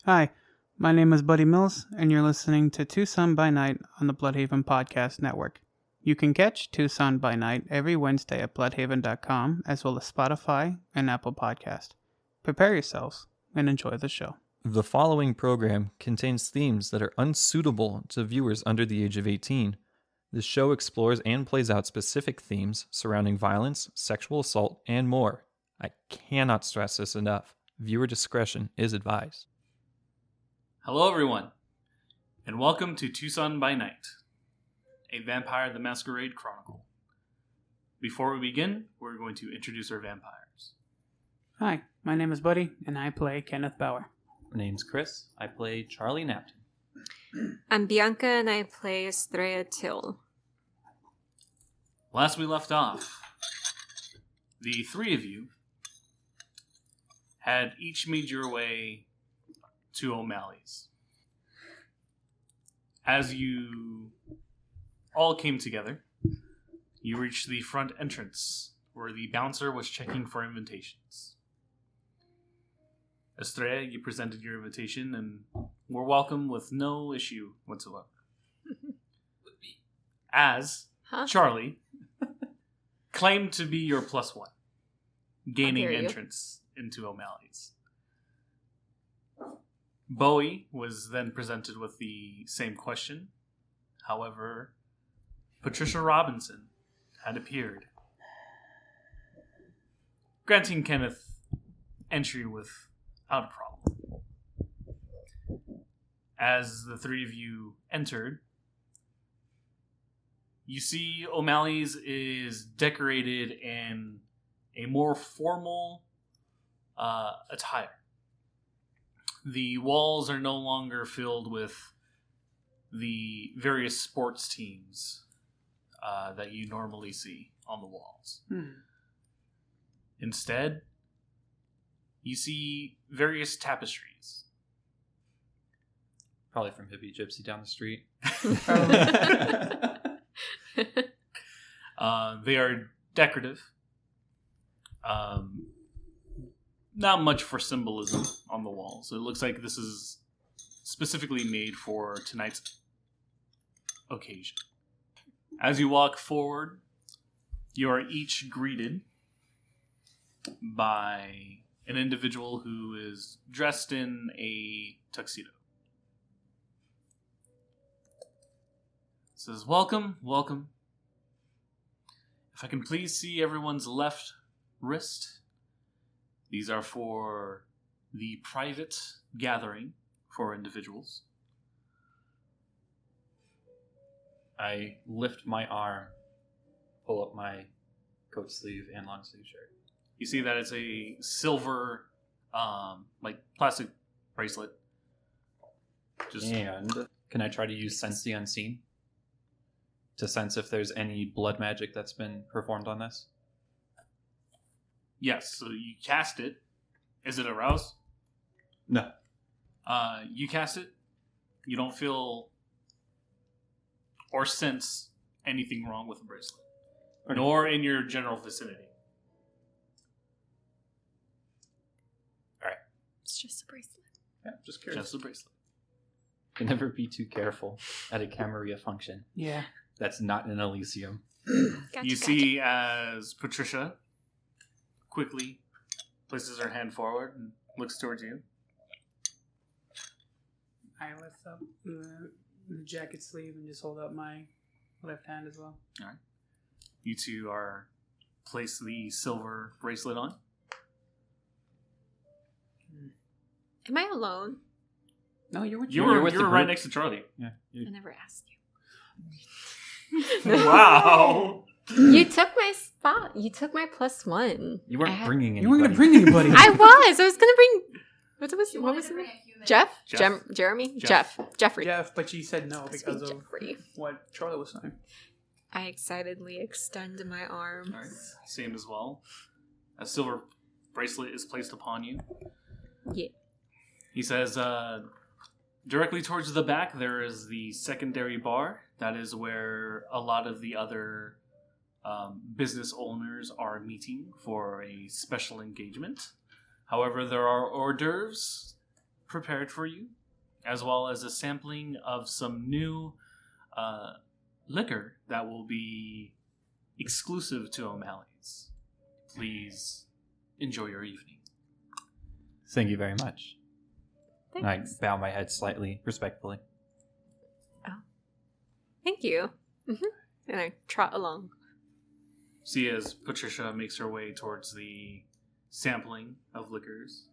Hi, my name is Buddy Mills, and you're listening to Tucson by Night on the Bloodhaven Podcast Network. You can catch Tucson by Night every Wednesday at bloodhaven.com, as well as Spotify and Apple Podcast. Prepare yourselves and enjoy the show. The following program contains themes that are unsuitable to viewers under the age of 18. This show explores and plays out specific themes surrounding violence, sexual assault, and more. I cannot stress this enough. Viewer discretion is advised. Hello, everyone, and welcome to Tucson by Night, a Vampire the Masquerade Chronicle. Before we begin, we're going to introduce our vampires. Hi, my name is Buddy, and I play Kenneth Bauer. My name's Chris. I play Charlie Napton. I'm Bianca, and I play Estrella Till. Last we left off, the three of you had each made your way to O'Malley's. As you all came together, you reached the front entrance where the bouncer was checking for invitations. Estrella, you presented your invitation and were welcome with no issue whatsoever. As Charlie claimed to be your plus one, gaining entrance into O'Malley's. Bowie was then presented with the same question. However, Patricia Robinson had appeared, granting Kenneth entry without a problem. As the three of you entered, you see O'Malley's is decorated in a more formal attire. The walls are no longer filled with the various sports teams that you normally see on the walls. Instead, you see various tapestries. Probably from Hippie Gypsy down the street. They are decorative. Not much for symbolism on the walls. It looks like this is specifically made for tonight's occasion. As you walk forward, you are each greeted by an individual who is dressed in a tuxedo. It says, "Welcome, welcome. If I can please see everyone's left wrist. These are for the private gathering for individuals." I lift my arm, pull up my coat sleeve and long sleeve shirt. You see that it's a silver, plastic bracelet. And can I try to use Sense the Unseen to sense if there's any blood magic that's been performed on this? Yes, so you cast it. Is it aroused? No. You cast it. You don't feel or sense anything wrong with the bracelet. Okay. Nor in your general vicinity. Alright. It's just a bracelet. Yeah, just curious. Just the bracelet. Can never be too careful at a Camarilla function. Yeah. That's not an Elysium. You see as Patricia quickly places her hand forward and looks towards you. I lift up the jacket sleeve and just hold up my left hand as well. All right. You two are place the silver bracelet on. Am I alone? No, you're with You Charlie. were right next to Charlie. Yeah. I never asked you. Wow. You took my spot. You took my plus one. You weren't bringing anybody. You weren't going to bring anybody. I was going to bring... What was his name? Jeff? Jeff. Jeremy? Jeff. Jeffrey. Jeff, but she said no because of Jeffrey. what Charlie was saying. I excitedly extend my arms. All right. Same as well. A silver bracelet is placed upon you. Yeah. He says, directly towards the back, there is the secondary bar. That is where a lot of the other business owners are meeting for a special engagement. However, there are hors d'oeuvres prepared for you, as well as a sampling of some new liquor that will be exclusive to O'Malley's. Please enjoy your evening. Thank you very much. And I Thanks. bow my head slightly, respectfully. Thank you. And I trot along. See as Patricia makes her way towards the sampling of liquors,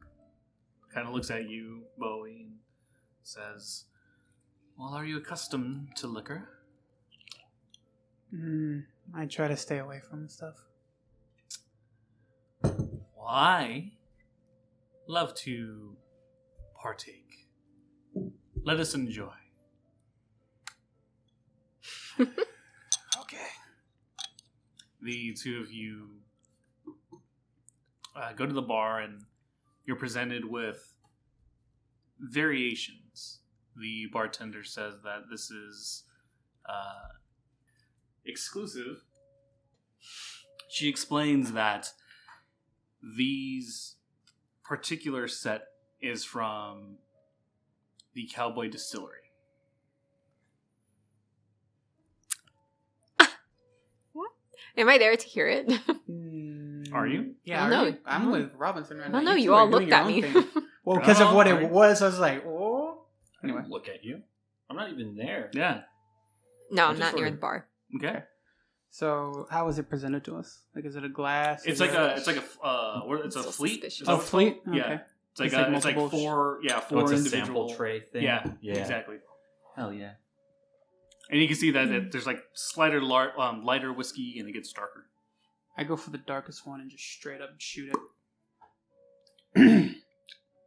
kind of looks at you, Bowie, and says, "Well, are you accustomed to liquor?" I try to stay away from stuff. Well, I love to partake. Let us enjoy. Okay. The two of you go to the bar, and you're presented with variations. The bartender says that this is exclusive. She explains that these particular set is from the Cowboy Distillery. Am I there to hear it? Are you? Yeah, I don't are know. you? I'm with Robinson right I now. don't know. two You are all doing looked your at own me. thing. Well, because of Oh, what are you? it was, I was like, oh. Anyway. Look at you. I'm not even there. Yeah. No, I I'm just not near sort the of- bar. Okay. So, how was it presented to us? Like, is it a glass? It's Is like it a it's a So fleet. suspicious. Is that Oh, what it's fleet? called? Yeah. Okay. It's like It's like it's like multiple four Oh, four it's a individual sample tray thing. Yeah, Yeah. exactly. Hell yeah. And you can see that there's like slighter lighter whiskey, and it gets darker. I go for the darkest one and just straight up shoot it.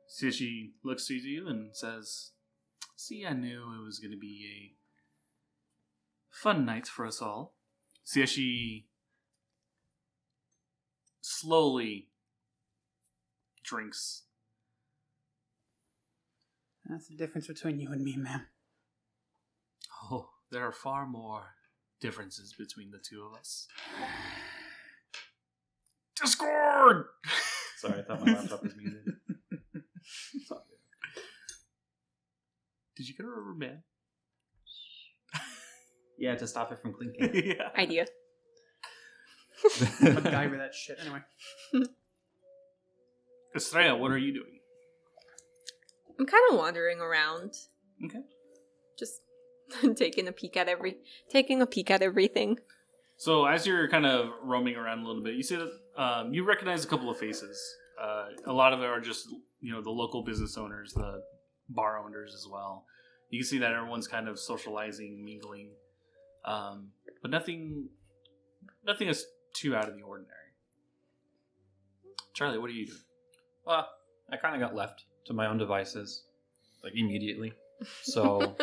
So she looks to you and says, "See, I knew it was going to be a fun night for us all." See, as she slowly drinks. That's the difference between you and me, man. Oh, there are far more differences between the two of us. Discord! Sorry, I thought my laptop was muted. Did you get a rubber band? Yeah, to stop it from clinking. Yeah. Idea. MacGyver that shit. Anyway. Estrella, what are you doing? I'm kind of wandering around, Okay. just taking a peek at everything. So as you're kind of roaming around a little bit, you see that you recognize a couple of faces. A lot of it are just the local business owners, the bar owners as well. You can see that everyone's kind of socializing, mingling, but nothing is too out of the ordinary. Charlie, what are you doing? Well, I kind of got left to my own devices, like immediately. So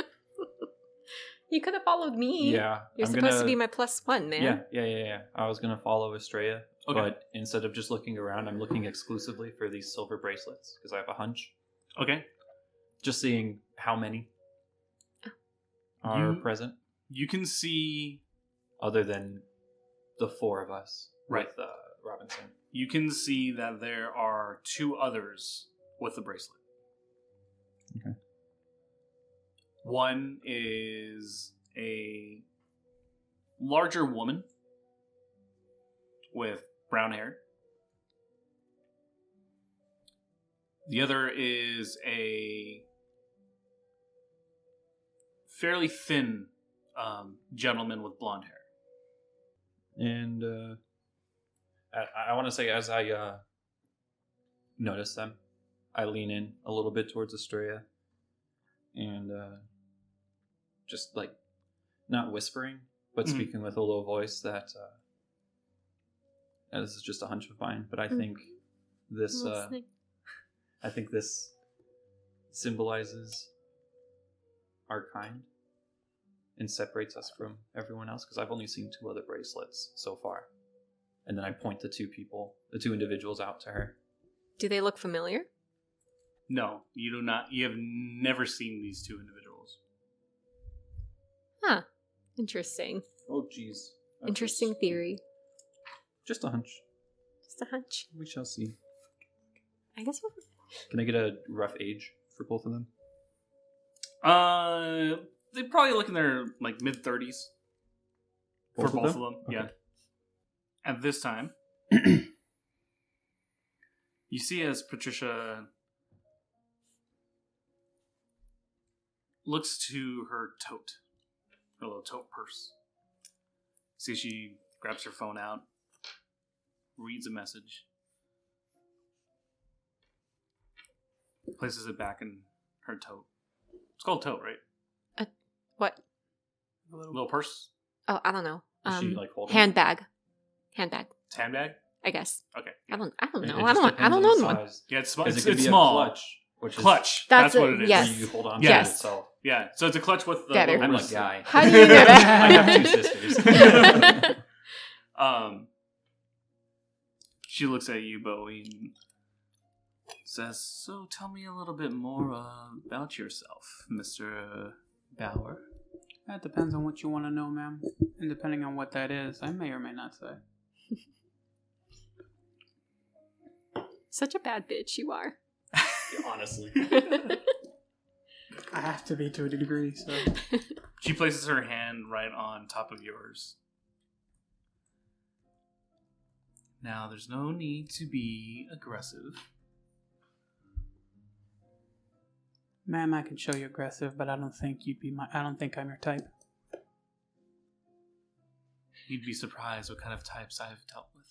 You could have followed me. yeah, You're I'm supposed gonna, to be my +1, man. Yeah. I was gonna follow Estrella, Okay. but instead of just looking around, I'm looking exclusively for these silver bracelets because I have a hunch. Okay. Just seeing how many are You- present, You can see other than the four of us Right. with Robinson. you can see that there are two others with the bracelet. Okay. One is a larger woman with brown hair. The other is a fairly thin gentleman with blonde hair. And I want to say, as I notice them, I lean in a little bit towards Estrella and just like not whispering, but Mhm. speaking with a low voice that this is just a hunch of mine, but I think this I'm listening. I think this symbolizes our kind and separates us from everyone else because I've only seen two other bracelets so far. And then I point the two individuals out to her. Do they look familiar? No, you do not. You have never seen these two individuals. Huh. Interesting. Oh, jeez. Interesting theory. Just a hunch. Just a hunch. We shall see. I guess we'll... Can I get a rough age for both of them? They probably look in their like mid-30s for both of them. Okay. Yeah. At this time, you see as Patricia looks to her little tote purse. See, she grabs her phone out, reads a message, places it back in her tote. It's called tote, right? What? Little purse? Oh, I don't know. Is she like holding? Handbag. It's a handbag? I guess. Okay. I don't It know. just I don't depends know on one. size. Yeah, it's 'Cause it's, it could it's be small. a clutch, which is Clutch. That's That's what it, it is. yes. where you hold on Yes. to itself. Yeah, so it's a clutch with the Better. I'm little a guy. How do you know that? I have 2 sisters. She looks at you, Bowie, and says, "So tell me a little bit more about yourself, Mr. Bauer." That depends on what you want to know, ma'am. And depending on what that is, I may or may not say. Such a bad bitch you are. Honestly. I have to be to a degree, so. She places her hand right on top of yours. Now, there's no need to be aggressive. Ma'am, I can show you aggressive, but I don't think I don't think I'm your type. You'd be surprised what kind of types I've dealt with.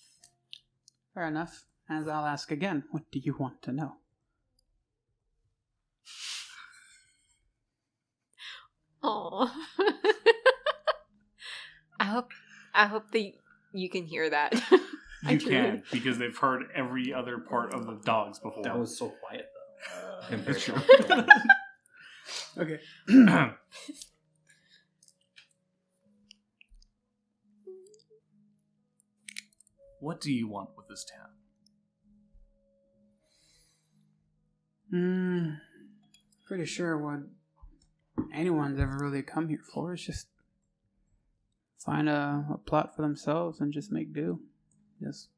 Fair enough. As I'll ask again, what do you want to know? Oh. I hope that you can hear that. I You truly- can, because they've heard every other part of the dogs before. That was so quiet, though. Compared It's to true. Okay. What do you want with this town? Pretty sure what anyone's ever really come here for is just find a plot for themselves and just make do. Just.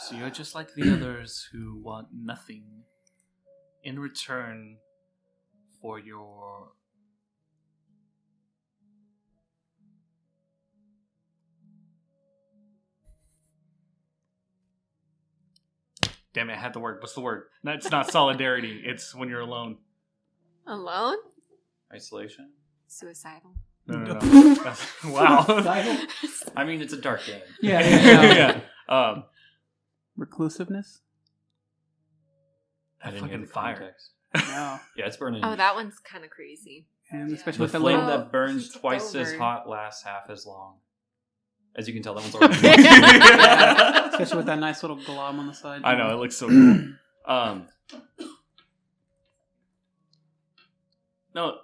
So you're just like the others who want nothing in return for your... Damn it, I had the word. What's the word? No, it's not solidarity. It's when you're alone. Alone? isolation. Suicidal. No. Wow. I mean, it's a dark game. Yeah. Reclusiveness? I didn't hear fucking the fire. context. No. Yeah, it's burning. Oh, that one's kind of crazy. And Yeah. especially The with the flame little... that burns She took twice as over. hot lasts half as long. As you can tell, that one's already. Especially with that nice little glob on the side. I know, it looks so cool. No,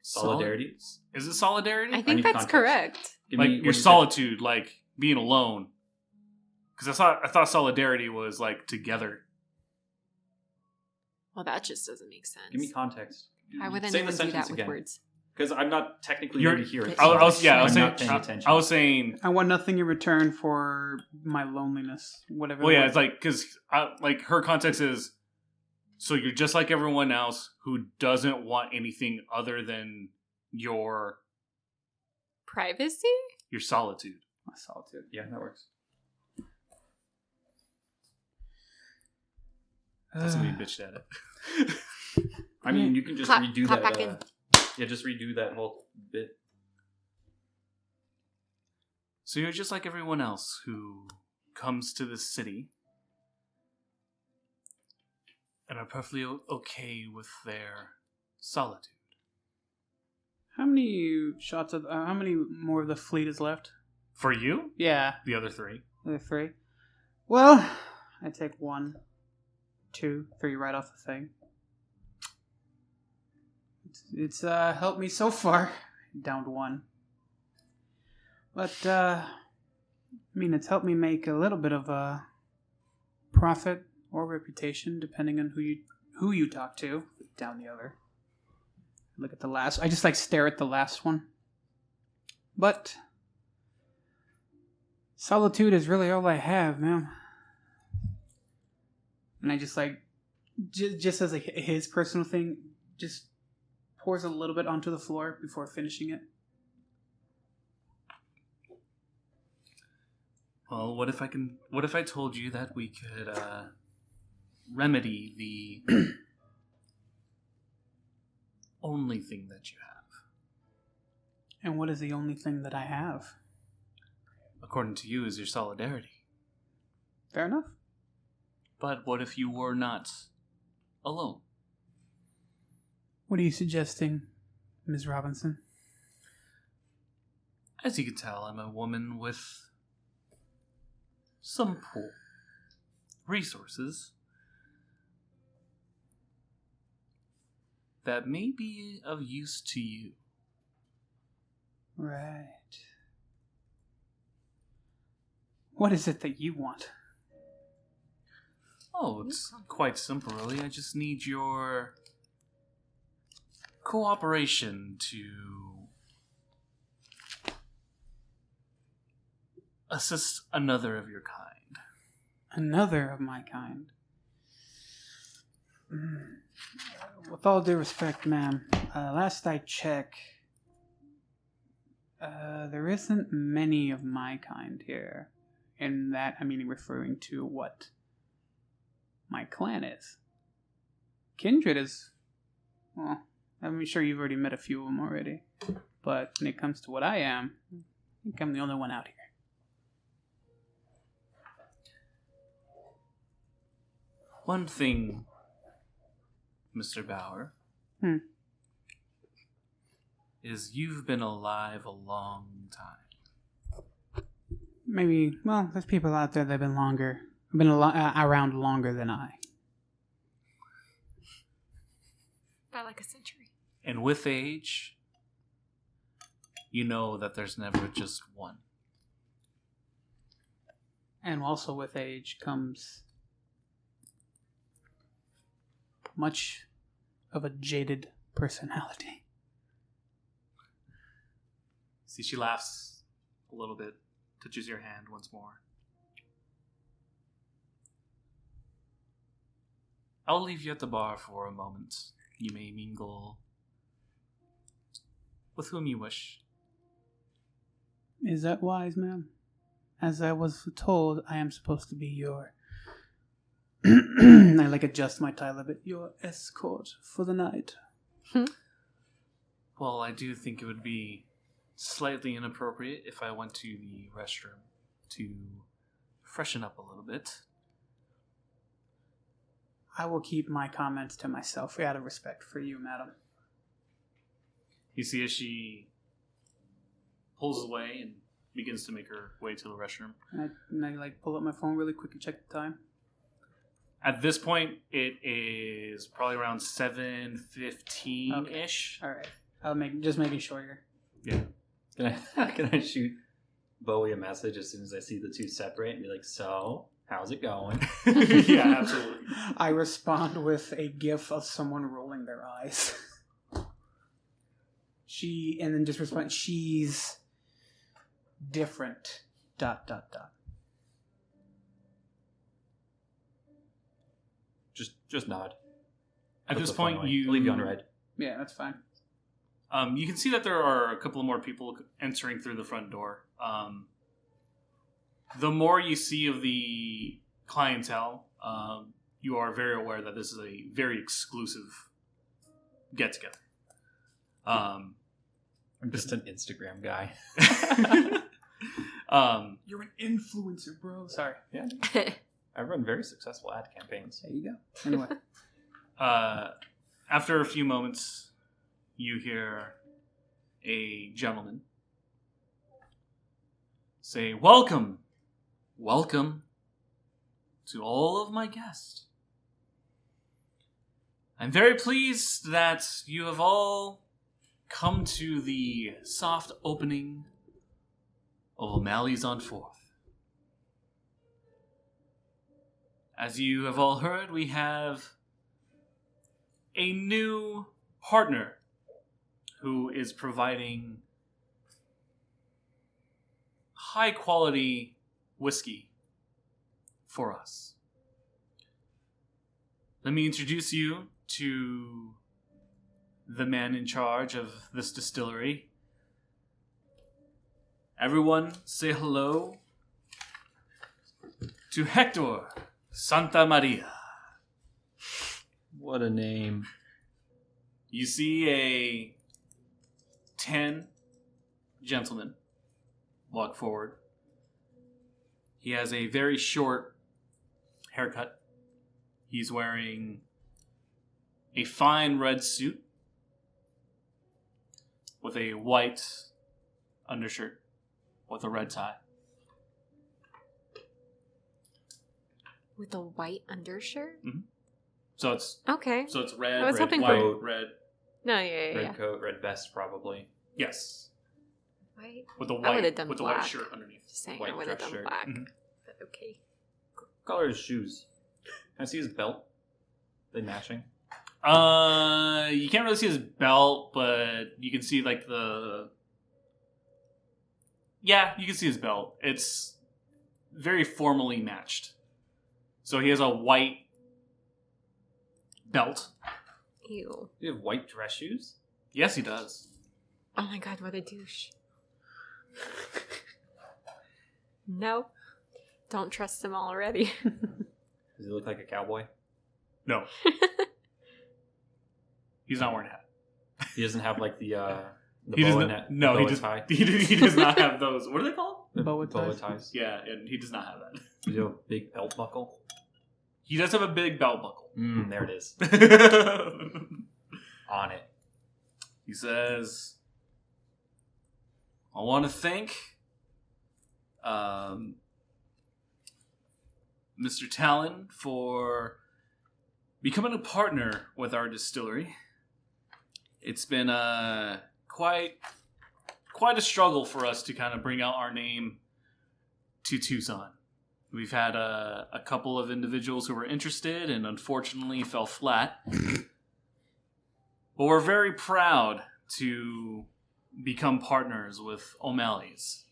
Solidarity? Is it solidarity? I need think that's context. correct. Give Like me what your you said. solitude, like being alone. Because I thought solidarity was like together. Well, that just doesn't make sense. Give me context. Why would Say the anyone do sentence that with again. words? Because I'm not technically You're- going to hear it. I was I'm saying, not paying attention. I was saying, I want nothing in return for my loneliness. Whatever. well, it yeah, was. it's like, because like her context is, so you're just like everyone else who doesn't want anything other than your Privacy? solitude. My solitude. Yeah, that works. That's when we bitched at it. I mean, you can just Clap- redo clap that. back in. Yeah, just redo that whole bit. So you're just like everyone else who comes to this city and are perfectly okay with their solitude. How many shots of... how many more of the fleet is left? For you, Yeah. the other three. The 3. Well, I take 1, 2, 3 right off the thing. It's helped me so far. Down to 1. But, I mean, it's helped me make a little bit of a profit or reputation, depending on who you talk to. Down the other. Look at the last. I just stare at the last one. But solitude is really all I have, man. And I just like, just as like his personal thing, just pours a little bit onto the floor before finishing it. Well, what if I told you that we could remedy the only thing that you have? And what is the only thing that I have? According to you, is your solidarity. Fair enough. But what if you were not alone? What are you suggesting, Ms. Robinson? As you can tell, I'm a woman with some pool resources that may be of use to you. Right. What is it that you want? Oh, it's quite simple, really. I just need your cooperation to assist another of your kind. Another of my kind. With all due respect, ma'am, last I checked, there isn't many of my kind here. In that, I mean referring to what my clan is. Kindred is, well, I'm sure you've already met a few of them already. But when it comes to what I am, I think I'm the only one out here. One thing, Mr. Bauer, is you've been alive a long time. Maybe, well, there's people out there that have been around longer than I. By like a century. And with age, you know that there's never just one. And also with age comes much of a jaded personality. See, she laughs a little bit, touches your hand once more. I'll leave you at the bar for a moment. You may mingle with whom you wish. Is that wise, ma'am? As I was told, I am supposed to be your... I adjust my tie a bit. Your escort for the night. Well, I do think it would be slightly inappropriate if I went to the restroom to freshen up a little bit. I will keep my comments to myself out of respect for you, madam. You see as she pulls away and begins to make her way to the restroom. And I pull up my phone really quick and check the time. At this point, it is probably around 7:15-ish. Okay. All right. Just making sure here. Yeah. Can I shoot Bowie a message as soon as I see the two separate and be like, so, how's it going? Yeah, absolutely. I respond with a gif of someone rolling their eyes. And then just respond, she's different, ... Just nod. At this point, I'll leave you on red. Yeah, that's fine. You can see that there are a couple of more people entering through the front door. The more you see of the clientele, you are very aware that this is a very exclusive get-together. I'm just an Instagram guy. You're an influencer, bro. Sorry. Yeah. I run very successful ad campaigns. There you go. Anyway. After a few moments, you hear a gentleman say, welcome to all of my guests. I'm very pleased that you have all come to the soft opening of O'Malley's on 4th. As you have all heard, we have a new partner who is providing high-quality whiskey for us. let me introduce you to the man in charge of this distillery. Everyone say hello to Hector Santa Maria. What a name. You see a tan gentleman walk forward. He has a very short haircut. He's wearing a fine red suit with a white undershirt with a red tie. With a white undershirt? So it's Okay. red, I was red, hoping white, for- red. No, yeah. Red coat, red vest, probably. Yes, White? with the I white would've done with the black. white shirt underneath. Just saying, White I would have dress done shirt. black. Mhm. But okay. What color are his shoes? Can I see his belt? They matching? You can't really see his belt, but you can see like the. Yeah, you can see his belt. It's very formally matched. So he has a white belt. Ew. Do you have white dress shoes? Yes, he does. Oh my god, what a douche. No. Don't trust him already. Does he look like a cowboy? No, he's not wearing a hat. He doesn't have like the He boa doesn't. net, No, the he boa does. tie. He does not have those. What are they called? The Boa boa ties? ties. Yeah, and he does not have that. Does he have a big belt buckle? He does have a big belt buckle. There it is. On it. He says, I want to thank Mr. Talon for becoming a partner with our distillery. It's been quite a struggle for us to kind of bring out our name to Tucson. We've had a couple of individuals who were interested and unfortunately fell flat. But we're very proud to become partners with O'Malley's.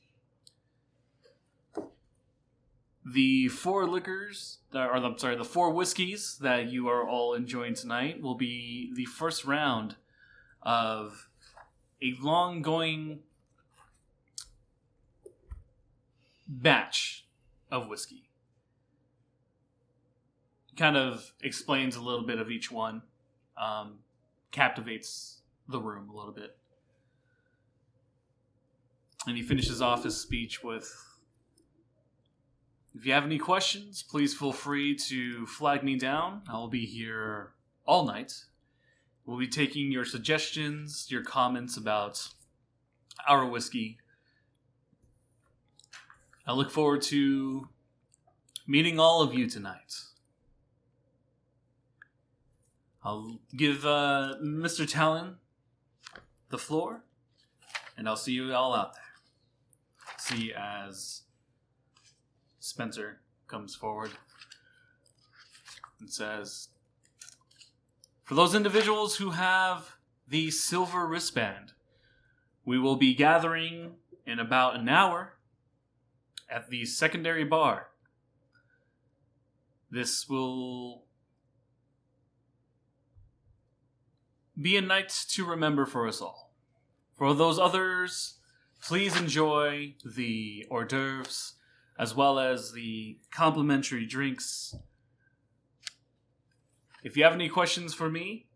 The four the four whiskeys that you are all enjoying tonight will be the first round of a long-going batch of whiskey. Kind of explains a little bit of each one. Captivates the room a little bit. And he finishes off his speech with, if you have any questions, please feel free to flag me down. I'll be here all night. We'll be taking your suggestions, your comments about our whiskey. I look forward to meeting all of you tonight. I'll give Mr. Talon the floor, and I'll see you all out there. See as Spencer comes forward and says, for those individuals who have the silver wristband, we will be gathering in about an hour at the secondary bar. This will be a night to remember for us all. For those others, please enjoy the hors d'oeuvres as well as the complimentary drinks. If you have any questions for me,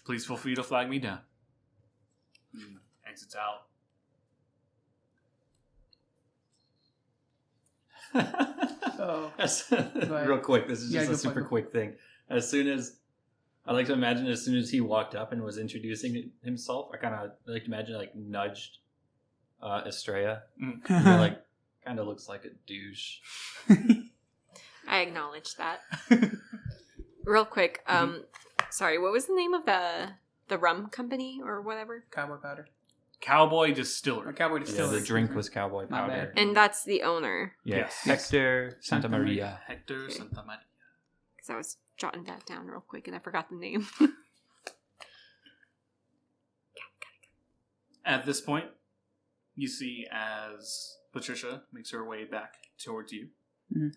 please feel free to flag me down. Exits out. Oh. Real quick, this is Yeah, just go a for super it. quick thing. I like to imagine as soon as he walked up and was introducing himself, I like to imagine like nudged Estrella. And you're like, kind of looks like a douche. I acknowledge that. Real quick, sorry, what was the name of the rum company or whatever? Cowboy powder. Cowboy Or Distillery. cowboy Yeah, distillery. the drink was cowboy My powder. bad. And that's the owner. Yes. Hector Santa Santa Maria. Hector Okay. Santa Maria. Because I was jotting that down real quick and I forgot the name. At this point, you see as Patricia makes her way back towards you. Mhm.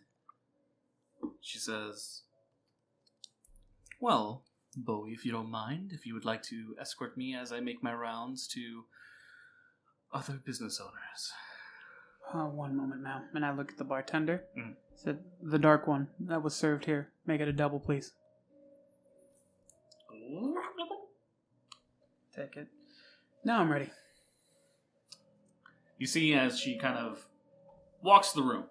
She says, Well, Bowie, if you don't mind, if you would like to escort me as I make my rounds to other business owners. One moment, ma'am. And I look at the bartender. Mm. Said, the dark one that was served here. Make it a double, please. Take it. Now I'm ready. You see as she kind of walks the room,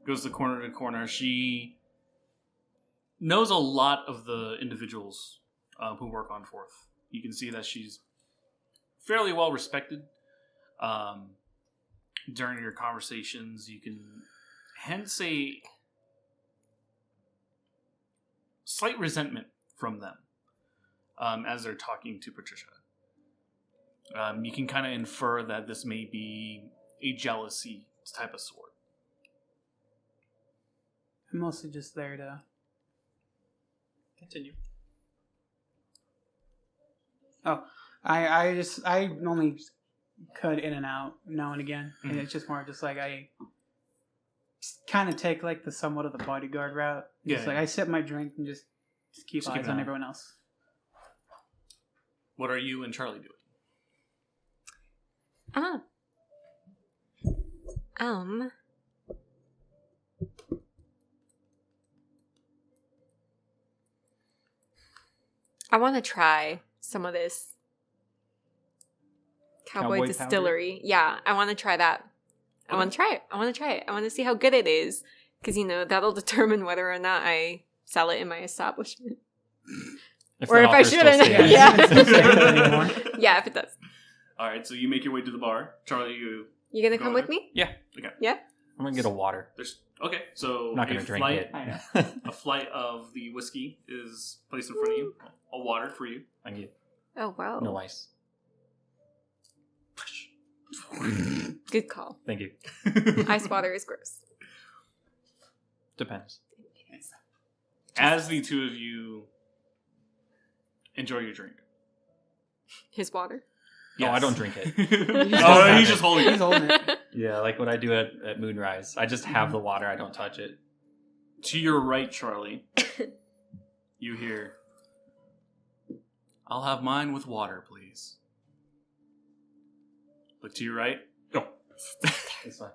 goes to corner to corner, she knows a lot of the individuals who work on Fourth. You can see that she's fairly well respected. During your conversations, you can hence a slight resentment from them as they're talking to Patricia. You can kind of infer that this may be a jealousy type of sort. I'm mostly just there to Continue. Oh, I only cut in and out now and again, and it's just more just like I kind of take like the somewhat of the bodyguard route. Just like I sip my drink and just keep eyes on everyone else. What are you and Charlie doing? I want to try some of this Cowboy Distillery. Powder? Yeah, I want to try that. I want to try it. I want to see how good it is. Because, that'll determine whether or not I sell it in my establishment. Or if I shouldn't. Yeah. Yeah, if it does. All right, so you make your way to the bar. Charlie, you going to come with me? Yeah. Okay. Yeah? I'm going to get a water. So I'm not going to drink it. A flight of the whiskey is placed in front of you. A water for you. Thank you. Oh, wow. No ice. Good call. Thank you. Ice water is gross. Depends. As the two of you enjoy your drink. His water? No, I don't drink it. He's just holding it. He's holding it. Yeah, like what I do at Moonrise. I just have the water. I don't touch it. To your right, Charlie, you hear, "I'll have mine with water, please." Look to your right. No. It's fine.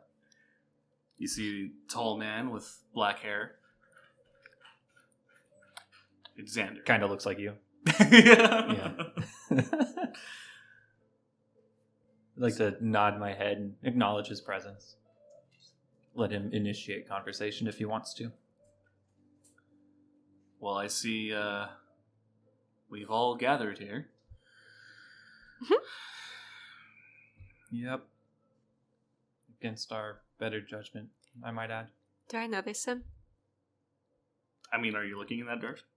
You see a tall man with black hair. It's Xander. Kind of looks like you. Yeah. I'd like to nod my head and acknowledge his presence. Let him initiate conversation if he wants to. Well, I see we've all gathered here. Yep. Against our better judgment, I might add. Do I notice him? I mean, are you looking in that direction?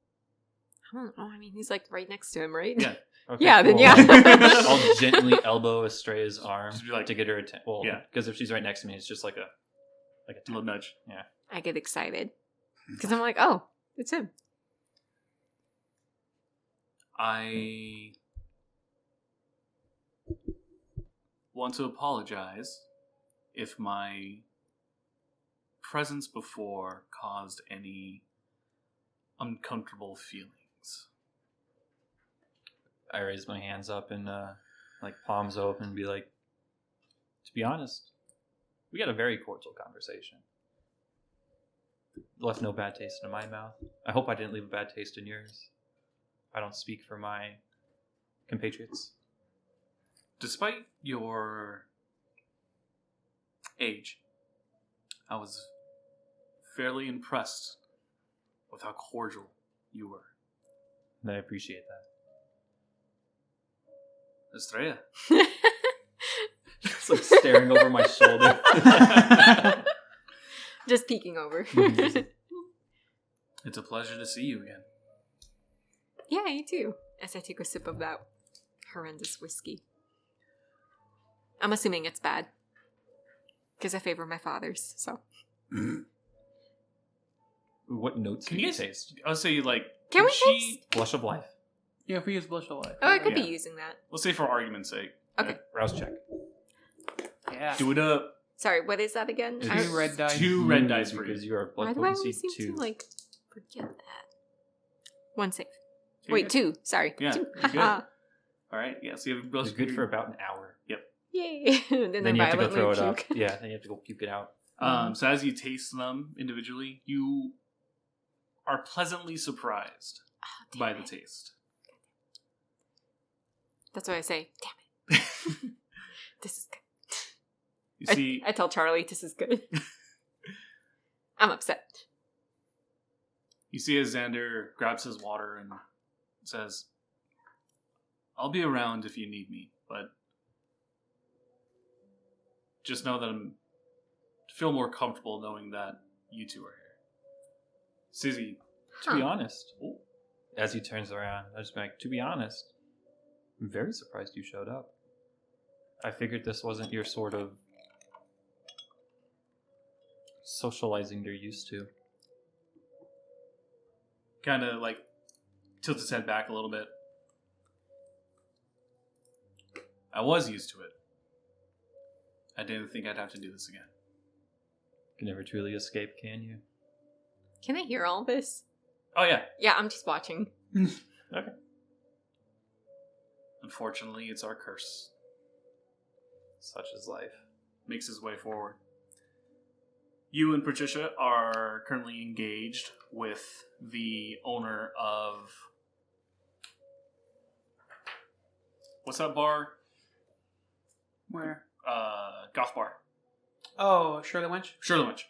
I don't know. I mean, he's like right next to him, right? Yeah. Okay, Yeah, then cool. yeah. I'll gently elbow Estrella's arm Just be like- to get her attention. Well, Yeah. because if she's right next to me, it's just like a Little nudge. I get excited. Because I'm like, oh, it's him. I want to apologize if my presence before caused any uncomfortable feelings. I raise my hands up and like palms open and be like, to be honest, we had a very cordial conversation. Left no bad taste in my mouth. I hope I didn't leave a bad taste in yours. I don't speak for my compatriots. Despite your age, I was fairly impressed with how cordial you were. And I appreciate that. Estrella. It's like staring over my shoulder. Just peeking over. It's a pleasure to see you again. Yeah, you too. As I take a sip of that horrendous whiskey. I'm assuming it's bad. Because I favor my father's, so. What notes Can can you you guys- taste? I'll say, Can we she... taste? Blush of life. Yeah, if we use Blush of Life. Oh, I could be Yeah. using that. Let's say for argument's sake. Okay. Rouse check. Yeah. Do it up. Sorry, what is that again? It's Two red dice. 2 red dice for because you. you are Why blood do I potency always seem 2. to, forget that? 1 save. You're Wait, good. 2. Sorry. Yeah, 2. you're good. All right. Yeah. So you have both It's good for about an hour. Yay. Then you have to go throw it up. puke. Yeah, then you have to go puke it out. So as you taste them individually, you are pleasantly surprised by the taste. That's what I say. Damn it. This is good. You see, I tell Charlie this is good. I'm upset. you see as Xander grabs his water and says, "I'll be around if you need me, but just know that I'm feel more comfortable knowing that you two are here." Sizzy, To be honest, as he turns around, I just be like, to be honest, I'm very surprised you showed up. I figured this wasn't your sort of socializing you're used to. kind of like tilts his head back a little bit. I was used to it. I didn't think I'd have to do this again. You can never truly escape, can you? Can I hear all this? Oh yeah. Yeah, I'm just watching. Okay. Unfortunately, it's our curse. Such is life. Makes his way forward. You and Patricia are currently engaged with the owner of... What's that bar? Where? Goth Bar. Oh, Shirley Wench? Shirley Wench.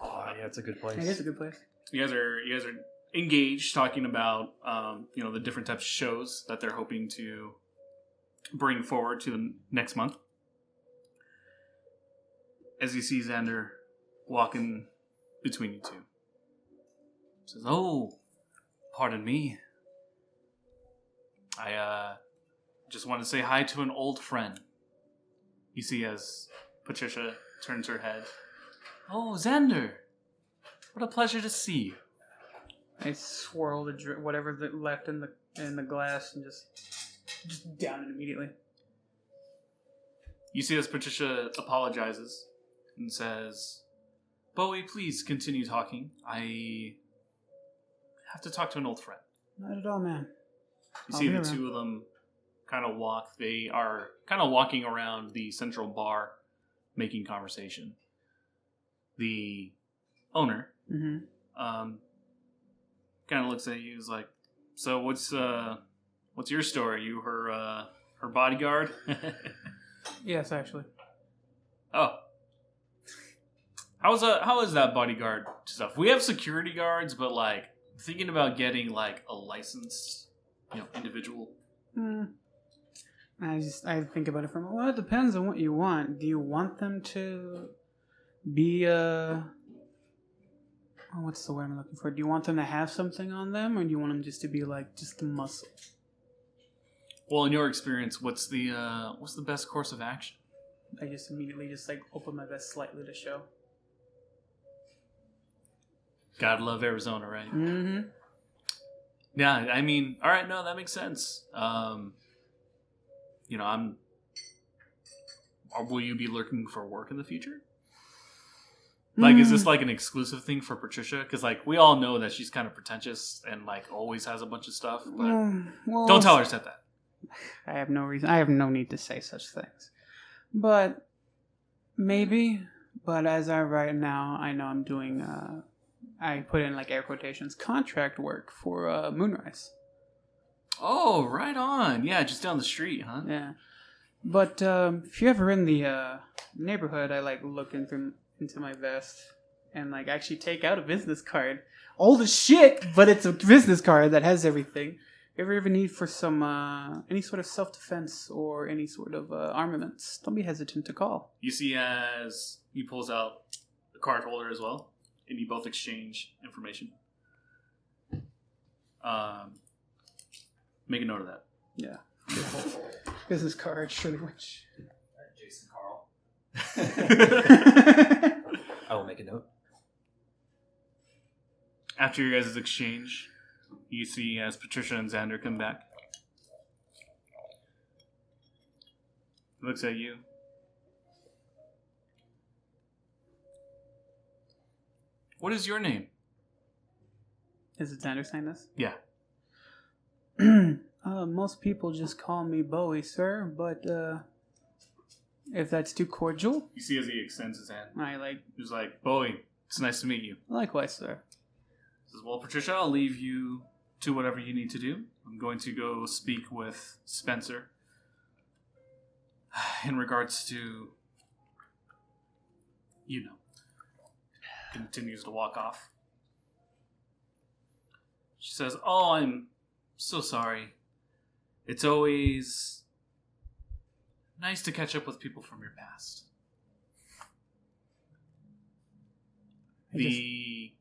Oh, yeah, it's a good place. It is a good place. You guys are engaged talking about the different types of shows that they're hoping to bring forward to the next month. As you see Xander walking between you two, says, "Oh, pardon me. I just want to say hi to an old friend." You see as Patricia turns her head. "Oh, Xander, what a pleasure to see you." I swirl the whatever's left in the glass and just down it immediately. You see as Patricia apologizes and says, "Bowie, please continue talking. I have to talk to an old friend." Not at all, man. You I'll see be the around. two of them kind of walk. They are kind of walking around the central bar making conversation. The owner Mm-hmm. kind of looks at you, is like, "So what's your story? You her bodyguard?" Yes, actually. Oh. How is that bodyguard stuff? We have security guards, but like thinking about getting like a licensed, individual. I think about it from, well, it depends on what you want. Do you want them to be what's the word I'm looking for? Do you want them to have something on them, or do you want them just to be like just the muscle? Well, in your experience, what's the best course of action? I just immediately just like open my vest slightly to show. Gotta love Arizona, right? Mm-hmm. Yeah, I mean, all right, no, that makes sense. Will you be looking for work in the future? Like, is this like an exclusive thing for Patricia? Because like we all know that she's kind of pretentious and like always has a bunch of stuff. But Well, don't tell her I said that. I have no reason. I have no need to say such things. But maybe. But as of right now, I know I'm doing. I put in like air quotations contract work for Moonrise. Oh, right on. Yeah, just down the street, huh? Yeah. But if you're ever in the neighborhood, I like look into my vest and like actually take out a business card. Old as shit, but it's a business card that has everything. If you ever need for some any sort of self-defense or any sort of armaments, don't be hesitant to call. You see as he pulls out the card holder as well, and you both exchange information. Make a note of that. Yeah. Business card, Shirley Witch. Jason Carl. I will make a note. After your guys' exchange, you see as Patricia and Xander come back. He looks at you. What is your name? Is it Xander saying this? Yeah. Most people just call me Bowie, sir, but if that's too cordial, You see as he extends his hand. I He's like, Bowie, it's nice to meet you. likewise, sir. He says, well, Patricia, I'll leave you to whatever you need to do. I'm going to go speak with Spencer in regards to, continues to walk off. She says, oh, I'm so sorry. It's always nice to catch up with people from your past. The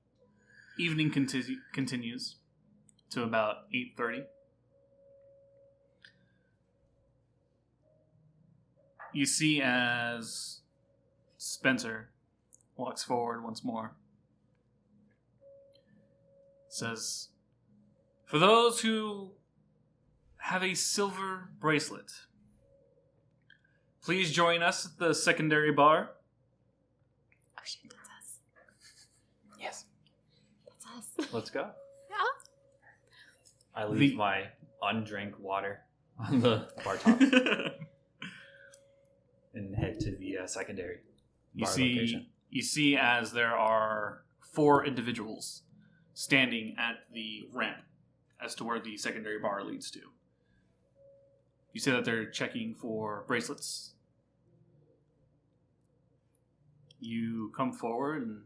evening continues to about 8:30. You see as Spencer walks forward once more. Says, for those who have a silver bracelet, please join us at the secondary bar. Oh shit, that's us. Yes. That's us. Let's go. Yeah. I leave my undrank water on the bar top and head to the secondary bar location. You see as there are 4 individuals standing at the ramp as to where the secondary bar leads to. You say that they're checking for bracelets. You come forward and...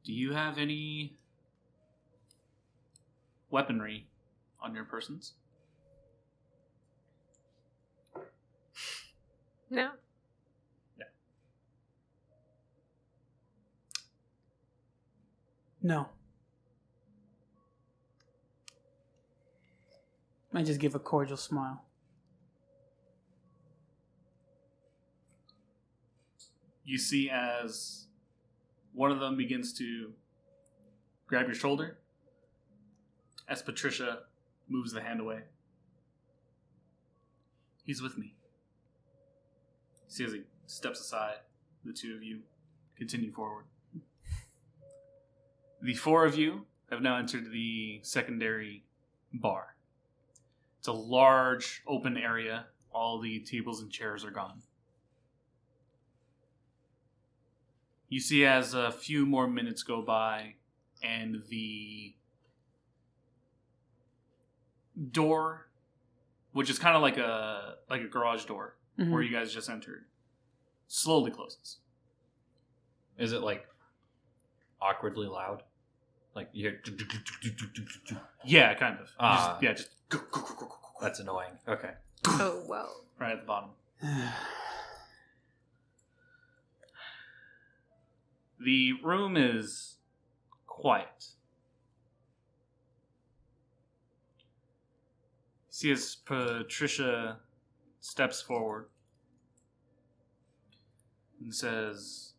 Do you have any weaponry on your persons? No. No. I just give a cordial smile. You see as one of them begins to grab your shoulder as Patricia moves the hand away. He's with me. You see as he steps aside, the 2 of you continue forward. The 4 of you have now entered the secondary bar. It's a large open area. All the tables and chairs are gone. You see as a few more minutes go by and the door, which is kind of like a garage door where you guys just entered, slowly closes. Is it like awkwardly loud? Like you hear... Yeah, kind of. Ah. Just That's annoying. Okay. Oh, whoa. right at the bottom. The room is quiet. See as Patricia steps forward and says,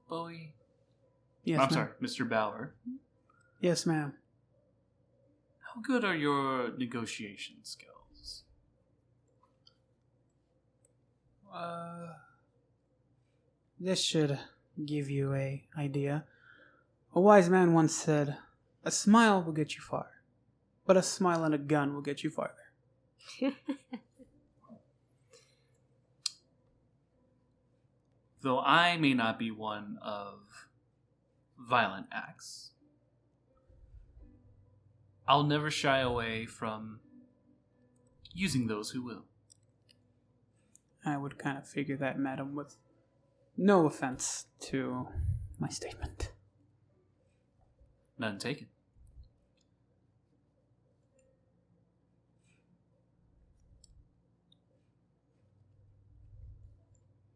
Bowie. Yes, I'm ma'am. sorry, Mr. Bauer. Yes, ma'am. How good are your negotiation skills? This should give you a idea. A wise man once said, a smile will get you far, but a smile and a gun will get you farther. Though I may not be one of violent acts, I'll never shy away from using those who will. I would kind of figure that, madam, with no offense to my statement. None taken.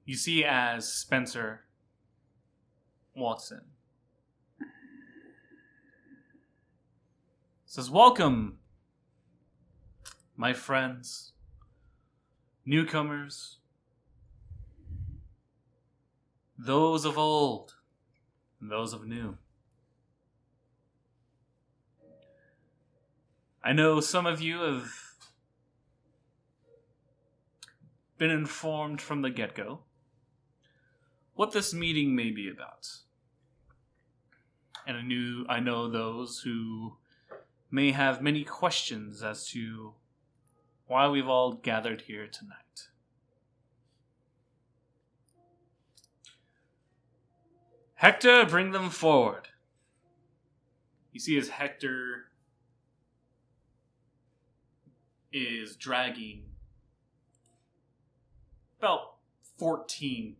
You see as Spencer walks in. Says, welcome, my friends, newcomers, those of old, and those of new. I know some of you have been informed from the get-go what this meeting may be about. And I know those who may have many questions as to why we've all gathered here tonight. Hector, bring them forward. You see as Hector is dragging about 14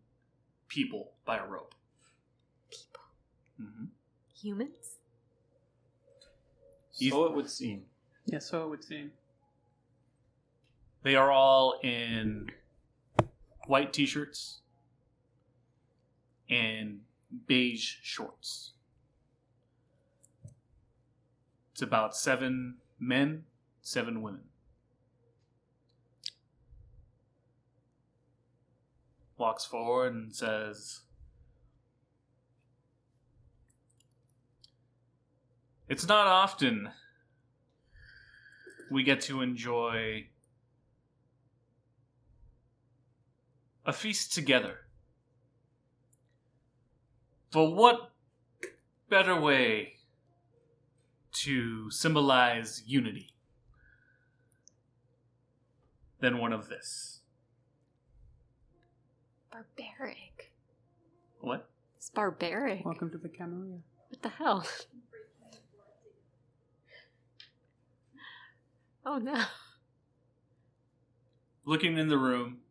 people by a rope. People. Mm-hmm. Humans? So it would seem. Yeah, so it would seem. They are all in white t-shirts and beige shorts. It's about 7 men, 7 women. Walks forward and says, "It's not often we get to enjoy a feast together. But what better way to symbolize unity than one of this?" Barbaric. What? It's barbaric. Welcome to the Camarilla. What the hell? Oh no. Looking in the room,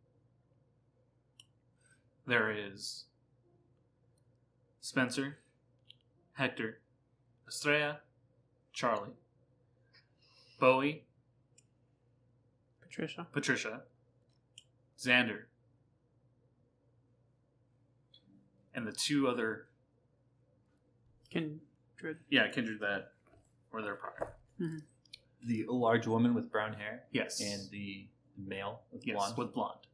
there is Spencer, Hector, Estrella, Charlie, Bowie, Patricia. Xander, and the 2 other Kindred. kindred that were there prior. Mm-hmm. The large woman with brown hair. Yes. And the male with Yes, blonde. with blonde.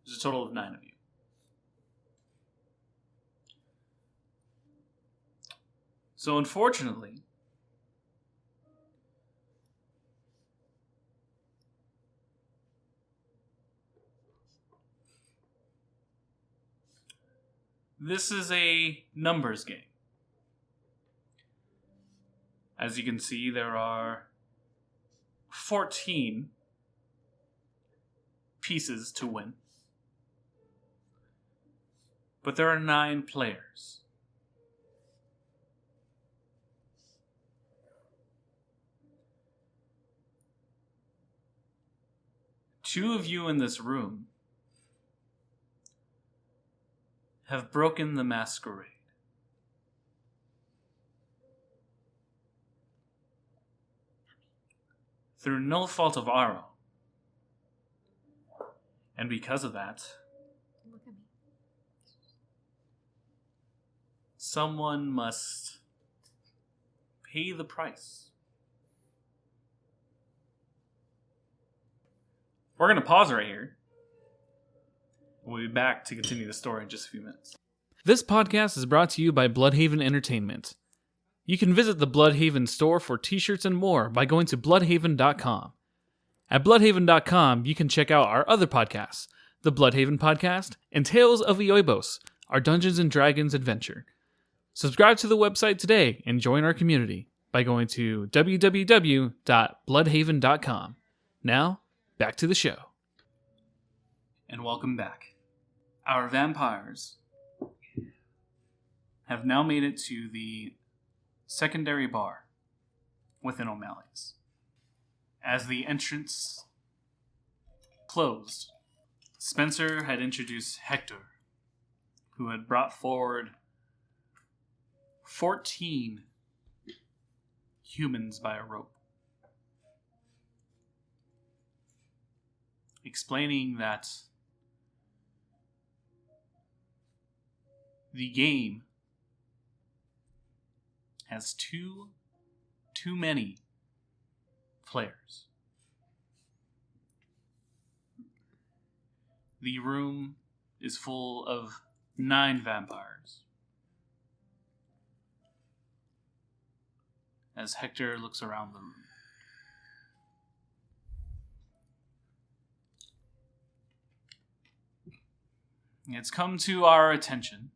There's a total of 9 of you. So unfortunately, this is a numbers game. As you can see, there are 14 pieces to win. But there are 9 players. Two of you in this room have broken the masquerade. Through no fault of our own. And because of that, Look at me. someone must pay the price. We're going to pause right here. We'll be back to continue the story in just a few minutes. This podcast is brought to you by Bloodhaven Entertainment. You can visit the Bloodhaven store for t-shirts and more by going to bloodhaven.com. At bloodhaven.com, you can check out our other podcasts, the Bloodhaven Podcast and Tales of Ioibos, our Dungeons & Dragons adventure. Subscribe to the website today and join our community by going to www.bloodhaven.com. Now, back to the show. And welcome back. Our vampires have now made it to the secondary bar within O'Malley's. As the entrance closed, Spencer had introduced Hector, who had brought forward 14 humans by a rope, explaining that the game has too many players. The room is full of 9 vampires. As Hector looks around the room. It's come to our attention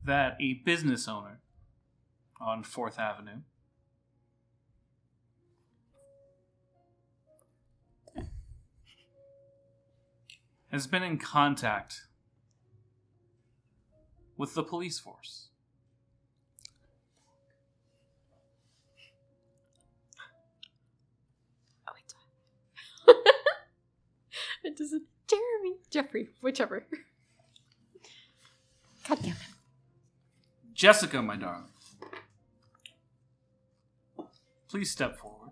that a business owner on 4th Avenue has been in contact with the police force. Oh, wait. It doesn't. Jeffrey, whichever. God damn it. Jessica, my darling, please step forward.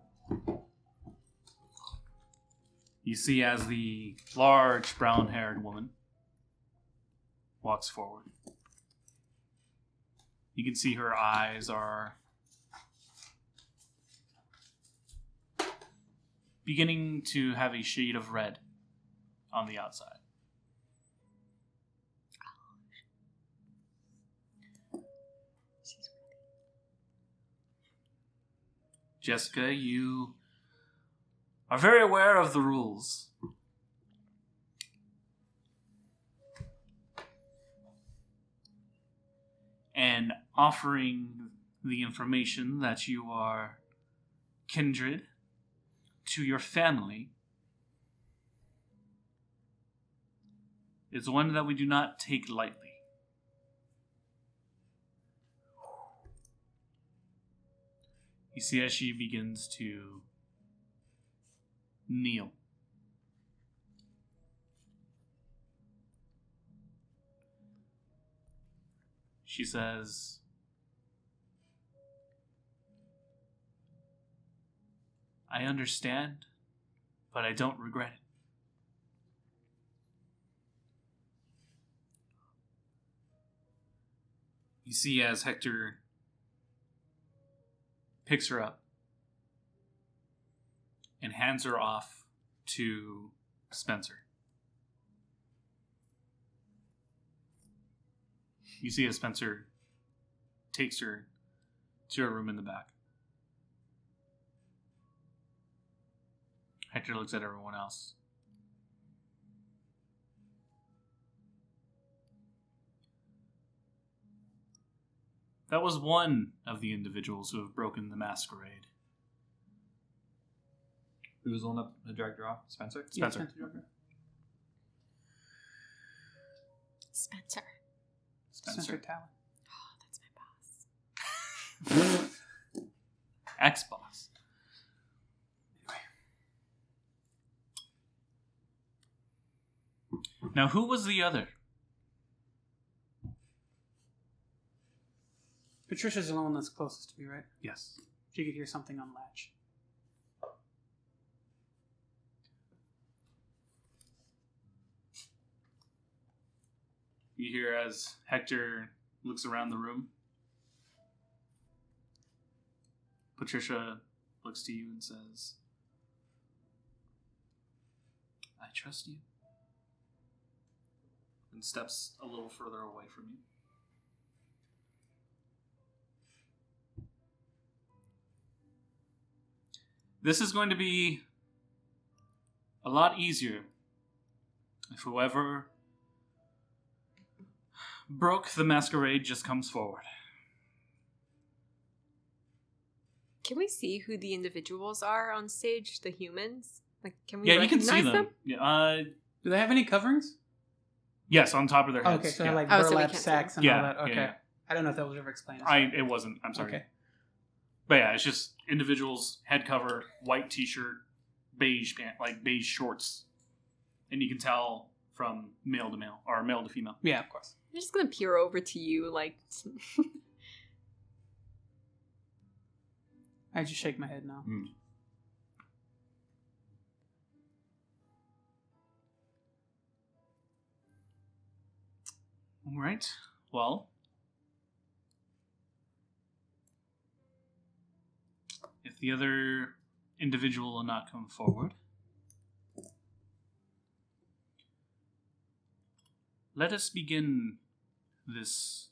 You see as the large brown-haired woman walks forward. You can see her eyes are beginning to have a shade of red on the outside. Jessica, you are very aware of the rules. And offering the information that you are kindred to your family is one that we do not take lightly. You see as she begins to kneel. She says, I understand, but I don't regret it. You see as Hector picks her up and hands her off to Spencer. You see as Spencer takes her to her room in the back. Hector looks at everyone else. That was one of the individuals who have broken the masquerade. Who was the one that dragged her off? Spencer? Spencer. Spencer. Spencer Tower. Oh, that's my boss. Ex-boss. Now, who was the other? Patricia's the one that's closest to me, right? Yes. She could hear something on latch. You hear as Hector looks around the room. Patricia looks to you and says, I trust you. And steps a little further away from you. This is going to be a lot easier if whoever broke the masquerade just comes forward. Can we see who the individuals are on stage? The humans? Like, can we Yeah, you recognize can see them. them? Yeah, Do they have any coverings? yes, on top of their Oh, heads. okay, so yeah. they're like Oh, so we burlap can't see sacks and them. all Yeah, that. Okay. yeah. I don't know if that was ever explained. It wasn't. I'm sorry. Okay. But yeah, it's just individuals, head cover, white t-shirt, beige pant, like beige shorts, and you can tell from male to male or male to female. Yeah, of course. I'm just gonna peer over to you, like. I just shake my head now. All right. Well, if the other individual will not come forward, let us begin this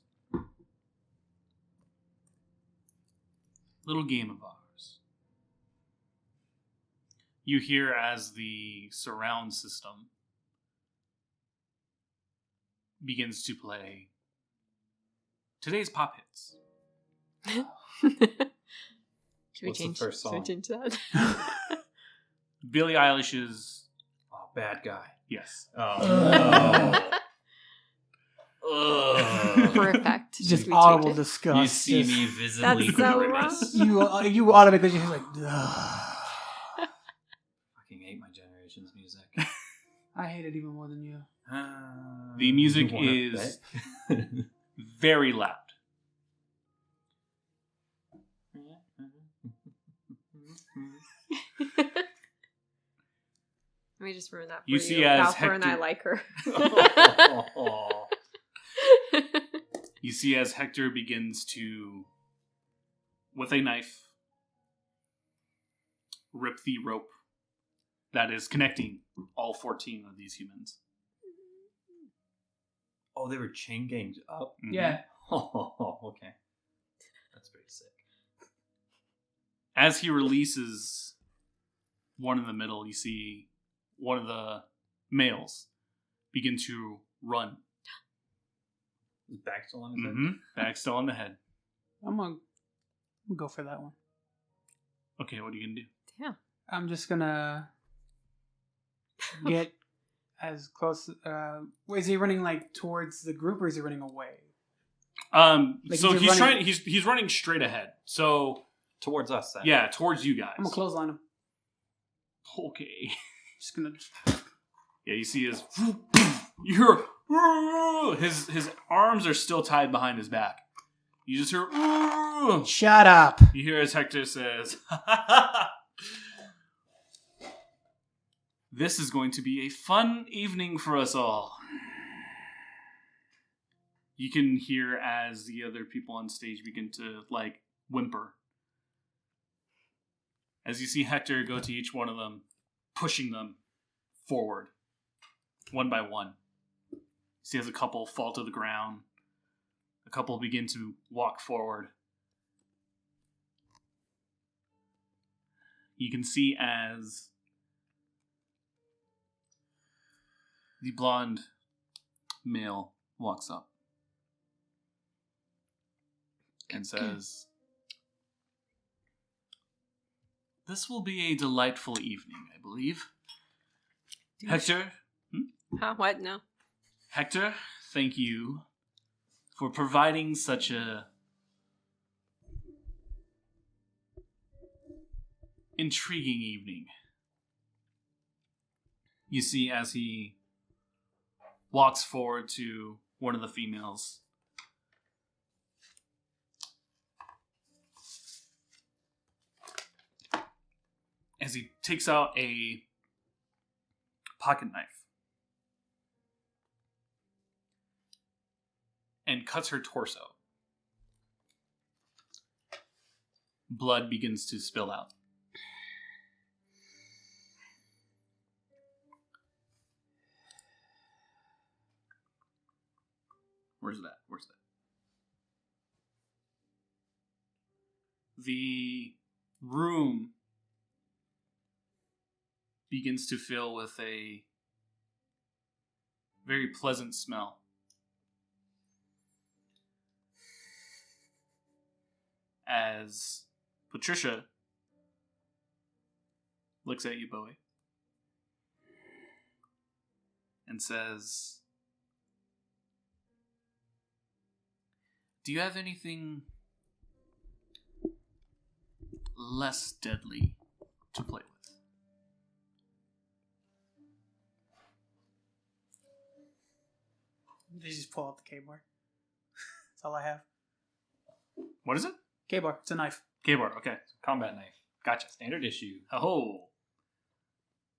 little game of ours. You hear as the surround system begins to play Today's pop hits. Should we What's the change? first Should we song? change that? Billie Eilish's Bad guy. yes. For effect. Just Should we audible change it? disgust. You see Just- me visibly That's so grimace. You automatically just like, ugh. Fucking hate my generation's music. I hate it even more than you. The music You wanna is bet? very loud. Let me just ruin that for You you. see as Valfor and I Hector- like her. You see as Hector begins to, with a knife, rip the rope that is connecting all 14 of these humans. Oh, they were chain ganged up. Mhm. Yeah. Oh, okay. That's pretty sick. As he releases one in the middle, you see one of the males begin to run. Is back still on his head? Mm-hmm. Back still on the head. I'm gonna go for that one. Okay, what are you going to do? Yeah. I'm just gonna get as close. Is he running like towards the group, or is he running away? Like, So is he he's running- trying. He's running straight ahead. So Towards us, then. yeah, towards you guys. I'm gonna clothesline him. Okay. Just gonna. Yeah, you see his. You hear his arms are still tied behind his back. You just hear. Shut up. You hear as Hector says, "This is going to be a fun evening for us all." You can hear as the other people on stage begin to like whimper. As you see Hector go to each one of them, pushing them forward, one by one. You see as a couple fall to the ground. A couple begin to walk forward. You can see as the blonde male walks up and says, "This will be a delightful evening, I believe. Hector, Huh? What? No. Hector, thank you for providing such a intriguing evening." You see as he walks forward to one of the females. As he takes out a pocket knife and cuts her torso. Blood begins to spill out. Where's that? The room begins to fill with a very pleasant smell. As Patricia looks at you, Bowie, and says, "Do you have anything less deadly to play with?" They just pull out the K-bar. That's all I have. What is it? K-bar. It's a knife. K-bar, okay. Combat knife. Gotcha. Standard issue. Oh.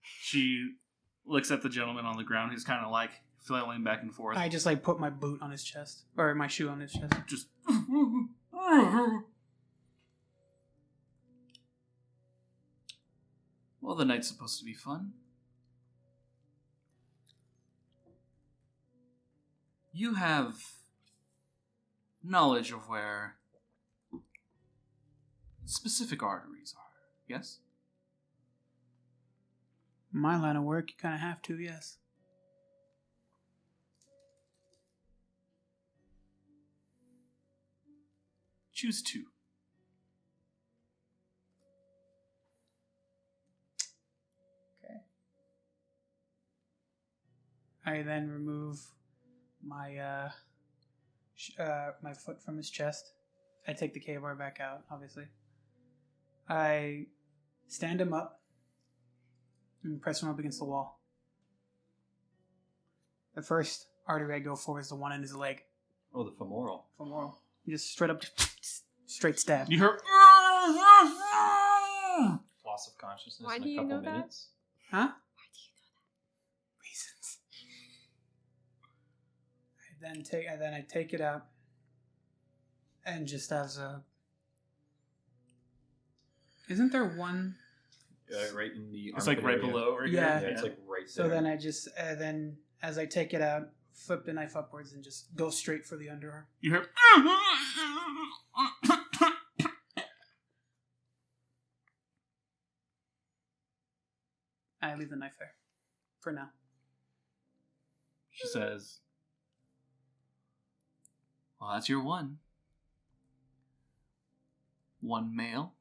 She looks at the gentleman on the ground who's kind of like flailing back and forth. I just like put my boot on his chest, or my shoe on his chest. Just. Well, the night's supposed to be fun. You have knowledge of where specific arteries are, yes? My line of work, you kind of have to, yes. Choose 2. Okay. I then remove my my foot from his chest. I take the K-bar back out, obviously. I stand him up and press him up against the wall. The first artery I go for is the one in his leg. Oh, the femoral. Femoral. Just straight up, straight stab. You hear... Loss of consciousness Why in do a you couple know that? minutes. Huh? Why do you know Reasons. I take it out, and just as a. Isn't there one? Right in the. It's like right armpit area. below. Right Yeah. here. Yeah, it's like right So there. then I just then as I take it out, flip the knife upwards and just go straight for the underarm. You hear... I leave the knife there, for now. She says, well, that's your one. One male.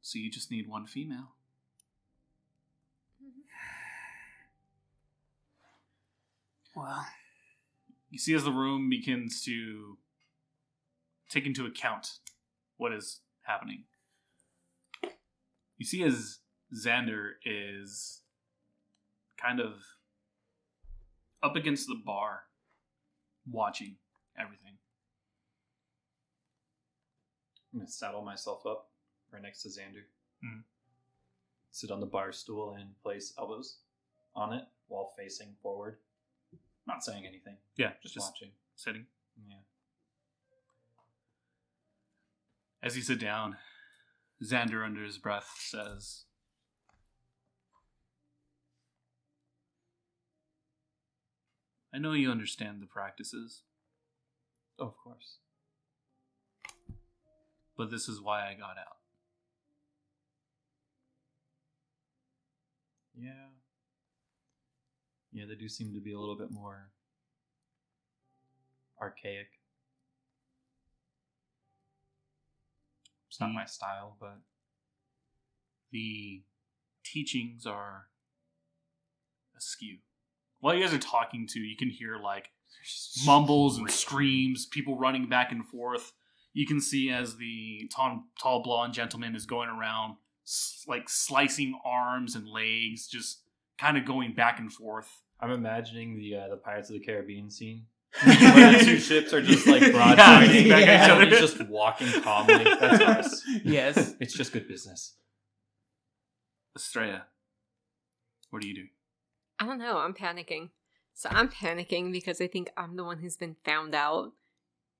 So you just need one female. Well, You see as the room begins to take into account what is happening. You see as Xander is kind of up against the bar, watching everything. I'm gonna saddle myself up right next to Xander. Mhm. Sit on the bar stool and place elbows on it while facing forward. Not saying anything. Yeah, Just just watching. sitting. Yeah. As you sit down, Xander, under his breath, says, I know you understand the practices, Oh, of course. but this is why I got out. Yeah. Yeah, they do seem to be a little bit more archaic. It's not my style, but The teachings are askew. While you guys are talking to, you can hear like mumbles and screams, people running back and forth. You can see as the tall blonde gentleman is going around, like slicing arms and legs, just kind of going back and forth. I'm imagining the Pirates of the Caribbean scene. Where the two ships are just like broadsiding back at each other, just walking calmly. That's nice. yes. It's just good business. Estrella, what are you doing? I don't know. I'm panicking. So I'm panicking because I think I'm the one who's been found out.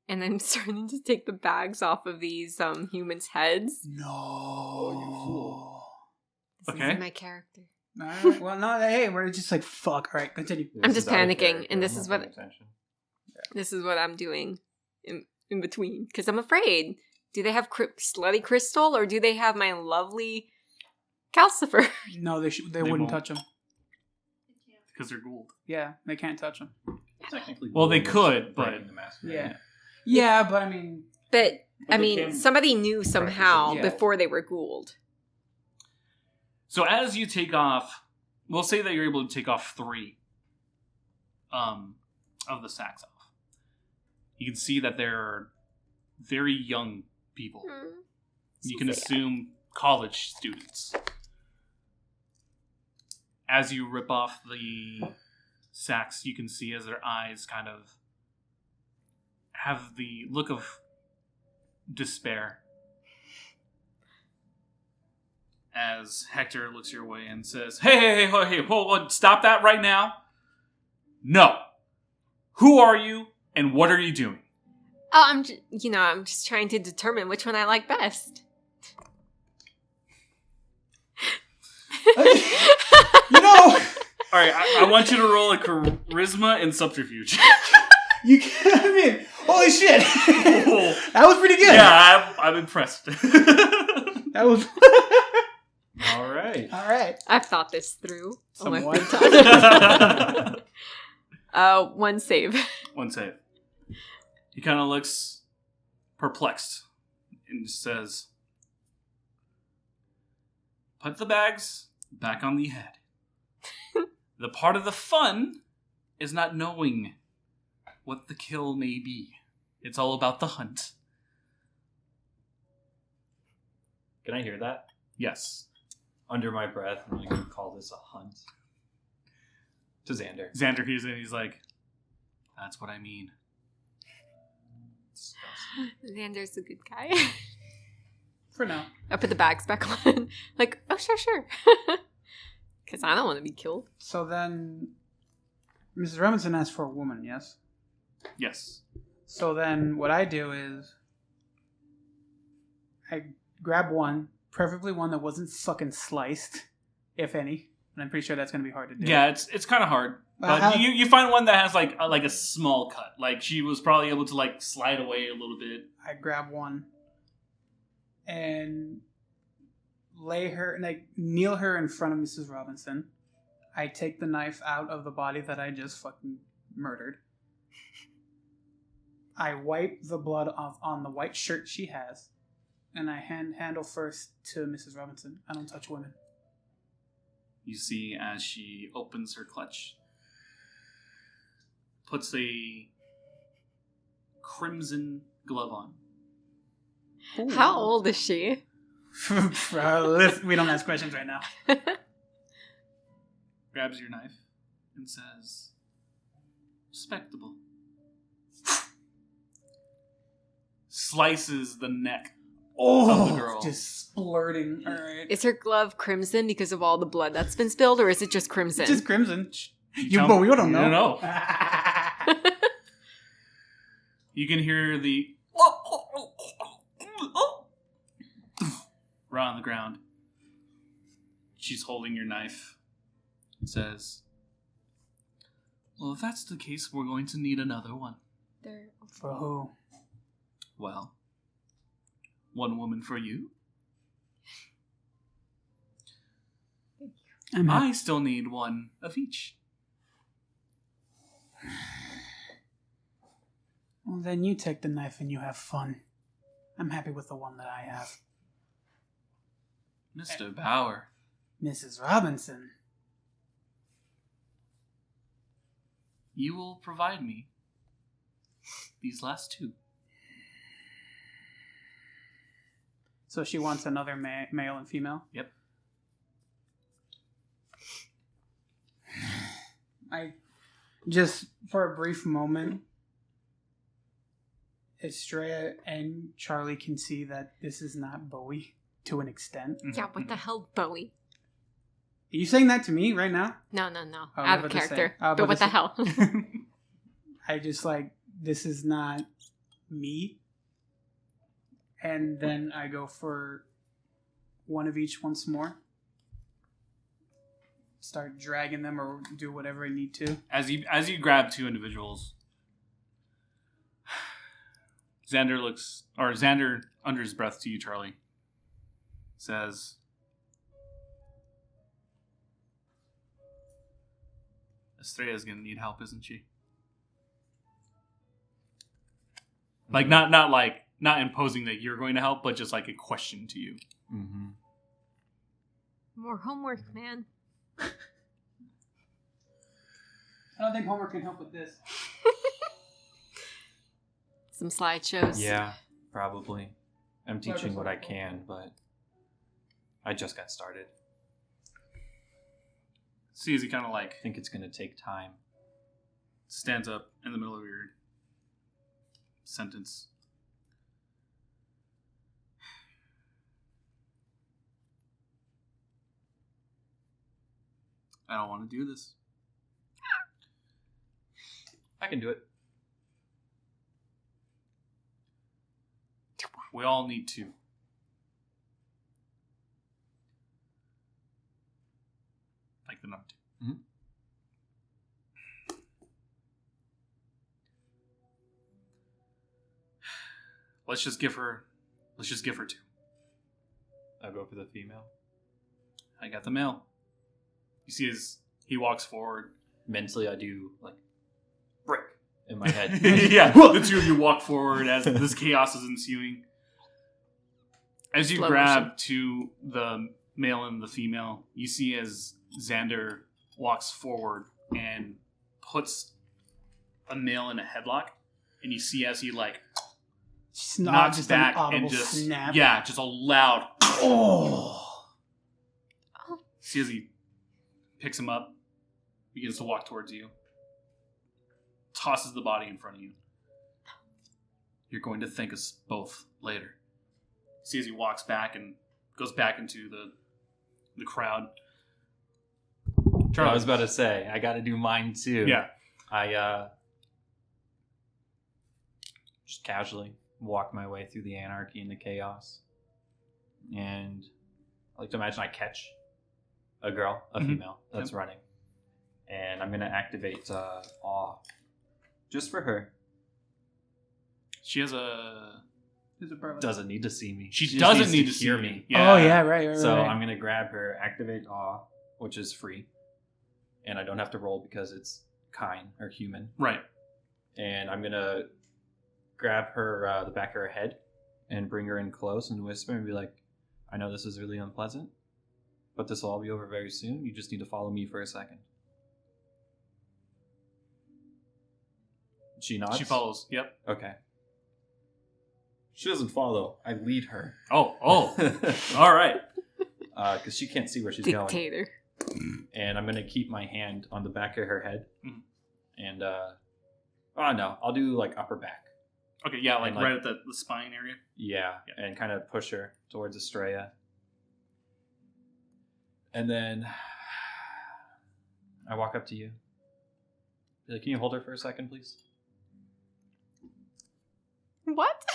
And I'm starting to take the bags off of these humans' heads. No. Oh, you fool. This Okay. isn't my character. All right. Well, no. Hey, we're just like fuck. All right, continue. I'm just This is out of panicking, character. and this I'm is not what- paying attention. This is what I'm doing in between. Because I'm afraid. Do they have slutty crystal, or do they have my lovely calcifer? No, they They wouldn't won't. touch them. Because they're gold. Yeah, they can't touch them. Technically, Well, they Bowie was could, but- breaking the masquerade. Yeah. Yeah, but I mean, But, I they mean, can somebody knew somehow Yeah. before they were Gould. So as you take off, we'll say that you're able to take off 3 of the sacks off. You can see that they're very young people. You can assume college students. As you rip off the sacks, you can see as their eyes kind of have the look of despair. As Hector looks your way and says, Hey, hold on, stop that right now. No. Who are you and what are you doing? Oh, I'm just trying to determine which one I like best. you know, All right, I want you to roll a charisma and subterfuge. you can't. I mean, holy shit, that was pretty good. Yeah, I'm impressed. That was. All right. All right. I've thought this through. Oh my Somewhat. god. One save. One save. He kind of looks perplexed and says, "Put the bags back on the head. The part of the fun is not knowing what the kill may be. It's all about the hunt." Can I hear that? Yes. Under my breath, I'm going to call this a hunt. To Xander. Xander hears it and he's like, "That's what I mean." Xander's a good guy. For now. I put the bags back on. Like, oh, sure. Because I don't want to be killed. So then, Mrs. Robinson asked for a woman, yes? Yes. So then what I do is I grab one, preferably one that wasn't fucking sliced, if any. And I'm pretty sure that's going to be hard to do. Yeah, it's kind of hard. But you find one that has like a small cut. Like she was probably able to like slide away a little bit. I grab one and lay her, and I kneel her in front of Mrs. Robinson. I take the knife out of the body that I just fucking murdered. I wipe the blood off on the white shirt she has, and I handle first to Mrs. Robinson. I don't touch women. You see as she opens her clutch, puts a crimson glove on. Ooh. How old is she? We don't ask questions right now. Grabs your knife and says, "Respectable." Slices the neck of the girl. Just splurting. All right. Is her glove crimson because of all the blood that's been spilled, or is it just crimson? Just crimson. But we don't know. You don't know. You can hear the right on the ground. She's holding your knife. It says, "Well, if that's the case, we're going to need another one." For who? Well, one woman for you. I still need one of each. Well, then you take the knife and you have fun. I'm happy with the one that I have. Mr. Bauer. Mrs. Robinson. You will provide me these last two. So she wants another male and female? Yep. I just, for a brief moment, Estrella and Charlie can see that this is not Bowie to an extent. Yeah, what the hell, Bowie? Are you saying that to me right now? No. Oh, Out of character. I was But about what to the say- hell? I just this is not me. And then I go for one of each once more. Start dragging them or do whatever I need to. As you grab two individuals, Xander under his breath to you, Charlie, says, "Estrella's gonna need help, isn't she?" Like not imposing that you're going to help, but just like a question to you. Mm-hmm. More homework, man. I don't think homework can help with this. Some slideshows. Yeah, probably. I'm teaching what I can, but I just got started. See as he kind of I think it's going to take time. stands up in the middle of your sentence. I don't want to do this. I can do it. We all need to. Like the number 2. Mm-hmm. Let's just give her 2. I'll go for the female. I got the male. You see as he walks forward. Mentally, I do like brick in my head. Yeah, the two of you walk forward as this chaos is ensuing. As you Slow grab motion. to the male and the female, you see as Xander walks forward and puts a male in a headlock, and you see as he like knocks just back an audible and just snap. just a loud Oh. see as he picks him up, begins to walk towards you, tosses the body in front of you. You're going to thank us both later. See as he walks back and goes back into the crowd. I was about to say, I got to do mine too. Yeah. I just casually walk my way through the anarchy and the chaos. And I like to imagine I catch a girl, a female that's running. And I'm going to activate awe just for her. She has a... Doesn't need to see me. She just doesn't needs need to hear see me. Yeah. Oh, yeah, right. So I'm going to grab her, activate awe, which is free. And I don't have to roll because it's kind or human. Right. And I'm going to grab her, the back of her head, and bring her in close and whisper and be like, I know this is really unpleasant, but this will all be over very soon. You just need to follow me for a second. She nods? She follows. Yep. Okay. She doesn't follow. I lead her. Oh. All right. Because she can't see where she's going. Dictator. And I'm going to keep my hand on the back of her head. Mhm. And, no, I'll do, like, upper back. Okay, yeah, like And, like, right at the spine area. Yeah, and kind of push her towards Estrella. And then I walk up to you. Be like, can you hold her for a second, please? What?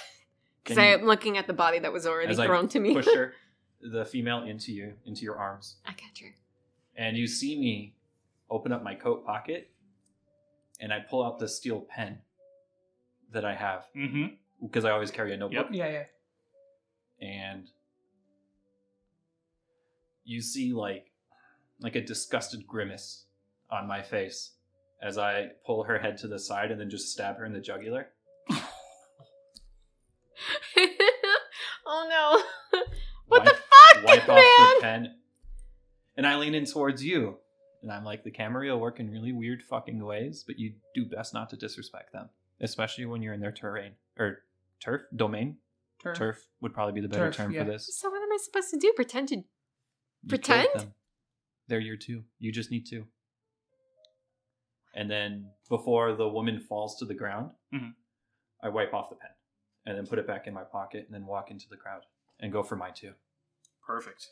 Because Can you- I'm looking at the body that was already As I thrown to me. push her, the female, into your arms. I got you. And you see me open up my coat pocket, and I pull out the steel pen that I have. Mm-hmm. Because I always carry a notebook. Yep. Yeah. And you see like a disgusted grimace on my face as I pull her head to the side and then just stab her in the jugular. Oh no. What the fuck, Wipe man? off the pen. And I lean in towards you. And I'm like, the camera will work in really weird fucking ways, but you do best not to disrespect them. Especially when you're in their terrain. Or turf? Domain? Turf would probably be the better term for this. So what am I supposed to do? Pretend to... You Pretend? killed them. They're your two. You just need two. And then before the woman falls to the ground, I wipe off the pen. And then put it back in my pocket and then walk into the crowd. And go for my two. Perfect.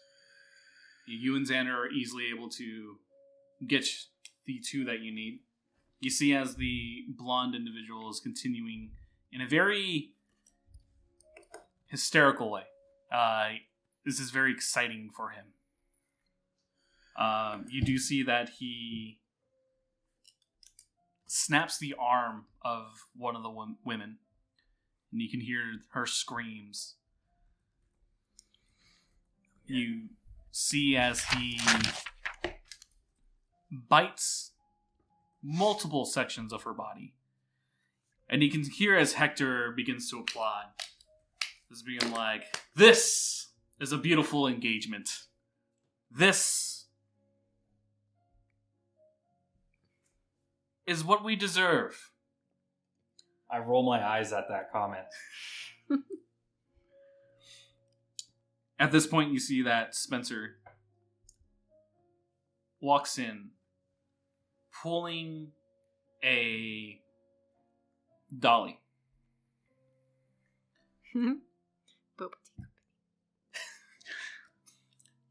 You and Xander are easily able to get the two that you need. You see as the blonde individual is continuing in a very hysterical way. This is very exciting for him. You do see that he snaps the arm of one of the women, and you can hear her screams. You see as he bites multiple sections of her body. And you can hear as Hector begins to applaud. This being like, this is a beautiful engagement. This is what we deserve. I roll my eyes at that comment. At this point, you see that Spencer walks in, pulling a dolly.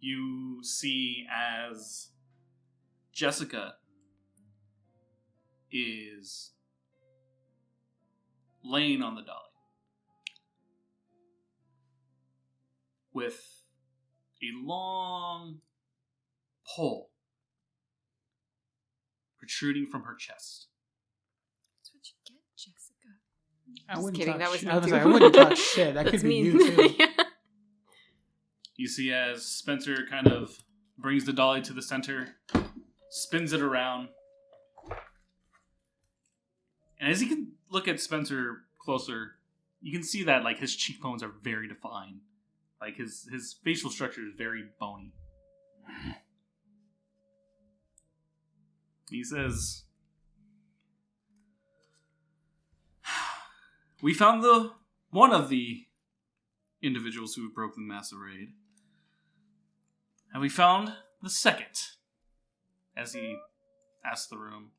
You see as Jessica is laying on the dolly with a long pole protruding from her chest. That's what you get, Jessica. I Just wouldn't kidding, talk that was shit. me I was too. like, I wouldn't talk shit. That That's could be mean. you too. Yeah. You see as Spencer kind of brings the dolly to the center, spins it around, And as you can look at Spencer closer, you can see that like his cheekbones are very defined. Like his facial structure is very bony. He says, "We found one of the individuals who broke the massive raid. And we found the second," as he asked the room.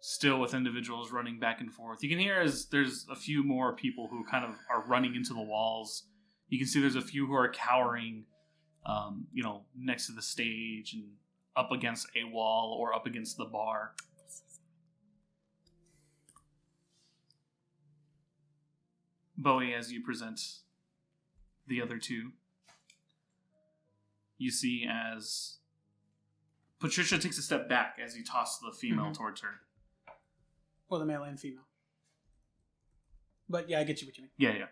Still with individuals running back and forth. You can hear as there's a few more people who kind of are running into the walls. You can see there's a few who are cowering, next to the stage and up against a wall or up against the bar. Bowie, as you present the other two, you see as Patricia takes a step back as you toss the female towards her. Or the male and female. But yeah, I get you what you mean. Yeah.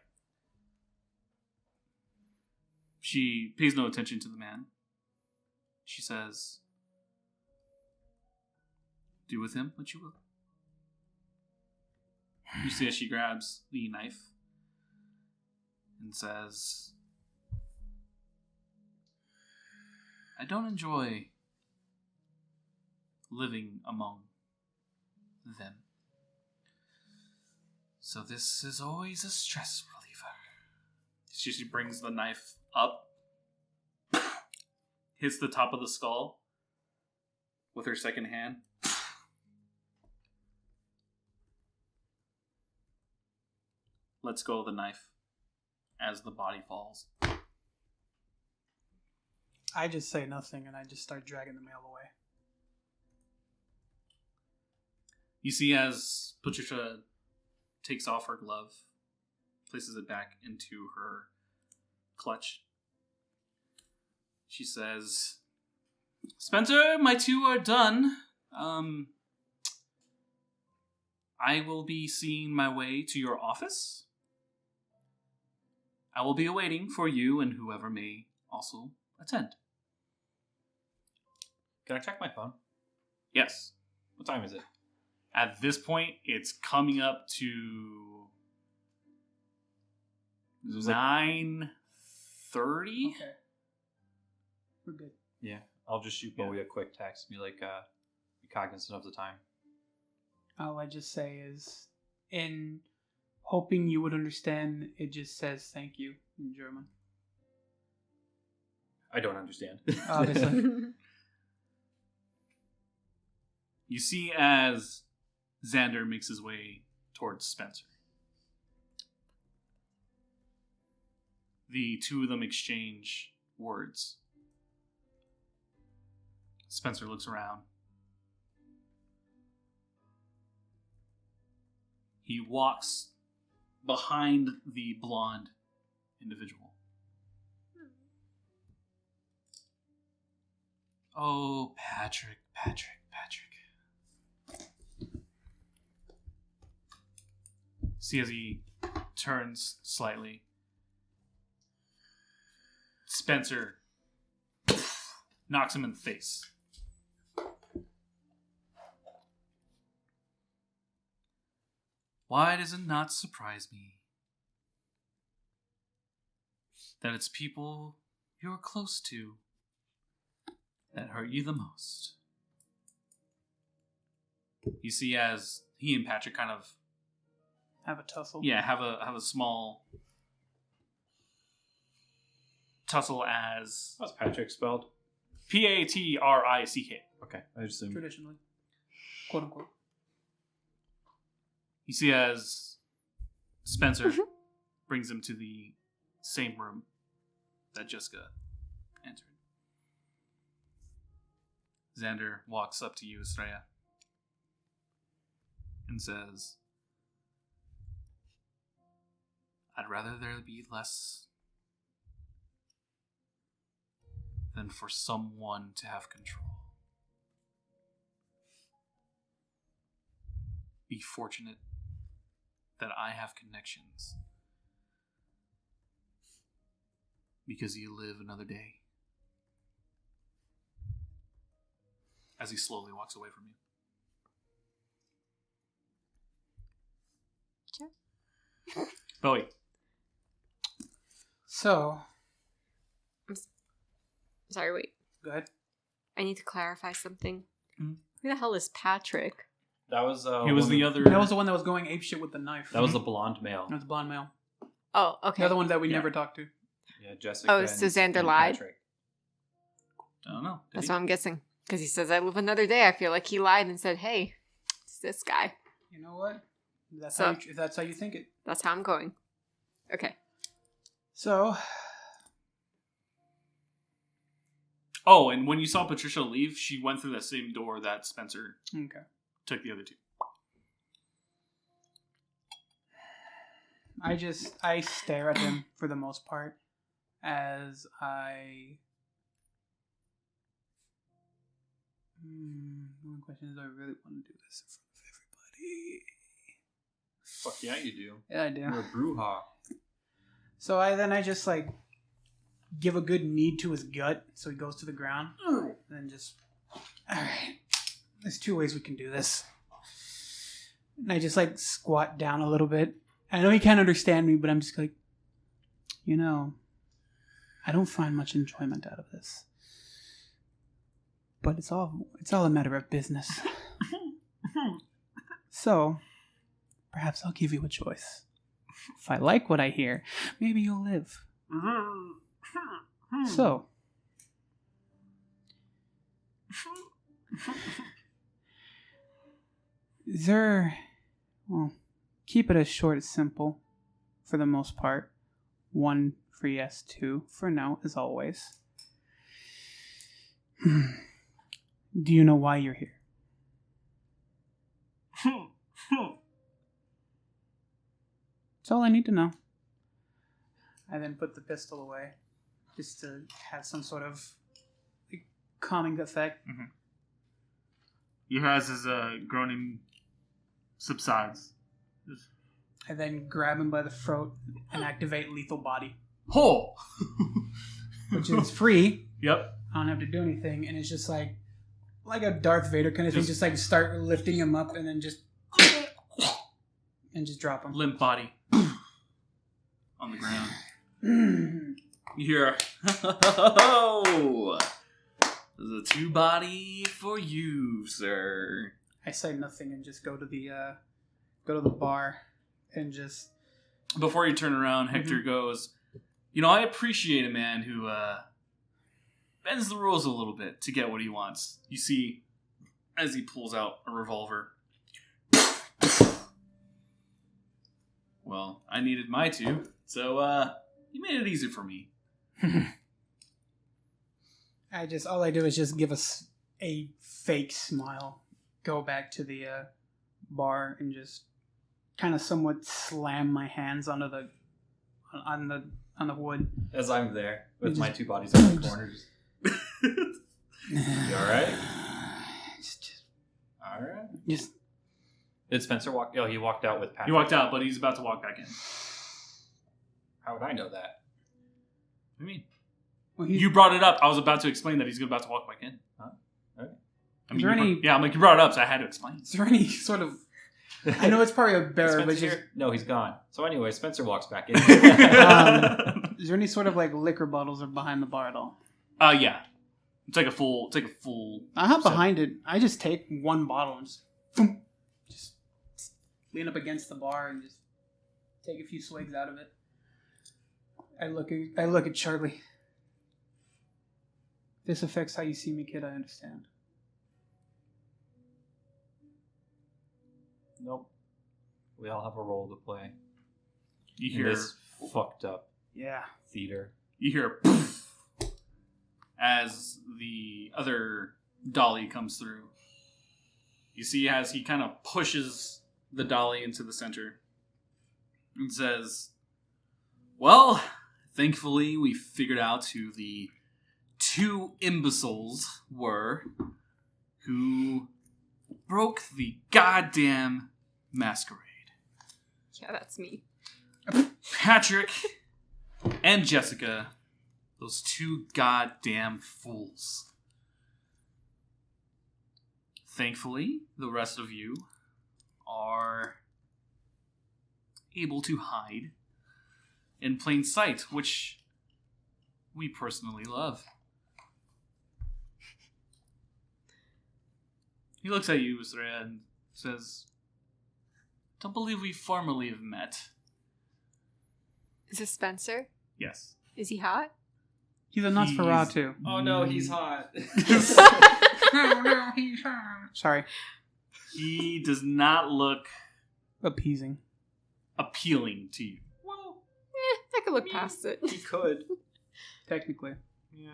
She pays no attention to the man. She says, "Do with him what you will." You see as she grabs the knife and says, "I don't enjoy living among them. So this is always a stress reliever." She brings the knife up, hits the top of the skull with her second hand. Lets go of the knife as the body falls. I just say nothing and I just start dragging the male away. You see as Patricia takes off her glove, places it back into her clutch. She says, "Spencer, my two are done. I will be seeing my way to your office. I will be awaiting for you and whoever may also attend." Can I check my phone? Yes. What time is it? At this point, it's coming up to 9:30. Okay. We're good. Yeah. I'll just shoot Bowie a quick text and be like, be cognizant of the time. All I just say is, in hoping you would understand, it just says thank you in German. I don't understand. Obviously. You see as Xander makes his way towards Spencer. The two of them exchange words. Spencer looks around. He walks behind the blonde individual. "Oh, Patrick. See as he turns slightly. Spencer knocks him in the face. Why does it not surprise me that it's people you're close to that hurt you the most? You see as he and Patrick kind of Have a tussle. have a small tussle as How's Patrick spelled? Patrick. Okay, I just assumed. Traditionally. Quote unquote. You see as Spencer brings him to the same room that Jessica entered. Xander walks up to you, Estrella, and says, "I'd rather there be less than for someone to have control. Be fortunate that I have connections because you live another day." As he slowly walks away from you. Bowie. So, Sorry, wait. go ahead. I need to clarify something. Mhm. Who the hell is Patrick? That was He was the other. That was the one that was going apeshit with the knife. That was the blonde male. That was the blonde male. Oh, okay. The other one that we Yeah. never talked to. Yeah, Jessica. Oh, so Xander and lied? Patrick. I don't know. Did That's he? what I'm guessing. Because he says, I live another day. I feel like he lied and said, hey, it's this guy. You know what? That's So- if that's how you think it. That's how I'm going. Okay. So, Oh, and when you saw Patricia leave, she went through that same door that Spencer okay. took the other two. I stare at him for the most part as I. One question is, do I really want to do this in front of everybody? Fuck yeah, you do. Yeah, I do. You're a brouhaha. So I just like give a good knead to his gut, so he goes to the ground, and then just. All right, there's two ways we can do this. And I just like squat down a little bit. I know he can't understand me, but I'm just like, I don't find much enjoyment out of this. But it's all a matter of business. So, perhaps I'll give you a choice. If I like what I hear, maybe you'll live. So, keep it as short as simple, for the most part. 1 for yes, 2 for no, as always. Do you know why you're here? That's all I need to know. I then put the pistol away, just to have some sort of calming effect. He has his groaning subsides. I then grab him by the throat and activate lethal body, Ho! which is free. Yep. I don't have to do anything, and it's just like a Darth Vader kind of thing. Just like start lifting him up, and then just drop him. Limp body on the ground. You hear, "Oh, there's a 2-body for you, sir." I say nothing and just go to the bar and just. Before you turn around, Hector goes, I appreciate a man who bends the rules a little bit to get what he wants. You see, as he pulls out a revolver. Well, I needed my 2, so you made it easy for me. All I do is just give us a fake smile, go back to the bar, and just kind of somewhat slam my hands onto the wood. As I'm there with my 2 bodies in the corners. You alright? Alright. Just. Did Spencer walk? Oh, he walked out with Patrick. He walked out, but he's about to walk back in. How would I know that? What do you mean? Well, You brought it up. I was about to explain that he's about to walk back in. Huh? Okay. I mean, Is there any- I'm like, you brought it up, so I had to explain. Is there any sort of? I know it's probably a bearer, Spencer but just. here? No, he's gone. So anyway, Spencer walks back in. Is there any sort of liquor bottles or behind the bar at all? Yeah. It's like a full. I hop set. behind it. I just take one bottle and just lean up against the bar and just take a few swigs out of it. I look at Charlie. This affects how you see me, kid. I understand. Nope. We all have a role to play. You In hear this fucked up Yeah. theater. you hear poof as the other dolly comes through. You see as he kind of pushes the dolly into the center and says, "Well, thankfully we figured out who the 2 imbeciles were who broke the goddamn masquerade. Yeah, that's me. Patrick and Jessica, those 2 goddamn fools. Thankfully, the rest of you are able to hide in plain sight, which we personally love. He looks at you, Estrella, and says, "Don't believe we formally have met." Is this Spencer? Yes. Is he hot? He's a Nosferatu. Oh no, he's hot. No, he's hot. Sorry. He does not look Appeasing. appealing to you. Well, I could look past it. he could. Technically. Yeah.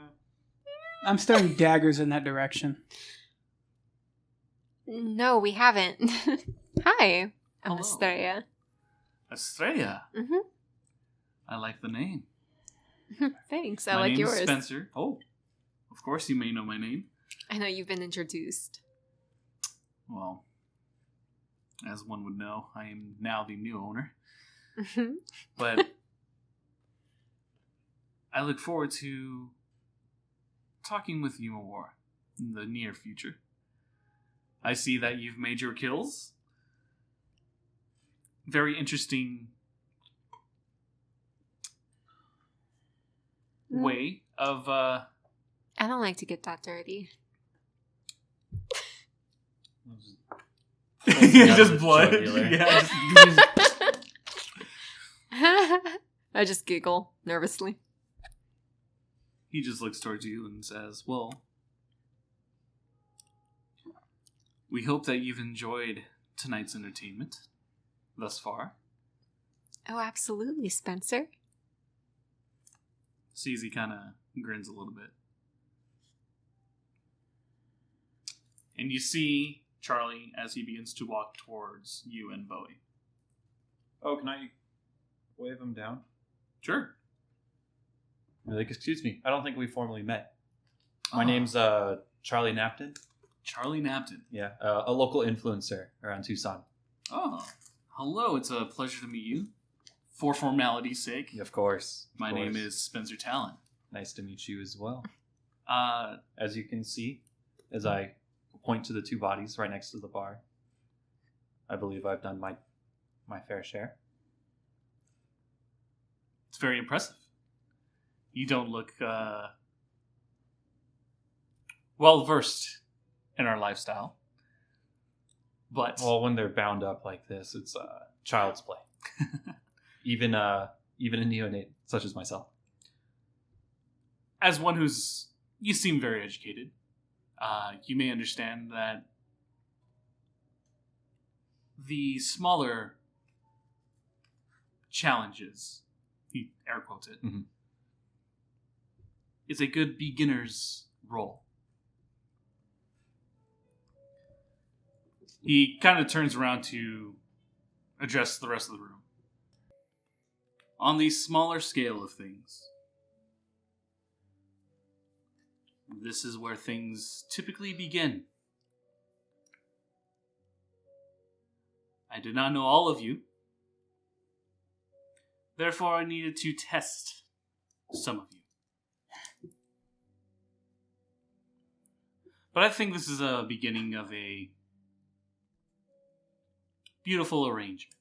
I'm staring daggers in that direction. No, we haven't. Hi, I'm Hello. Estrella. Estrella. Mm-hmm. I like the name. Thanks, I My like name's yours. Spencer. Oh, of course you may know my name. I know you've been introduced. Well, as one would know, I am now the new owner. Mm-hmm. But I look forward to talking with you more in the near future. I see that you've made your kills. Very interesting way of I don't like to get that dirty. just blood. Jugular. Yeah, I just giggle nervously. he just looks towards you and says, "Well, we hope that you've enjoyed tonight's entertainment thus far." Oh, absolutely, Spencer. Sees he kind of grins a little bit. And you see Charlie as he begins to walk towards you and Bowie. Oh, can I wave him down? Sure. They're like, excuse me, I don't think we formally met. My Ah. name's Charlie Napton. Charlie Napton. Yeah, a local influencer around Tucson. Oh, hello. It's a pleasure to meet you. For formality's sake, Of course. my name is Spencer Talon. Nice to meet you as well. Uh, As you can see, as I point to the two bodies right next to the bar, I believe I've done my fair share. it's very impressive. You don't look well versed in our lifestyle, but Well, when they're bound up like this, it's child's play. Even a neonate such as myself. as one you seem very educated. You may understand that the smaller challenges, he air quotes it, Mhm. is a good beginner's role. He kind of turns around to address the rest of the room. On the smaller scale of things, this is where things typically begin. I did not know all of you. Therefore, I needed to test some of you. But I think this is a beginning of a beautiful arrangement.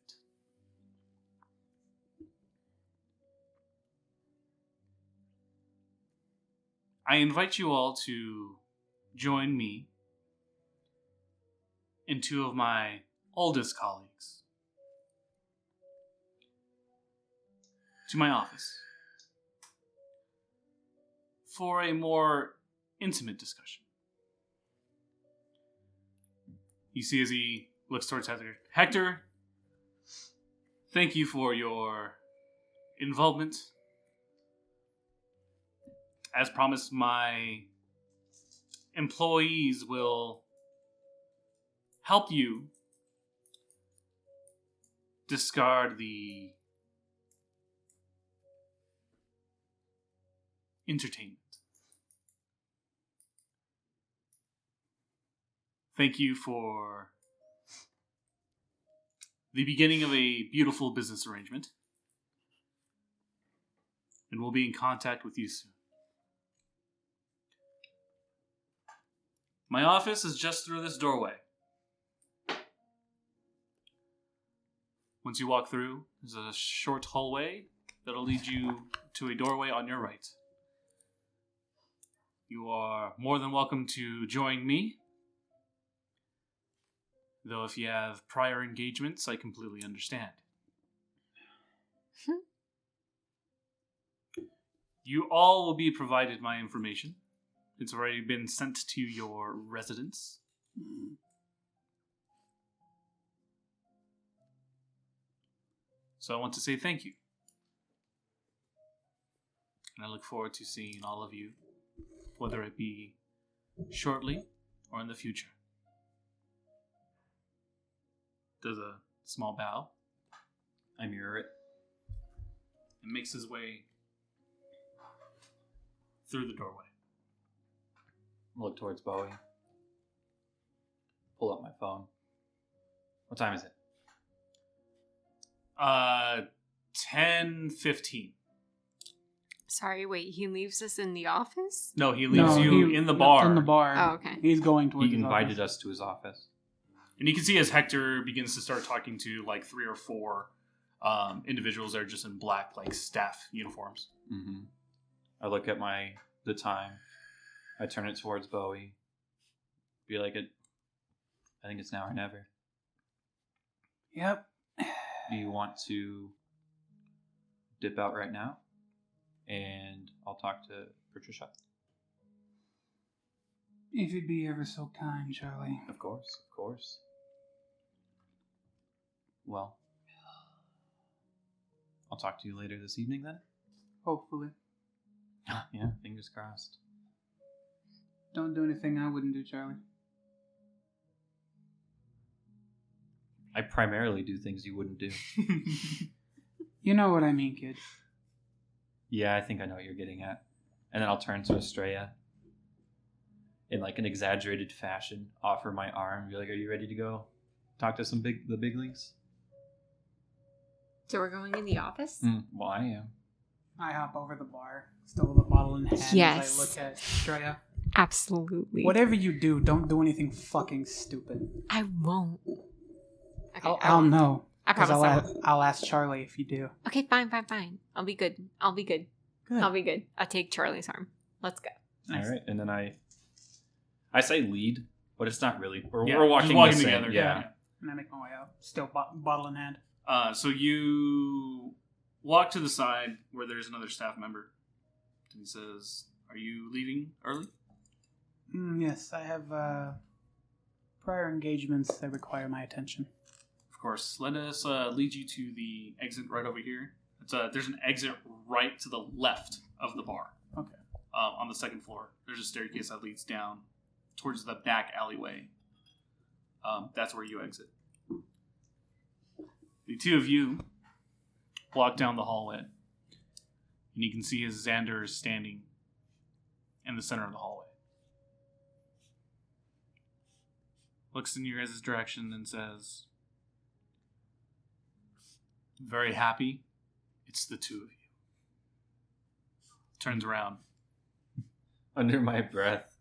I invite you all to join me and two of my oldest colleagues to my office for a more intimate discussion. You see as he looks towards Hector. Hector, thank you for your involvement. As promised, my employees will help you discard the entertainment. Thank you for the beginning of a beautiful business arrangement. And we'll be in contact with you soon. My office is just through this doorway. Once you walk through, there's a short hallway that'll lead you to a doorway on your right. You are more than welcome to join me. Though if you have prior engagements, I completely understand. You all will be provided my information. It's already been sent to your residence. So I want to say thank you. And I look forward to seeing all of you, whether it be shortly or in the future. Does a small bow. I mirror it. And makes his way through the doorway. Look towards Bowie. Pull up my phone. What time is it? 10:15. Sorry, wait, he leaves us in the office? No, he leaves you in the bar. In the bar. Oh, okay. He's going towards He his invited office. us to his office. And you can see as Hector begins to start talking to like 3 or 4 individuals that are just in black, like staff uniforms. Mm-hmm. I look at the time. I turn it towards Bowie. Be like, I think it's now or never. Yep. Do you want to dip out right now? And I'll talk to Patricia. If you'd be ever so kind, Charlie. Of course, of course. Well, I'll talk to you later this evening then. Hopefully. Yeah, fingers crossed. Don't do anything I wouldn't do, Charlie. I primarily do things you wouldn't do. You know what I mean, kid. Yeah, I think I know what you're getting at. And then I'll turn to Estrella in like an exaggerated fashion, offer my arm, be like, "Are you ready to go talk to the big leagues?" So we're going in the office? Well, I am. I hop over the bar, still with a bottle in hand Yes. as I look at Estrella. Absolutely. Whatever you do, don't do anything fucking stupid. I won't. Okay, I'll know. I 'Cause promise. I'll ask Charlie if you do. Okay, fine. I'll be good. Good. I'll be good. I'll take Charlie's arm. Let's go. Nice. All right, and then I say lead, but it's not really. We're Yeah, walking, just walking the same, together. Yeah. And I make my way out, still bottle in hand. So you walk to the side where there's another staff member. And he says, "Are you leaving early?" Yes, I have prior engagements that require my attention. Of course. Let us lead you to the exit right over here. There's an exit right to the left of the bar. Okay. On the second floor. There's a staircase that leads down towards the back alleyway. That's where you exit. The two of you walk down the hallway. And you can see as Xander is standing in the center of the hallway. Looks in your guys' direction and says, "Very happy. It's the two of you." Turns around. Under my breath,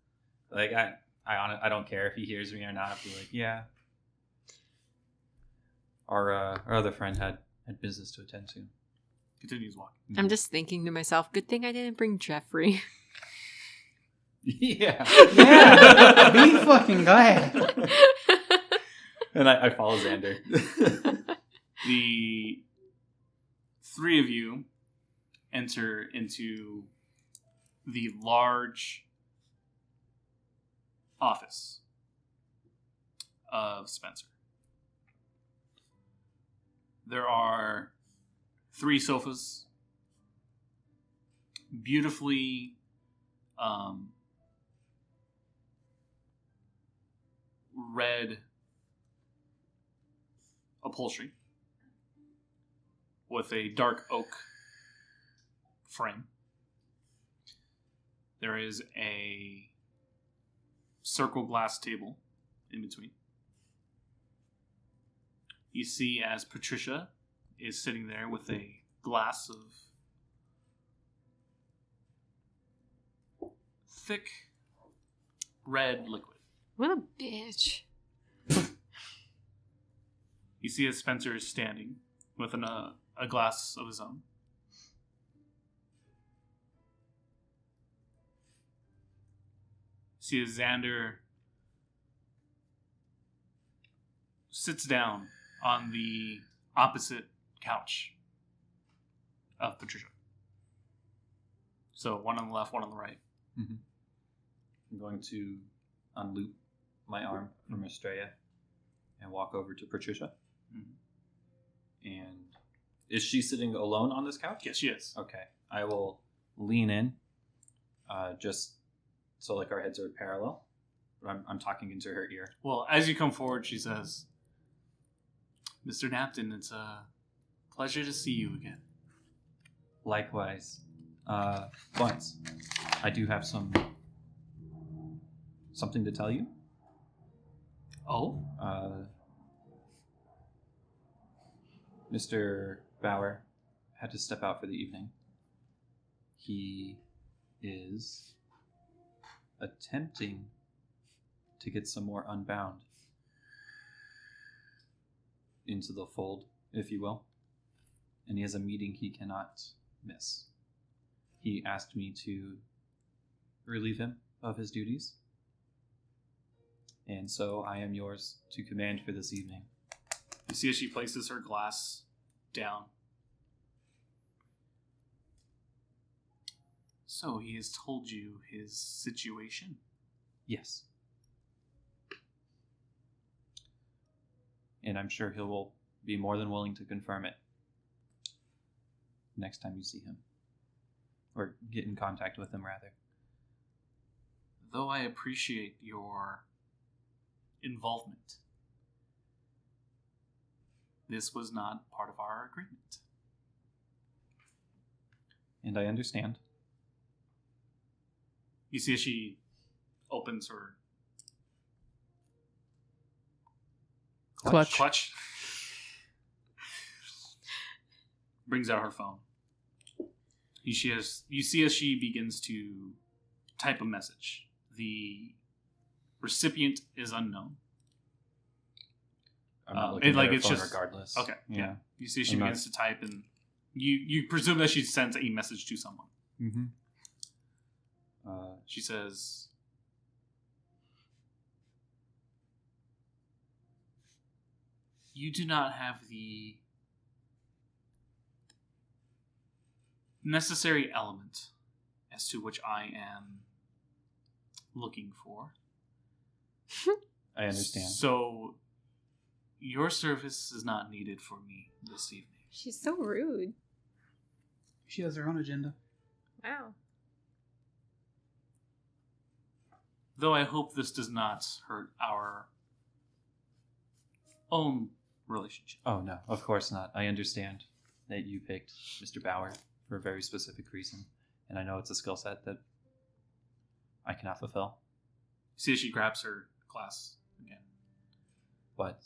like I don't care if he hears me or not. Be like, yeah. Our other friend had business to attend to. Continues walking. I'm just thinking to myself, good thing I didn't bring Jeffrey. Yeah. Yeah, be fucking glad. And I follow Xander. The three of you enter into the large office of Spencer. There are 3 sofas, beautifully red upholstery with a dark oak frame. There is a circle glass table in between. You see as Patricia is sitting there with a glass of thick red liquid. What a bitch. You see as Spencer is standing with a glass of his own. See as Xander sits down on the opposite couch of Patricia. So one on the left, one on the right. Mm-hmm. I'm going to unloop my arm from Estrella and walk over to Patricia. Mm-hmm. And is she sitting alone on this couch? Yes, she is. Okay. I will lean in, just so like our heads are parallel. But I'm talking into her ear. Well, as you come forward, she says, Mr. Napton, it's a pleasure to see you again. Likewise. But I do have something to tell you. Oh? Mr. Bauer had to step out for the evening. He is attempting to get some more Unbound into the fold, if you will. And he has a meeting he cannot miss. He asked me to relieve him of his duties. And so I am yours to command for this evening. You see as she places her glass down. So he has told you his situation? Yes. And I'm sure he will be more than willing to confirm it next time you see him. Or get in contact with him, rather. Though I appreciate your involvement, this was not part of our agreement. And I understand. You see as she opens her clutch. Brings out her phone. You see as she begins to type a message. The recipient is unknown. I'm not looking at her it's phone just regardless. Okay. Yeah. You see she I'm begins to type, and you presume that she sent a message to someone. Mm-hmm. She says, "You do not have the necessary element as to which I am looking for." I understand. So, your service is not needed for me this evening. She's so rude. She has her own agenda. Wow. Though I hope this does not hurt our own relationship. Oh, no, of course not. I understand that you picked Mr. Bauer for a very specific reason. And I know it's a skill set that I cannot fulfill. See as she grabs her glass again. But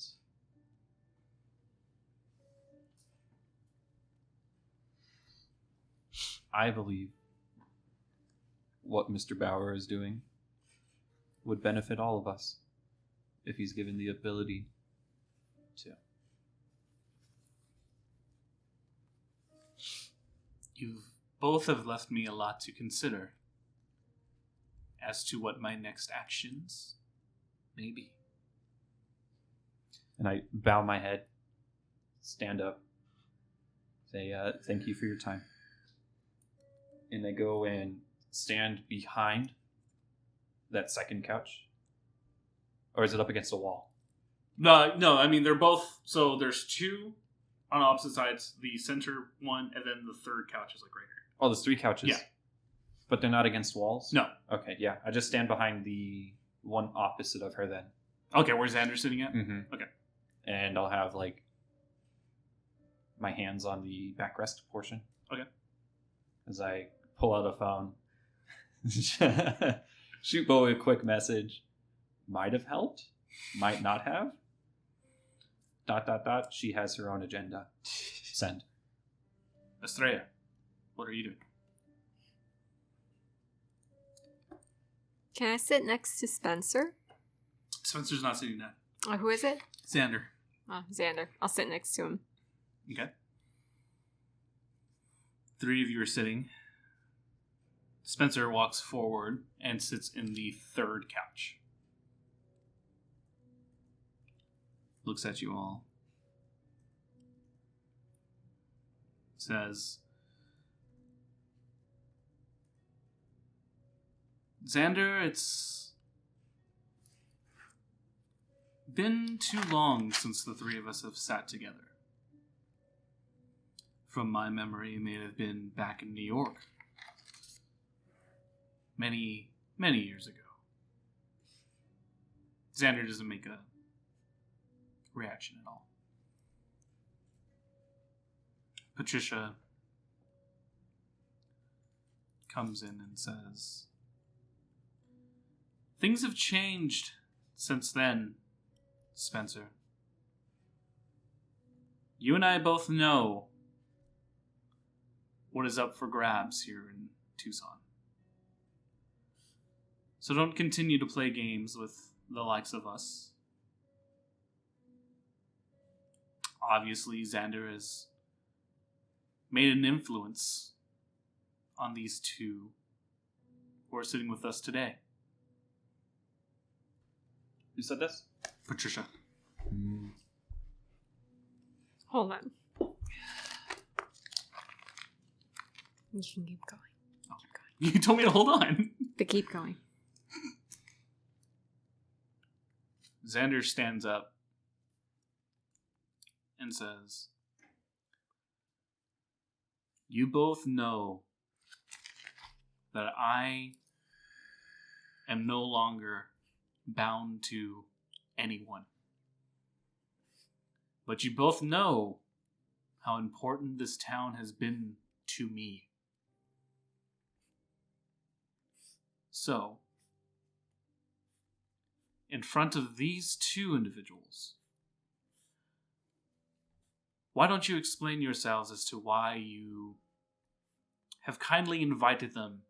I believe what Mr. Bauer is doing would benefit all of us if he's given the ability to. You both have left me a lot to consider as to what my next actions may be. And I bow my head, stand up, say, thank you for your time. And I go and stand behind that second couch. Or is it up against a wall? No, I mean, they're both, so there's two on opposite sides, the center one, and then the third couch is like right here. Oh, there's 3 couches? Yeah. But they're not against walls? No. Okay, yeah. I just stand behind the one opposite of her then. Okay, where's Xander sitting at? Mm-hmm. Okay. And I'll have, like, my hands on the backrest portion. Okay. As I pull out a phone. Shoot Bowie a quick message. Might have helped. Might not have. ... She has her own agenda. Send. Estrella, what are you doing? Can I sit next to Spencer? Spencer's not sitting there. Who is it? Xander. Oh, Xander. I'll sit next to him. Okay. 3 of you are sitting. Spencer walks forward and sits in the 3rd couch. Looks at you all. Says, Xander, it's been too long since the 3 of us have sat together. From my memory, it may have been back in New York. Many, many years ago. Xander doesn't make a reaction at all. Patricia comes in and says, things have changed since then, Spencer. You and I both know what is up for grabs here in Tucson. So don't continue to play games with the likes of us. Obviously, Xander has made an influence on these 2 who are sitting with us today. Who said this? Patricia. Hold on. You can keep going. Oh. You told me to hold on. But keep going. Xander stands up and says, you both know that I am no longer bound to anyone. But you both know how important this town has been to me. So, in front of these 2 individuals, why don't you explain yourselves as to why you have kindly invited them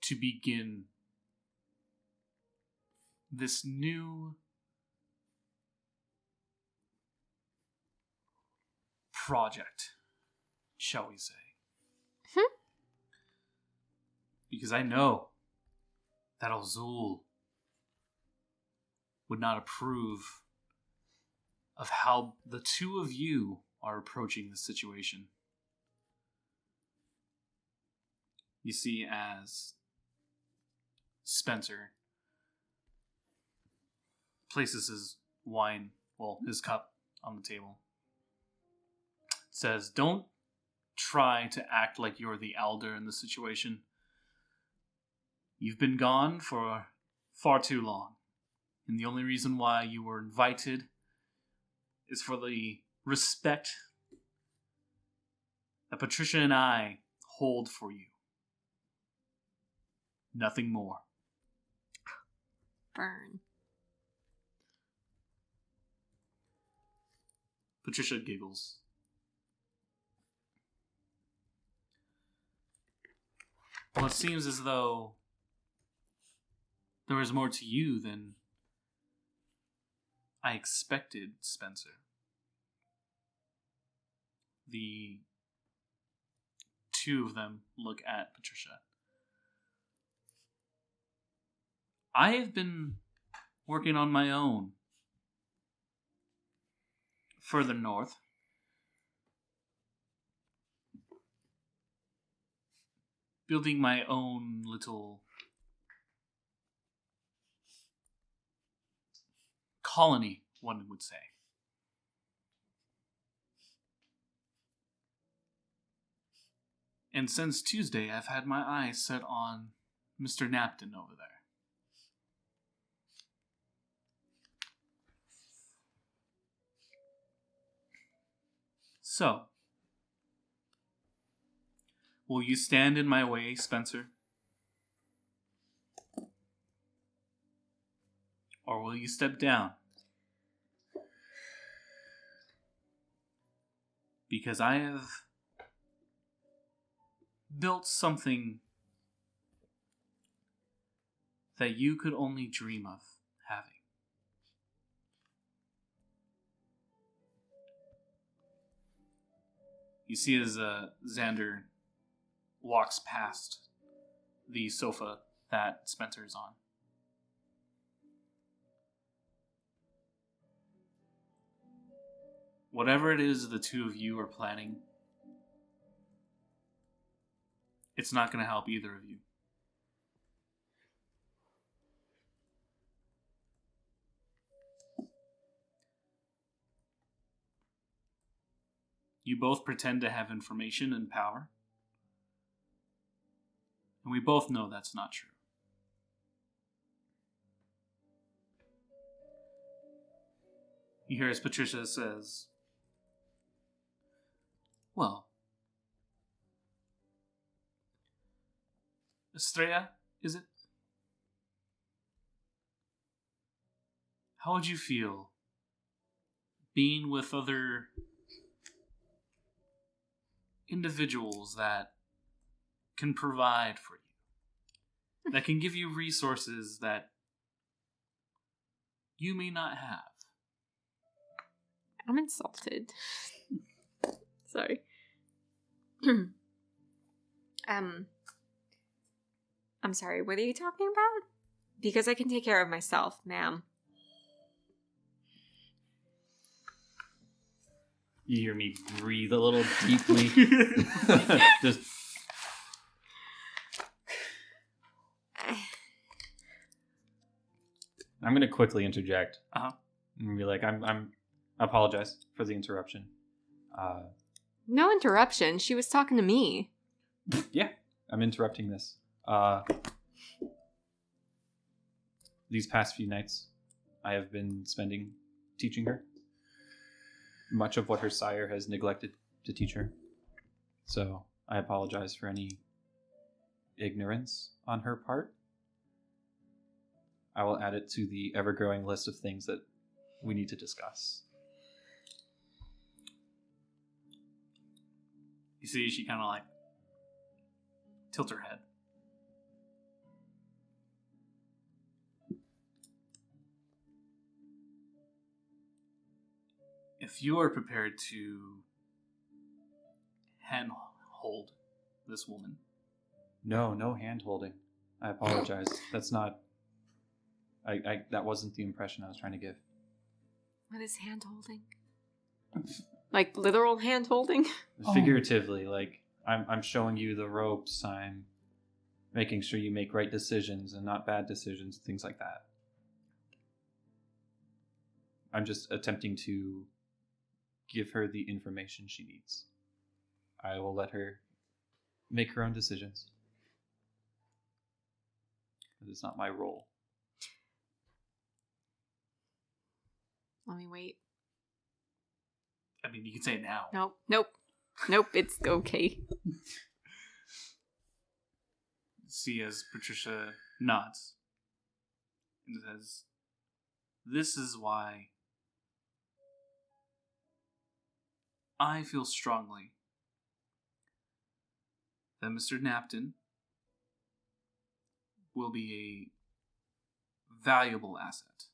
to begin this new project, shall we say? Because I know that Azul would not approve of how the 2 of you are approaching this situation. You see, as Spencer places his wine, his cup on the table, says, don't try to act like you're the elder in the situation. You've been gone for far too long. And the only reason why you were invited is for the respect that Patricia and I hold for you. Nothing more. Burn. Patricia giggles. Well, it seems as though there is more to you than I expected, Spencer. The 2 of them look at Patricia. I have been working on my own. Further north. Building my own little colony, one would say. And since Tuesday, I've had my eyes set on Mr. Napton over there. So, will you stand in my way, Spencer? Or will you step down? Because I have built something that you could only dream of having. You see as Xander walks past the sofa that Spencer is on. Whatever it is the two of you are planning, it's not going to help either of you. You both pretend to have information and power, and we both know that's not true. You hear as Patricia says, well, Estrella, is it? How would you feel being with other individuals that can provide for you, that can give you resources that you may not have? I'm insulted. Sorry. I'm sorry, what are you talking about? Because I can take care of myself, ma'am. You hear me breathe a little deeply. Just I'm gonna quickly interject. Uh-huh. And be like, I apologize for the interruption. No interruption. She was talking to me. Yeah, I'm interrupting this. These past few nights, I have been spending teaching her much of what her sire has neglected to teach her. So I apologize for any ignorance on her part. I will add it to the ever-growing list of things that we need to discuss. You see, she kind of like tilts her head. If you are prepared to handhold this woman. No hand-holding. I apologize. That's not... that wasn't the impression I was trying to give. What is hand holding? Like literal hand holding? Figuratively, like I'm showing you the ropes. I'm making sure you make right decisions and not bad decisions, things like that. I'm just attempting to give her the information she needs. I will let her make her own decisions. It is not my role. Let me wait. I mean, you can say it now. Nope, it's okay. See as Patricia nods and says, "This is why I feel strongly that Mr. Napton will be a valuable asset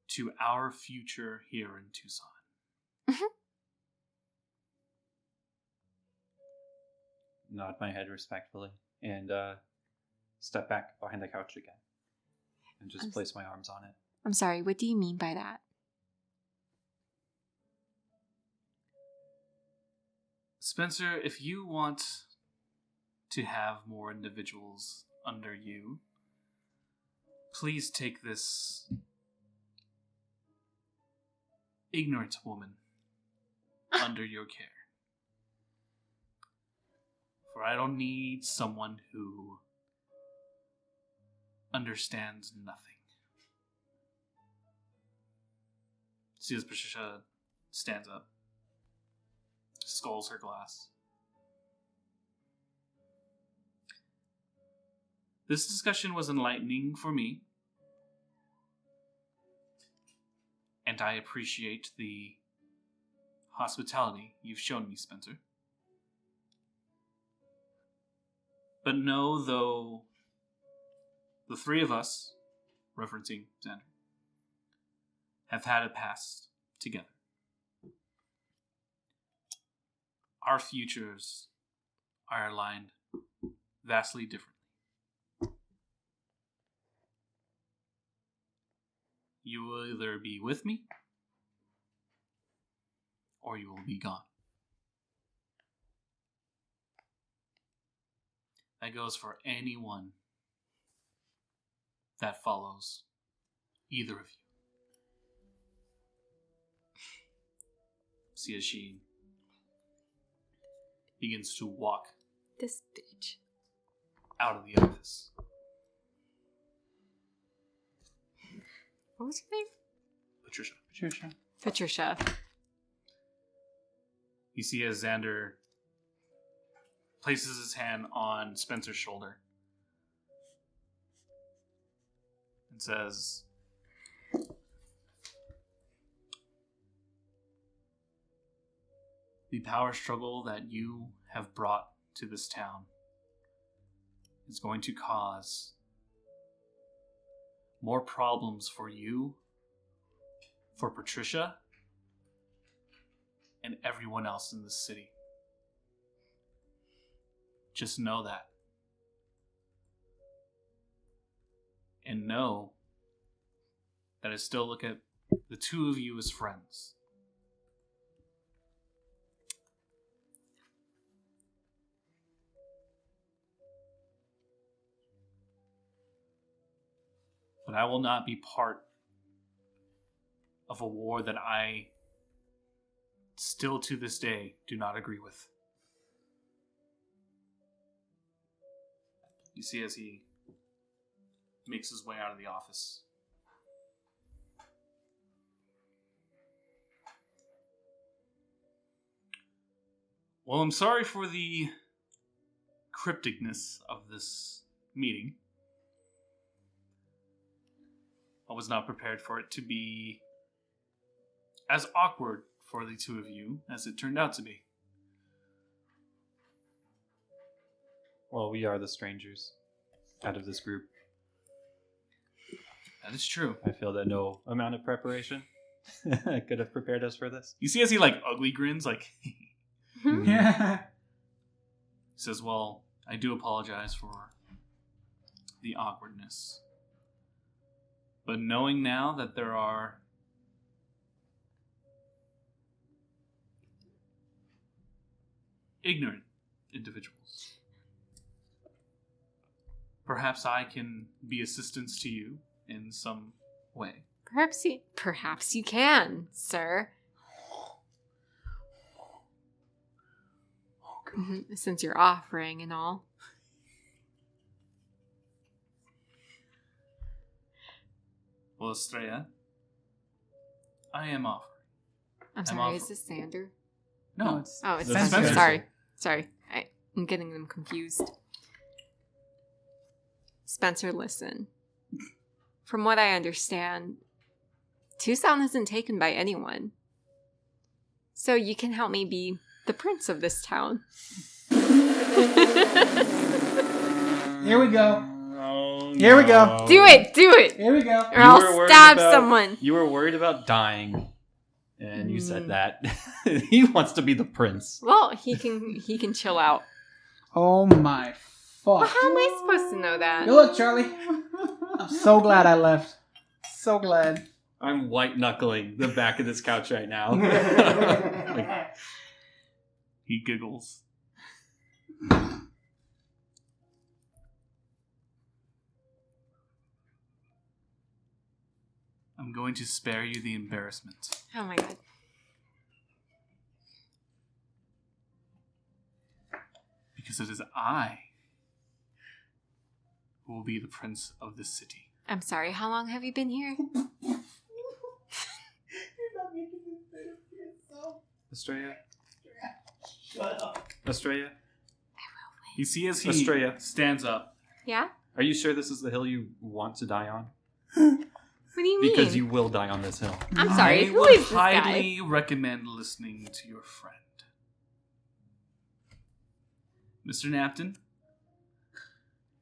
to our future here in Tucson." Nod my head respectfully and step back behind the couch again and just place my arms on it. I'm sorry, what do you mean by that? Spencer, if you want to have more individuals under you, please take this ignorant woman under your care. For I don't need someone who understands nothing. See as Patricia stands up, sculls her glass. This discussion was enlightening for me, and I appreciate the hospitality you've shown me, Spencer. But know, though, the three of us, referencing Xander, have had a past together. our futures are aligned vastly differently. You will either be with me, or you will be gone. That goes for anyone that follows either of you. See as she begins to walk This bitch. out of the office. What was her name? Patricia. Patricia. You see as Xander places his hand on Spencer's shoulder and says, "The power struggle that you have brought to this town is going to cause more problems for you, for Patricia, and everyone else in this city. Just know that. And know that I still look at the two of you as friends. But I will not be part of a war that I still to this day do not agree with." You see as he makes his way out of the office. Well, I'm sorry for the crypticness of this meeting. I was not prepared for it to be as awkward for the two of you as it turned out to be. Well, we are the strangers out of this group. That is true. I feel that no amount of preparation could have prepared us for this. You see as he ugly grins, Yeah. He says, "Well, I do apologize for the awkwardness. But knowing now that there are ignorant individuals, perhaps I can be assistance to you in some way." Perhaps you can, sir. Since you're offering and all. Well, Estrella, I am offering. I'm sorry, is this Xander? No, it's Oh, it's That's Spencer. Spencer. Sorry. I'm getting them confused. Spencer, listen. From what I understand, Tucson isn't taken by anyone. So you can help me be the prince of this town. Here we go. Oh, Here we go. Do it! Here we go. Or I'll stab someone. You were worried about dying, and you said that. He wants to be the prince. Well, he can chill out. Oh my fuck. Well, how am I supposed to know that? Good luck, Charlie. I'm so glad I left. So glad. I'm white knuckling the back of this couch right now. he giggles. I'm going to spare you the embarrassment. Oh my god. Because it is I who will be the prince of this city. I'm sorry, how long have you been here? Estrella? Estrella? You see as he Estrella. stands up. Yeah? Are you sure this is the hill you want to die on? What do you mean? Because you will die on this hill. I'm sorry, I who would is this guy? highly recommend listening to your friend. Mr. Napton,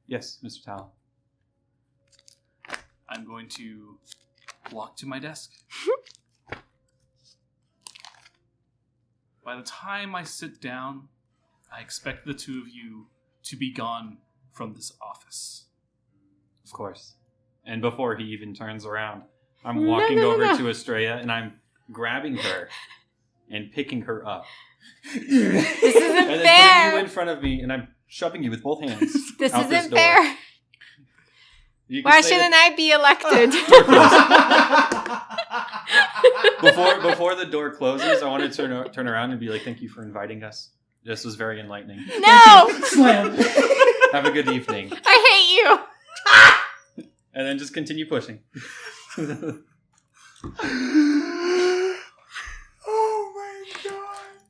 Yes, Mr. Tal. I'm going to walk to my desk. by the time I sit down, I expect the two of you to be gone from this office. Of course. And before he even turns around, I'm walking over to Estrella and I'm grabbing her and picking her up. This isn't and then fair. putting you in front of me and I'm shoving you with both hands. This out isn't door. fair. Why shouldn't I be elected? Before the door closes, I want to turn around and be like, "Thank you for inviting us. This was very enlightening." No! Slam. Have a good evening. I hate you! And then just continue pushing. Oh my god.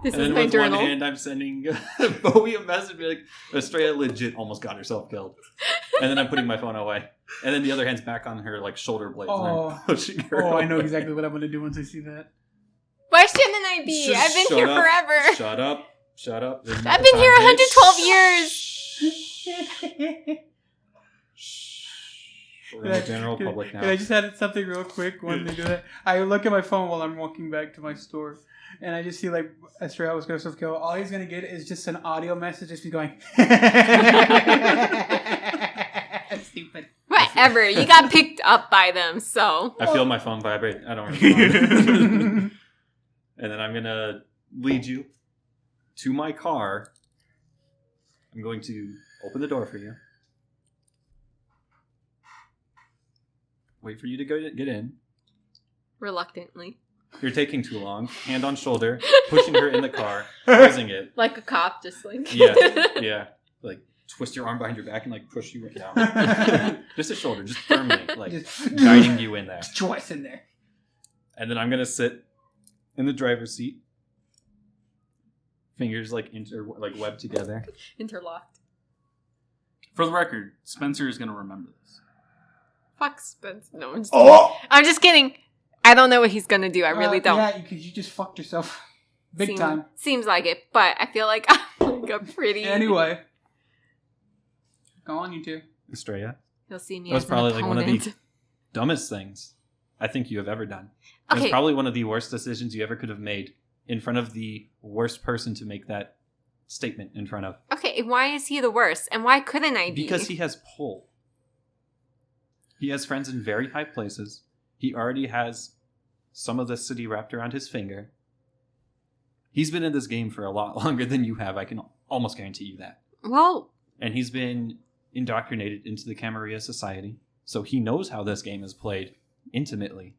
This And is then my with journal. one hand, I'm sending Bowie a message, be like, Estrella legit almost got herself killed. And then I'm putting my phone away. And then the other hand's back on her like shoulder blades. And I'm pushing her Oh, I know away. exactly what I'm going to do once I see that. Why shouldn't I be? Just I've been shut here up. forever. Shut up. Shut up. There's I've no been here time. 112 years. We're in the general public now. I just had something real quick when they do that. I look at my phone while I'm walking back to my store, and I just see like Estrella was going to kill. All he's going to get is just an audio message, just be going. Stupid. Whatever. You got picked up by them, so. I feel my phone vibrate. I don't respond. And then I'm going to lead you to my car. I'm going to open the door for you. Wait for you to get in. Reluctantly. You're taking too long. Hand on shoulder, pushing her in the car, closing it. Like a cop, just like. Yeah. Like, twist your arm behind your back and, like, push you down. Just a shoulder, just firmly, like, Just guiding you in there. twice in there. And then I'm going to sit in the driver's seat. Fingers, like, webbed together. Interlocked. For the record, Spencer is going to remember this. Fuck Spence. No, I'm just Oh! kidding. I'm just kidding. I don't know what he's gonna do. I really don't. Yeah, because you just fucked yourself. Big time. Seems like it, but I feel like I'm like a pretty. Anyway. Go on, you two. Estrella. He'll see me That was as probably an like one of opponent. the dumbest things I think you have ever done. It was Okay. probably one of the worst decisions you ever could have made in front of the worst person to make that statement in front of. Okay, why is he the worst? And why couldn't I be? Because he has pull. He has friends in very high places. He already has some of the city wrapped around his finger. He's been in this game for a lot longer than you have. I can almost guarantee you that. Well, And he's been indoctrinated into the Camarilla Society. So he knows how this game is played intimately.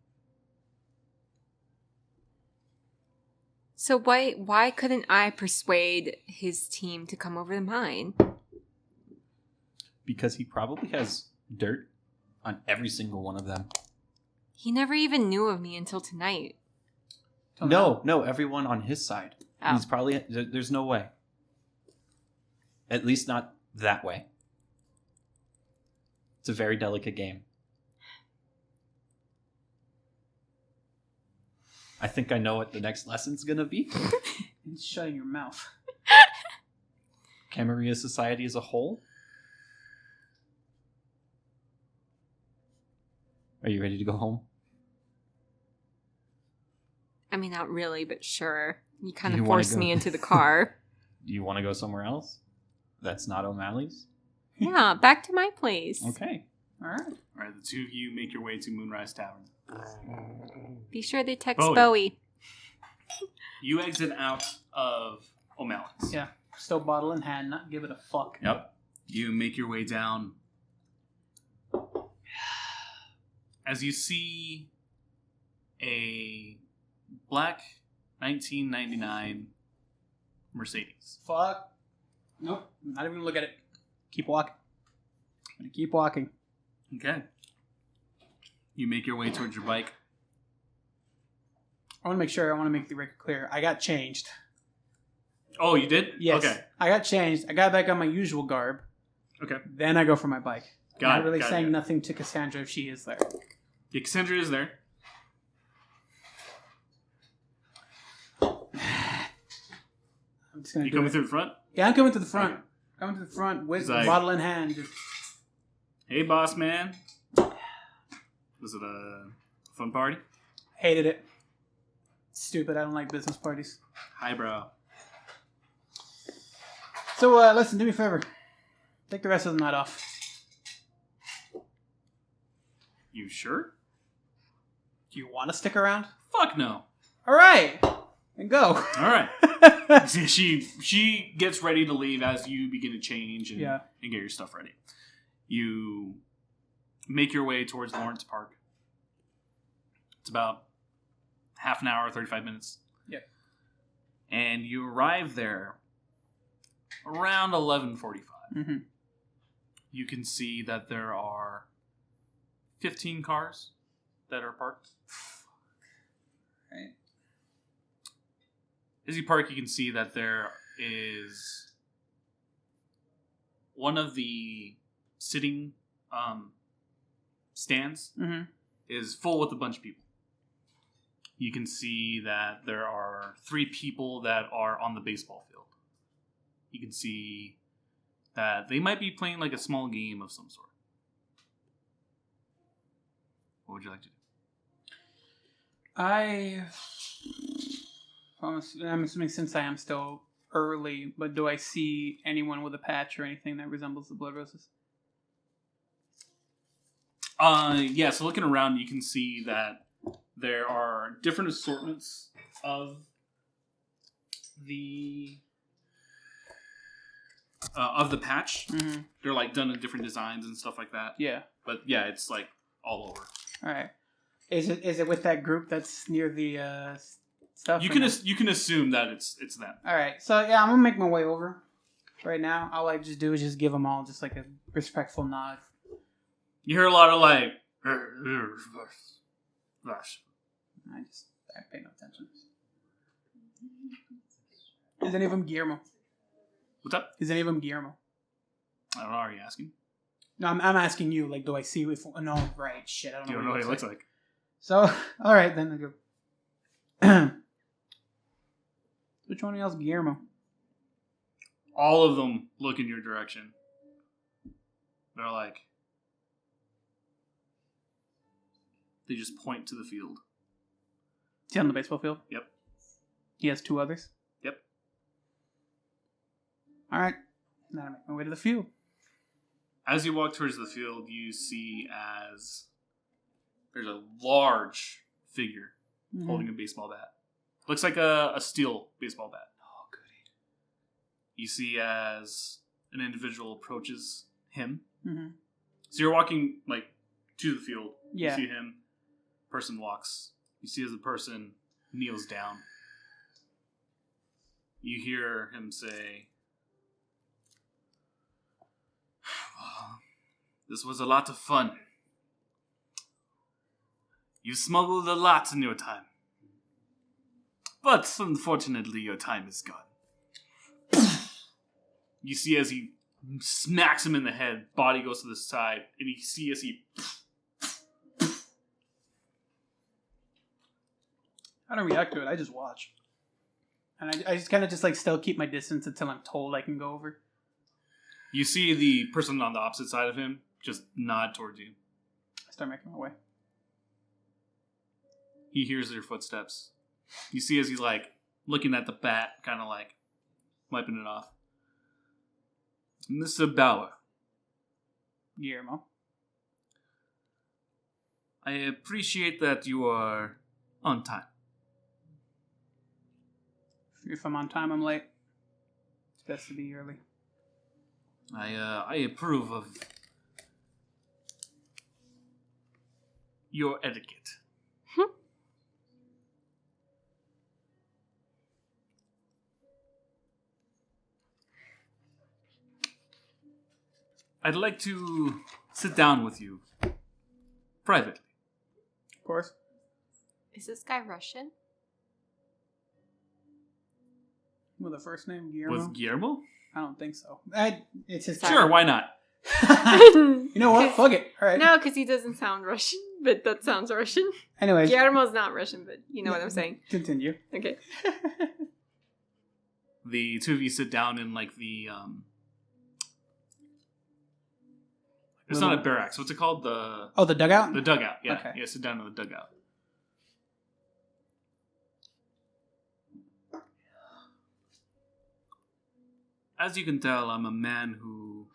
so why couldn't I persuade his team to come over to mine? Because he probably has dirt on every single one of them. He never even knew of me until tonight. No, everyone on his side. Oh. He's probably... There's no way. At least not that way. It's a very delicate game. I think I know what the next lesson's gonna be. It's shutting your mouth. Camarilla Society as a whole. Are you ready to go home? I mean, not really, but sure. You kind You of wanna forced go? me into the car. Do you want to go somewhere else? That's not O'Malley's? Yeah, back to my place. Okay. All right. All right, the two of you make your way to Moonrise Tavern. Be sure to text Bowie. Bowie. You exit out of O'Malley's. Yeah. Still bottle in hand, not give it a fuck. Yep. You make your way down. As you see a black 1999 Mercedes. Fuck. Nope. Not even look at it. Keep walking. I'm gonna keep walking. Okay. You make your way towards your bike. I want to make sure. I want to make the record clear. I got changed. Oh, you did? Yes. Okay. I got changed. I got back on my usual garb. Okay. Then I go for my bike. Got Not it, really got saying it. nothing to Cassandra if she is there. Yeah, Cassandra is there. I'm just gonna You do coming it. through the front? Yeah, I'm coming to the front. Okay. Coming to the front with He's the like- bottle in hand. Just, Hey, boss man. Was it a fun party? Hated it. Stupid. I don't like business parties. Highbrow. So, listen, do me a favor. Take the rest of the night off. You sure? Do you want to stick around? Fuck no. All right. Then go. All right. She gets ready to leave as you begin to change and get your stuff ready. You make your way towards Lawrence Park. It's about half an hour, 35 minutes. Yep. And you arrive there around 11:45. Mm-hmm. You can see that there are 15 cars that are parked. Right. As you park, you can see that there is one of the sitting stands is full with a bunch of people. You can see that there are 3 people that are on the baseball field. You can see that they might be playing like a small game of some sort. What would you like to do? I'm assuming since I am still early, but do I see anyone with a patch or anything that resembles the Blood Roses? Yeah, so looking around, you can see that there are different assortments of the patch. Mm-hmm. They're like done in different designs and stuff like that. Yeah. But yeah, it's like all over. All right. Is it with that group that's near the stuff? You can assume that it's them. All right. So yeah, I'm gonna make my way over. Right now, all I just do is just give them all just like a respectful nod. You hear a lot of like. I pay no attention. Is any of them Guillermo? What's up? Is any of them Guillermo? I don't know. Are you asking? No, I'm asking you. Like, do I see if? No, right? Shit, I don't know. You don't know what he looks like. So, all right, then I go. Which one of y'all's Guillermo? All of them look in your direction. They're like, they just point to the field. Is he on the baseball field? Yep. He has 2 others? Yep. All right. Now I make my way to the field. As you walk towards the field, you see as there's a large figure holding a baseball bat. Looks like a steel baseball bat. Oh, goody. You see as an individual approaches him. Mm-hmm. So you're walking like to the field. Yeah. You see him. Person walks. You see as the person kneels down. You hear him say, "This was a lot of fun. You smuggled a lot in your time. But unfortunately, your time is gone." You see as he smacks him in the head, body goes to the side, and you see as he... I don't react to it. I just watch. And I just kind of just like still keep my distance until I'm told I can go over. You see the person on the opposite side of him just nod towards you. I start making my way. He hears their footsteps. You see as he's like looking at the bat, kind of like wiping it off. "Mr. Bauer. Guillermo. I appreciate that you are on time. If I'm on time, I'm late. It's best to be early. I approve of your etiquette. I'd like to sit down with you privately." Of course. Is this guy Russian? With a first name, Guillermo? With Guillermo? I don't think so. It's his... Sure, why not? You know what? Fuck it. All right. No, because he doesn't sound Russian, but that sounds Russian. Anyways. Guillermo's not Russian, but you know what I'm saying. Continue. Okay. The two of you sit down in like the It's not a barracks. What's it called? The dugout? The dugout, yeah. Okay. Yeah, sit down in the dugout. As you can tell, I'm a man who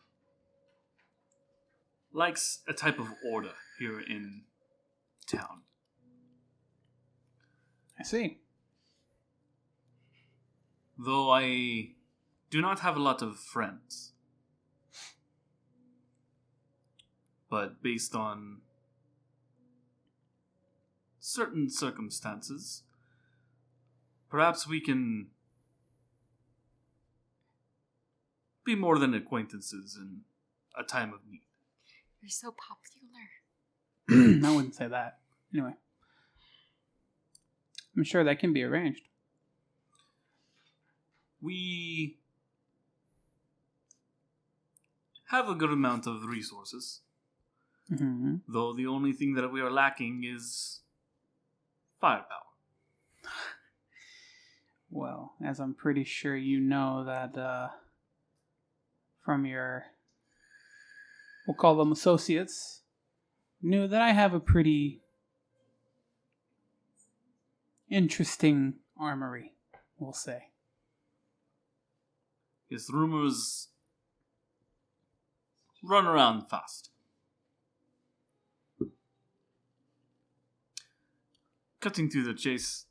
likes a type of order here in town. I see. Though I do not have a lot of friends. But based on certain circumstances, perhaps we can be more than acquaintances in a time of need. You're so popular. I wouldn't say that. Anyway. I'm sure that can be arranged. We have a good amount of resources. Mm-hmm. Though the only thing that we are lacking is firepower. Well, as I'm pretty sure you know that from your, we'll call them associates, knew that I have a pretty interesting armory, we'll say. His rumors run around fast. Cutting to the chase,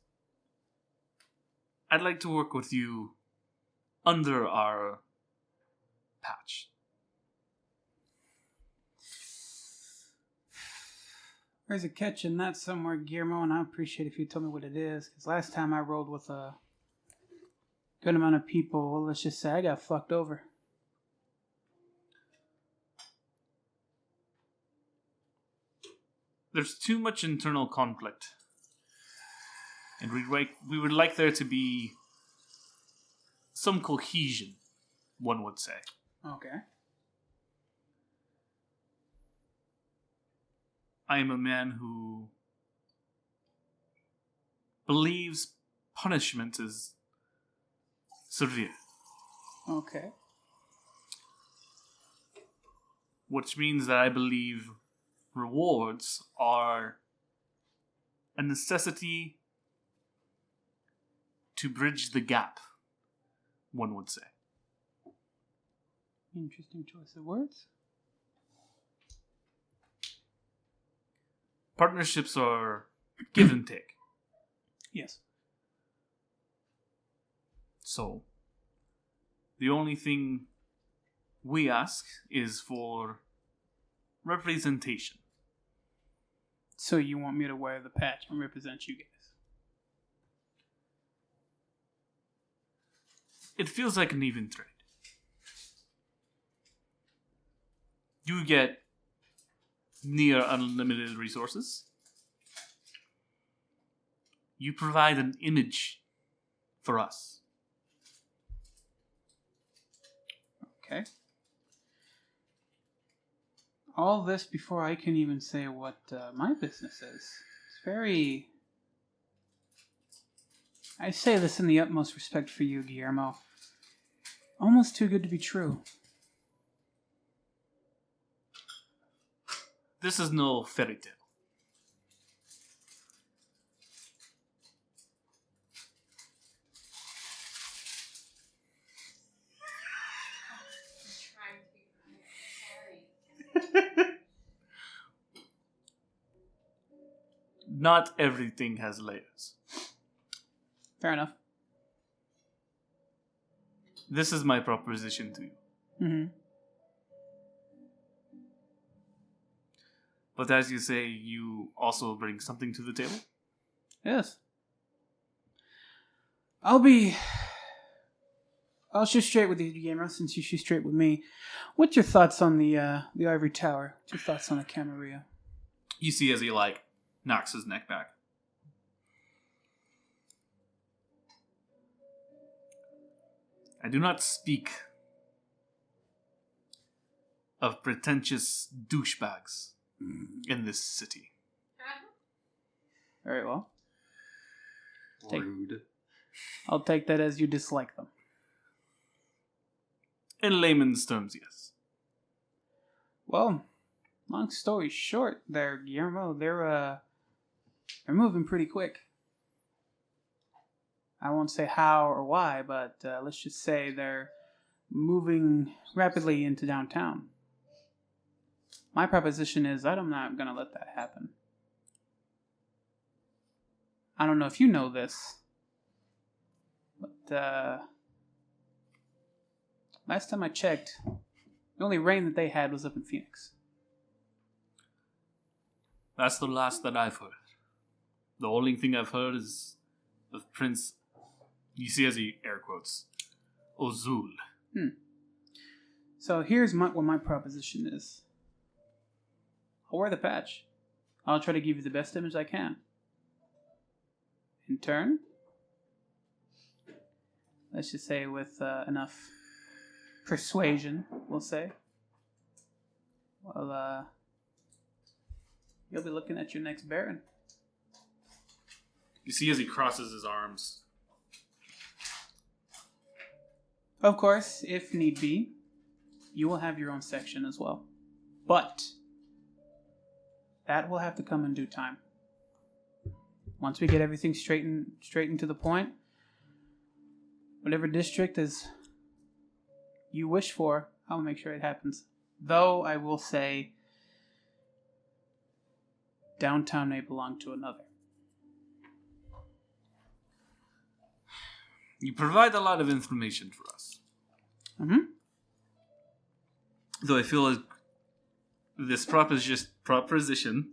I'd like to work with you under our patch. There's a catch in that somewhere, Guillermo, and I appreciate if you tell me what it is, because last time I rolled with a good amount of people, well, let's just say I got fucked over. There's too much internal conflict. And we would like there to be some cohesion, one would say. Okay. I am a man who believes punishment is severe. Okay. Which means that I believe rewards are a necessity to bridge the gap, one would say. Interesting choice of words. Partnerships are give and take. Yes. So, the only thing we ask is for representation. So you want me to wear the patch and represent you guys? It feels like an even trade. You get near unlimited resources. You provide an image for us. Okay. All this before I can even say what my business is. It's very... I say this in the utmost respect for you, Guillermo. Almost too good to be true. This is no fairy tale. Not everything has layers. Fair enough. This is my proposition to you. Mm-hmm. But as you say, you also bring something to the table? Yes. I'll shoot straight with you, Guillermo, since you shoot straight with me. What's your thoughts on the Ivory Tower? What's your thoughts on the Camarilla? You see as he, knocks his neck back. I do not speak of pretentious douchebags in this city. Very well. Rude. I'll take that as you dislike them. In layman's terms, yes. Well, long story short, there, Guillermo, they're moving pretty quick. I won't say how or why, but let's just say they're moving rapidly into downtown. My proposition is I'm not going to let that happen. I don't know if you know this, but last time I checked, the only rain that they had was up in Phoenix. That's the last that I've heard. The only thing I've heard is of Prince, you see as he air quotes, Ozul. So here's what my proposition is. I'll wear the patch. I'll try to give you the best image I can. In turn, let's just say with enough persuasion, we'll say, well, you'll be looking at your next Baron. You see as he crosses his arms. Of course, if need be, you will have your own section as well. But that will have to come in due time. Once we get everything straight and to the point, whatever district is you wish for, I'll make sure it happens. Though I will say, downtown may belong to another. You provide a lot of information for us. Mm-hmm. Though I feel like this proposition,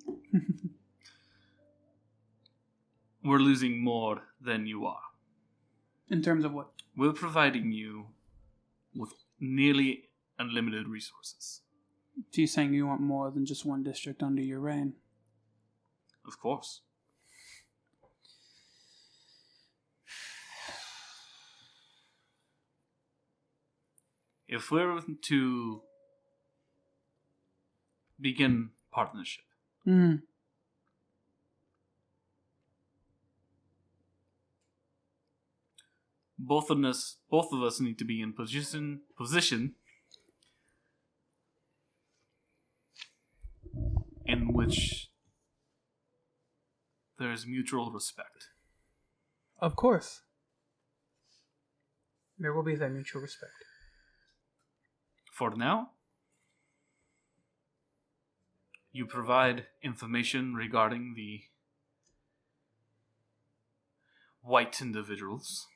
we're losing more than you are. In terms of what? We're providing you with nearly unlimited resources. So you're saying you want more than just one district under your reign? Of course. If we're to begin partnership, both of us need to be in position in which there is mutual respect. Of course. There will be that mutual respect. For now, you provide information regarding the white individuals.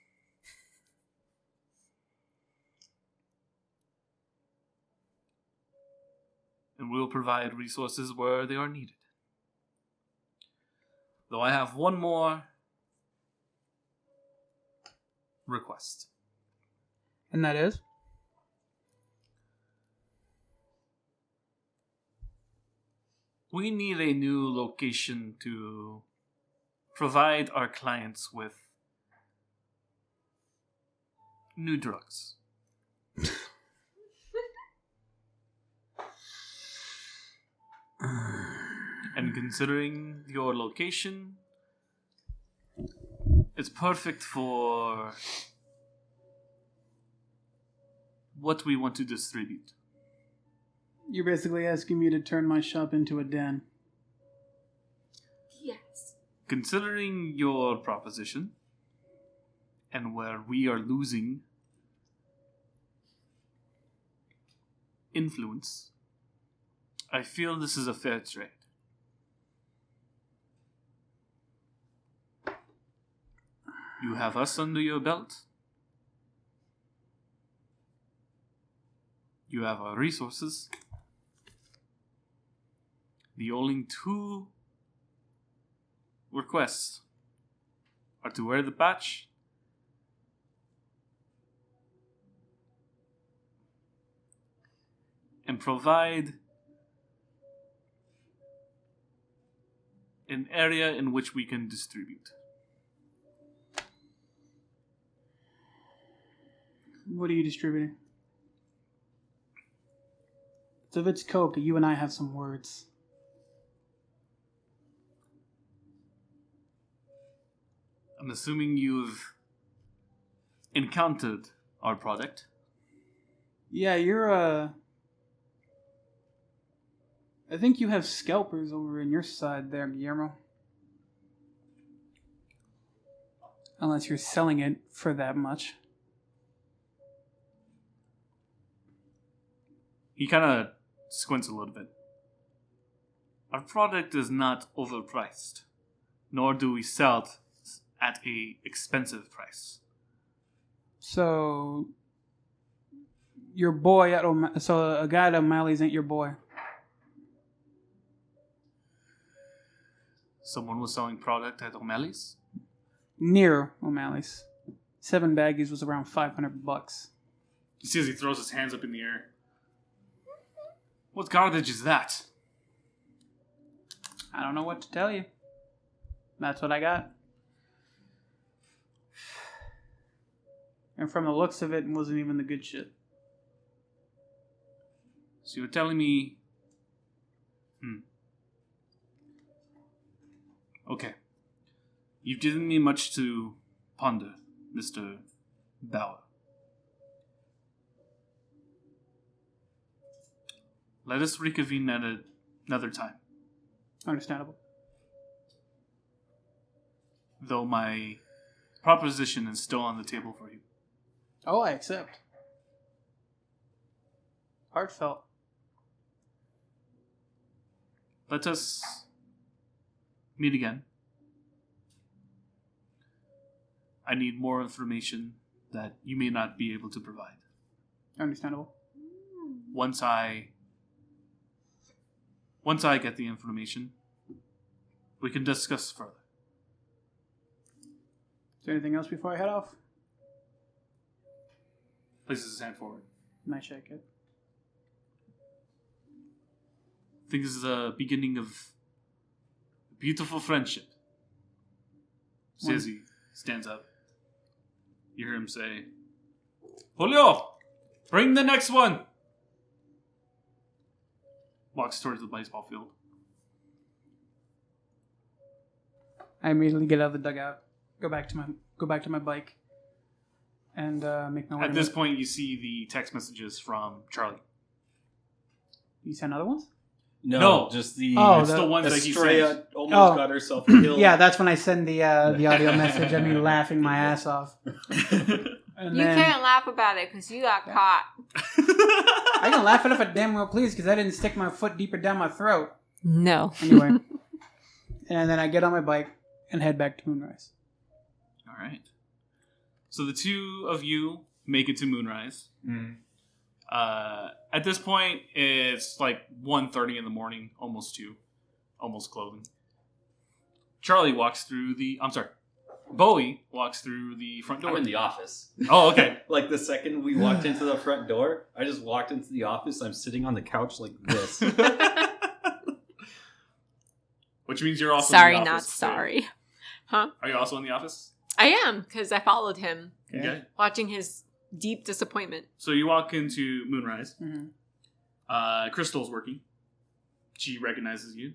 And we'll provide resources where they are needed. Though I have one more request. And that is? We need a new location to provide our clients with new drugs. And considering your location, it's perfect for what we want to distribute. You're basically asking me to turn my shop into a den. Yes. Considering your proposition, and where we are losing influence, I feel this is a fair trade. You have us under your belt. You have our resources. The only two requests are to wear the patch and provide an area in which we can distribute. What are you distributing? So if it's coke, you and I have some words. I'm assuming you've encountered our product. Yeah, you're a I think you have scalpers over in your side there, Guillermo. Unless you're selling it for that much. He kind of squints a little bit. Our product is not overpriced, nor do we sell it at a expensive price. So, your boy at so a guy at O'Malley's ain't your boy. Someone was selling product at O'Malley's? Near O'Malley's. 7 baggies was around $500. You see as he throws his hands up in the air. What garbage is that? I don't know what to tell you. That's what I got. And from the looks of it, it wasn't even the good shit. So you're telling me... Okay. You've given me much to ponder, Mr. Bauer. Let us reconvene at another time. Understandable. Though my proposition is still on the table for you. Oh, I accept. Heartfelt. Let us meet again. I need more information that you may not be able to provide. Understandable. Once I get the information, we can discuss further. Is there anything else before I head off? Places his hand forward. Might shake it. I think this is the beginning of a beautiful friendship. See as he stands up. You hear him say, Julio, bring the next one. Walks towards the baseball field. I immediately get out of the dugout, go back to my bike, and make my way. At this point, you see the text messages from Charlie. You sent other ones? No, just the It's the ones that he Estrella sent. almost got herself killed. Yeah, that's when I send the audio message. I mean, laughing my ass off. And You then, can't laugh about it because you got caught. I can laugh it if I damn well please because I didn't stick my foot deeper down my throat. No. Anyway. And then I get on my bike and head back to Moonrise. All right. So the two of you make it to Moonrise. Mm. At this point, it's like 1:30 in the morning, almost 2, almost closing. Bowie walks through the front door. I'm in the office. Oh, okay. Like the second we walked into the front door, I just walked into the office. I'm sitting on the couch like this. Which means you're also Sorry, in the not office. sorry. Huh? Are you also in the office? I am, because I followed him, Okay. watching his deep disappointment. So you walk into Moonrise. Mm-hmm. Crystal's working. She recognizes you.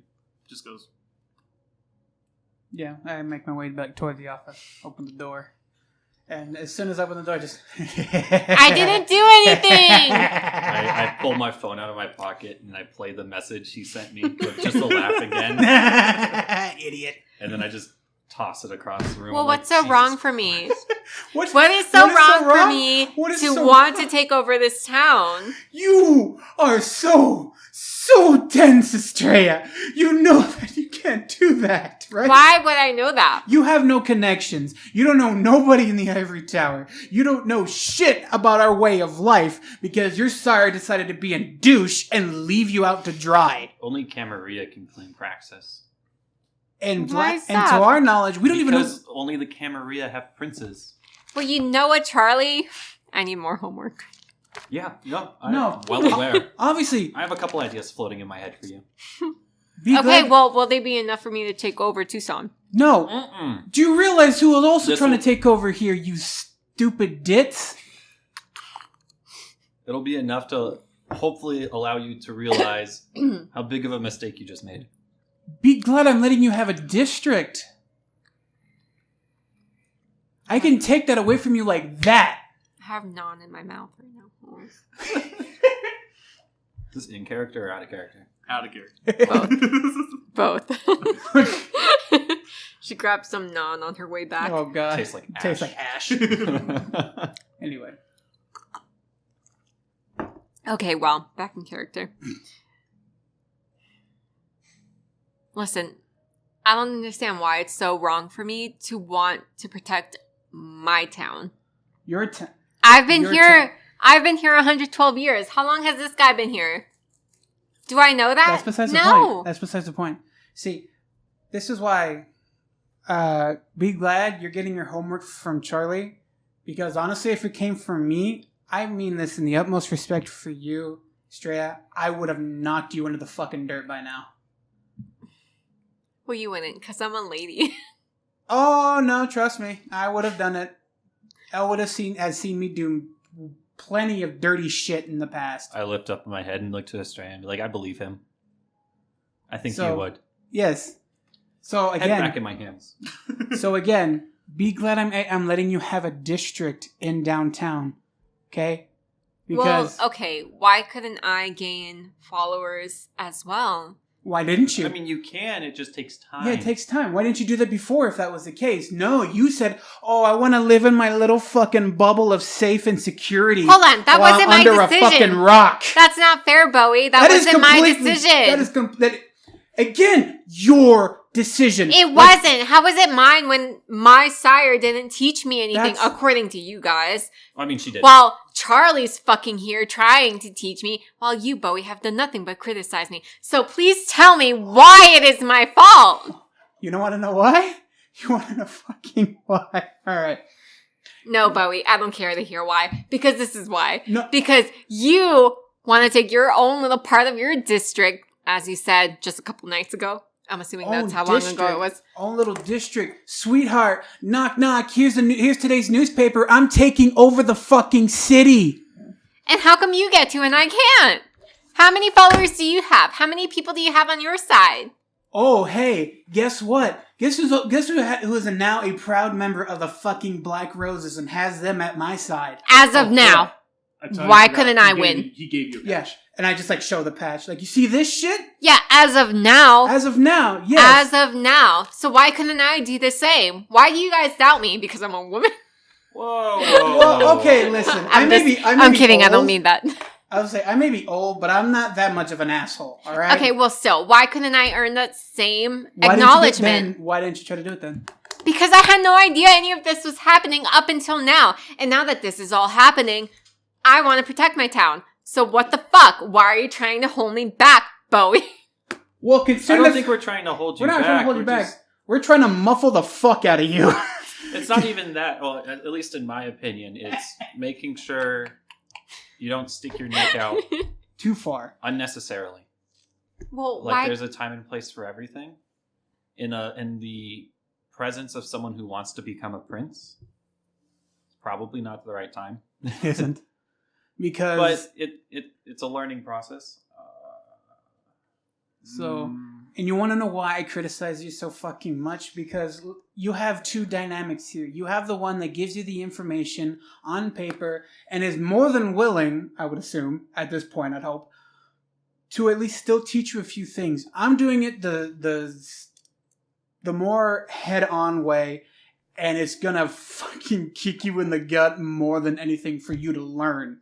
Just goes, Yeah, I make my way back toward the office, open the door. And as soon as I open the door, I just... I didn't do anything! I pull my phone out of my pocket and I play the message he sent me just to laugh again. Idiot. And then I just toss it across the room. Well, I'm what's like, so wrong Jesus for me? Christ. What is so wrong for me to want to take over this town? You are so tense, Estrella. You know that you can't do that, right? Why would I know that? You have no connections. You don't know nobody in the Ivory Tower. You don't know shit about our way of life because your sire decided to be a douche and leave you out to dry. Only Camarilla can claim Praxis. And, Why is and that? to our knowledge, we don't even know... Because only the Camarilla have princes. Well, you know what, Charlie? I need more homework. Yeah, no, No. I'm well aware. Obviously, I have a couple ideas floating in my head for you. be Okay, glad... well, will they be enough for me to take over Tucson? No. Mm-mm. Do you realize who is also This'll- trying to take over here, you stupid ditz? It'll be enough to hopefully allow you to realize how big of a mistake you just made. Be glad I'm letting you have a district. I can take that away from you like that. I have naan in my mouth right now. Is this in character or out of character? Out of character. Both. She grabbed some naan on her way back. Oh god. Tastes like ash. Anyway. Okay, well, back in character. Listen, I don't understand why it's so wrong for me to want to protect my town. Your town. I've been here 112 years. How long has this guy been here? Do I know that? That's besides the point. That's besides the point. See, this is why be glad you're getting your homework from Charlie, because honestly, if it came from me, I mean this in the utmost respect for you, Estrella, I would have knocked you into the fucking dirt by now. Well, you wouldn't, because I'm a lady. Oh, no, trust me. I would have done it. I would have seen me do plenty of dirty shit in the past. I lift up my head and look to Estrella and be like, I believe him. I think he would. Yes. So again, head back in my hands. So again, be glad I'm letting you have a district in downtown. Okay? Because well, okay, why couldn't I gain followers as well? Why didn't you? I mean, you can. It just takes time. Yeah, it takes time. Why didn't you do that before if that was the case? No, you said, oh, I want to live in my little fucking bubble of safe and security. Hold on, that wasn't my decision. Under a fucking rock. That's not fair, Bowie. That wasn't my decision. Again, your decision. It wasn't. How was it mine when my sire didn't teach me anything, according to you guys? I mean, she did. While Charlie's fucking here trying to teach me, while you, Bowie, have done nothing but criticize me. So please tell me why it is my fault. You don't want to know why? You want to know fucking why? All right. No, Bowie, I don't care to hear why. Because this is why. No. Because you want to take your own little part of your district, as you said just a couple nights ago. I'm assuming that's how long ago it was. Own little district. Sweetheart, knock, knock. Here's today's newspaper. I'm taking over the fucking city. And how come you get to and I can't? How many followers do you have? How many people do you have on your side? Oh, hey, guess what? Guess who is now a proud member of the fucking Black Roses and has them at my side? As of now. Why couldn't I win? He gave you a patch. Yeah, and I just show the patch. You see this shit? Yeah, as of now. As of now, yes. As of now. So why couldn't I do the same? Why do you guys doubt me? Because I'm a woman? Whoa. Well, okay, listen. I'm kidding. Old. I don't mean that. I would say I may be old, but I'm not that much of an asshole, all right? Okay, well, still, why couldn't I earn that same acknowledgement? Why didn't you try to do it then? Because I had no idea any of this was happening up until now. And now that this is all happening, I want to protect my town. So what the fuck? Why are you trying to hold me back, Bowie? Well, I don't think we're trying to hold you back. We're not trying to hold you back. We're trying to muffle the fuck out of you. It's not even that. Well, at least in my opinion, it's making sure you don't stick your neck out too far unnecessarily. Well, why? There's a time and place for everything. In the presence of someone who wants to become a prince, it's probably not the right time. It isn't. Because but it's a learning process. And you want to know why I criticize you so fucking much? Because you have two dynamics here. You have the one that gives you the information on paper and is more than willing, I would assume, at this point, I'd hope, to at least still teach you a few things. I'm doing it the more head-on way, and it's gonna fucking kick you in the gut more than anything for you to learn.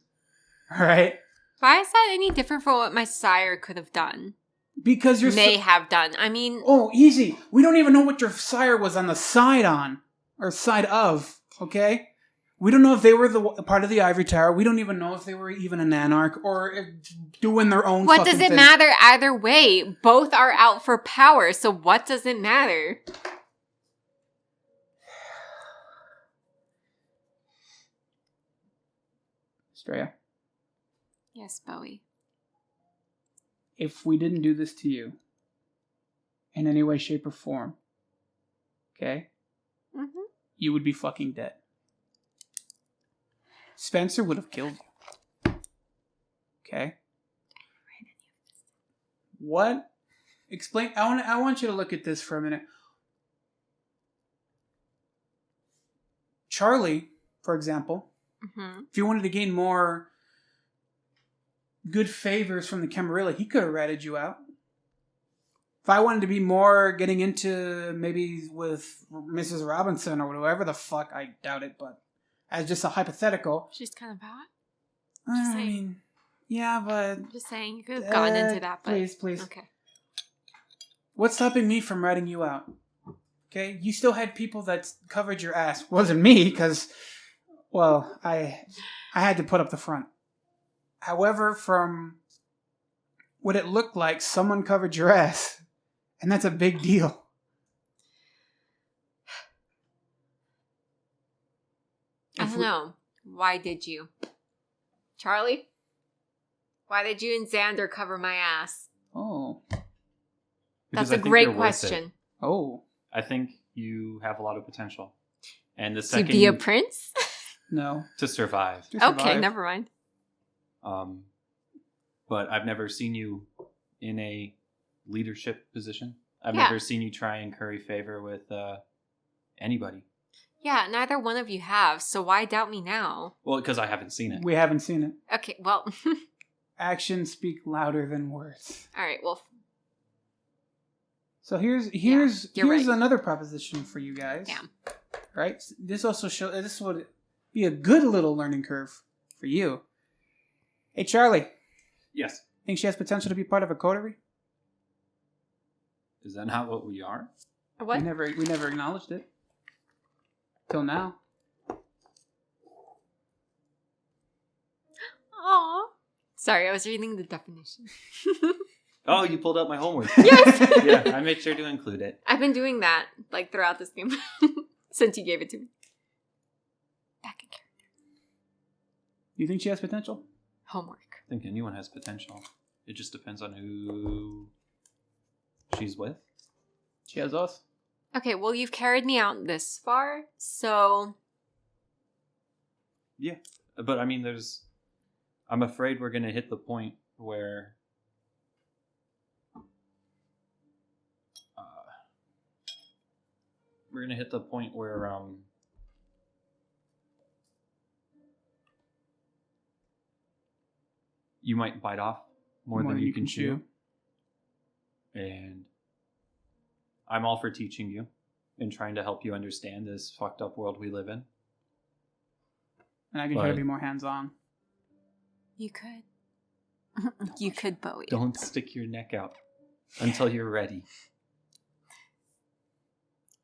Alright? Why is that any different from what my sire could have done? Because you're have done. I mean... Oh, easy. We don't even know what your sire was on the side on. Or side of. Okay? We don't know if they were part of the Ivory Tower. We don't even know if they were even an anarch. Or doing their own What does it matter either way? Both are out for power. So what does it matter? Estrella? Yes, Bowie. If we didn't do this to you in any way, shape, or form, okay, you would be fucking dead. Spencer would have killed you. Okay? What? Explain. I want you to look at this for a minute. Charlie, for example, if you wanted to gain more good favors from the Camarilla, he could have ratted you out. If I wanted to be more getting into maybe with Mrs. Robinson or whatever the fuck, I doubt it, but as just a hypothetical. She's kind of hot. I mean, yeah, but... Just saying, you could have gotten into that, but... Please. Okay. What's stopping me from writing you out? Okay? You still had people that covered your ass. Wasn't me, because, well, I had to put up the front. However, from what it looked like, someone covered your ass. And that's a big deal. I don't know. Why did you? Charlie? Why did you and Xander cover my ass? Oh. Because That's a great question. Oh. I think you have a lot of potential. And the To second... be a prince? No. To survive. To survive. Okay, never mind. But I've never seen you in a leadership position. I've Yeah. never seen you try and curry favor with anybody. Yeah, neither one of you have, so why doubt me now? Well, because I haven't seen it. We haven't seen it. Okay, well... Actions speak louder than words. Alright, well... So here's you're right. another proposition for you guys. Yeah. Right? This also this would be a good little learning curve for you. Hey Charlie, Yes. think she has potential to be part of a coterie? Is that not what we are? What? We never acknowledged it. Till now. Aw. Sorry, I was reading the definition. Oh, you pulled up my homework. Yes! Yeah, I made sure to include it. I've been doing that, like, throughout this game. Since you gave it to me. Back in character. You think she has potential? Homework. I think anyone has potential. It just depends on who she's with. She has us. Okay, well, you've carried me out this far, so... Yeah. But I mean, I'm afraid we're going to hit the point where you might bite off more than you can chew. And I'm all for teaching you and trying to help you understand this fucked up world we live in. And I can try to be more hands-on. You could. You could, Bowie. Don't stick your neck out until you're ready.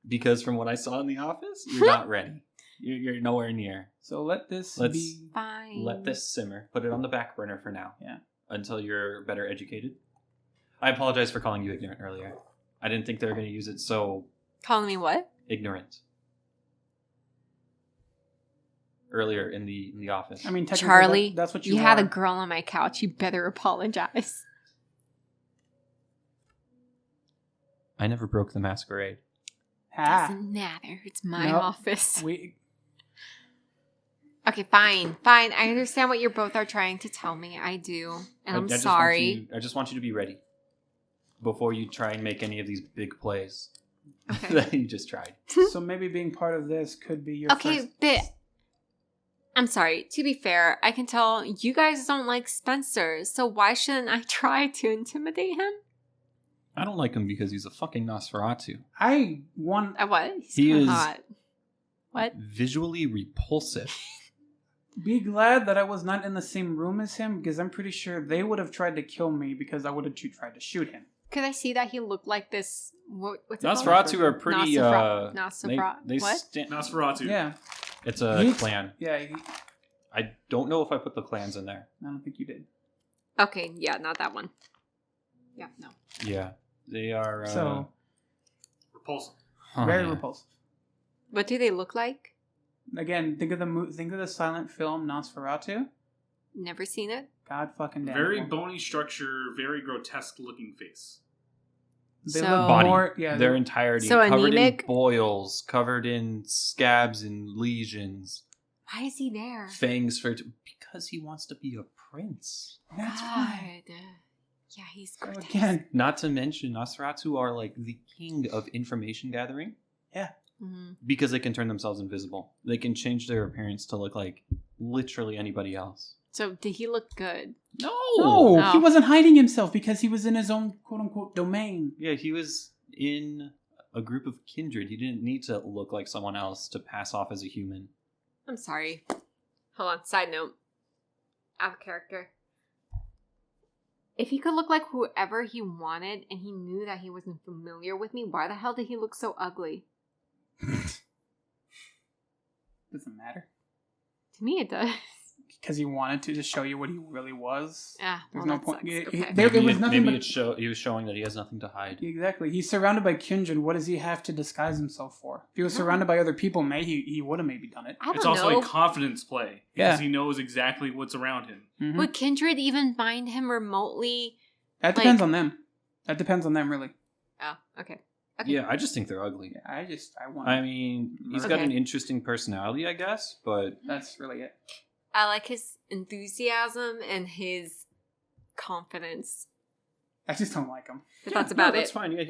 Because from what I saw in the office, you're not ready. You're nowhere near. So let's be... Fine. Let this simmer. Put it on the back burner for now. Yeah. Until you're better educated. I apologize for calling you ignorant earlier. I didn't think they were going to use it so... Calling me what? Ignorant. Earlier in the office. I mean, technically, Charlie, that's what you had a are. girl on my couch. You better apologize. I never broke the masquerade. Ha. Doesn't matter. It's my Nope. office. We... Okay, fine. Fine. I understand what you both are trying to tell me. I do. And I'm sorry. I just want you to be ready. Before you try and make any of these big plays. Okay. That you just tried. So maybe being part of this could be your Okay, first... but I'm sorry. To be fair, I can tell you guys don't like Spencer, so why shouldn't I try to intimidate him? I don't like him because he's a fucking Nosferatu. I want... What? He kinda is- hot. What? Visually repulsive. Be glad that I was not in the same room as him, because I'm pretty sure they would have tried to kill me because I would have tried to shoot him. Could I see that he looked like this? What's it called? Nosferatu are pretty... Nosferatu. They What? Nosferatu. Yeah. It's a He- clan. Yeah, I don't know if I put the clans in there. I don't think you did. Okay, yeah, not that one. Yeah, no. Yeah. They are... So, Repulsive. very yeah. repulsive. What do they look like? Again, think of the silent film Nosferatu. Never seen it. God fucking damn Very it. bony structure, very grotesque looking face. They So- look Body. more... Yeah, Their they- entirety. So covered anemic? in boils, covered in scabs and lesions. Why is he there? Fangs for... Because he wants to be a prince. That's God. why. Yeah, he's So grotesque. again, Not to mention, Nosferatu are like the king of information gathering. Mhm. Because they can turn themselves invisible. They can change their appearance to look like literally anybody else. So, did he look good? No! No, he Oh. wasn't hiding himself because he was in his own quote-unquote domain. Yeah, he was in a group of kindred. He didn't need to look like someone else to pass off as a human. I'm sorry. Hold on, side note. Out of character. If he could look like whoever he wanted and he knew that he wasn't familiar with me, why the hell did he look so ugly? Doesn't matter. To me, it does. Because he wanted to just show you what he really was. Ah, There's well, no that point. sucks. He- Okay. there was nothing maybe but... he was showing that he has nothing to hide. Exactly. He's surrounded by kindred. What does he have to disguise himself for? If he was surrounded by other people, he would have maybe done it. I don't It's know. also a confidence play because Yeah. he knows exactly what's around him. Mhm. Would Kindred even find him remotely? That depends on them. That depends on them, really. Oh, okay. Okay. Yeah, I just think they're ugly. Yeah, I want... I mean, he's got Okay. an interesting personality, I guess, but That's really it. I like his enthusiasm and his confidence. I just don't like him. But that's about That's it. fine. Yeah,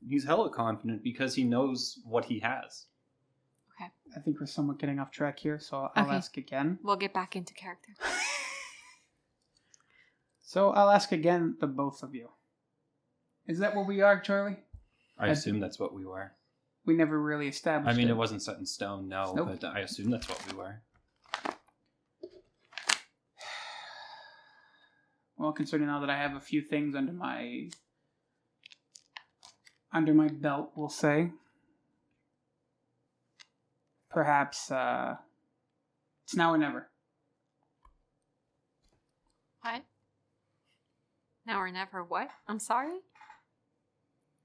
he's hella confident because he knows what he has. I think we're somewhat getting off track here, so I'll Okay. ask again. We'll get back into character. So I'll ask again the both of you. Is that what we are, Charlie? I assume that's what we were. We never really established I mean, it. it wasn't set in stone, no, Nope. but I assume that's what we were. Well, considering now that I have a few things under my belt, we'll say. Perhaps it's now or never. What? Now or never what? I'm sorry?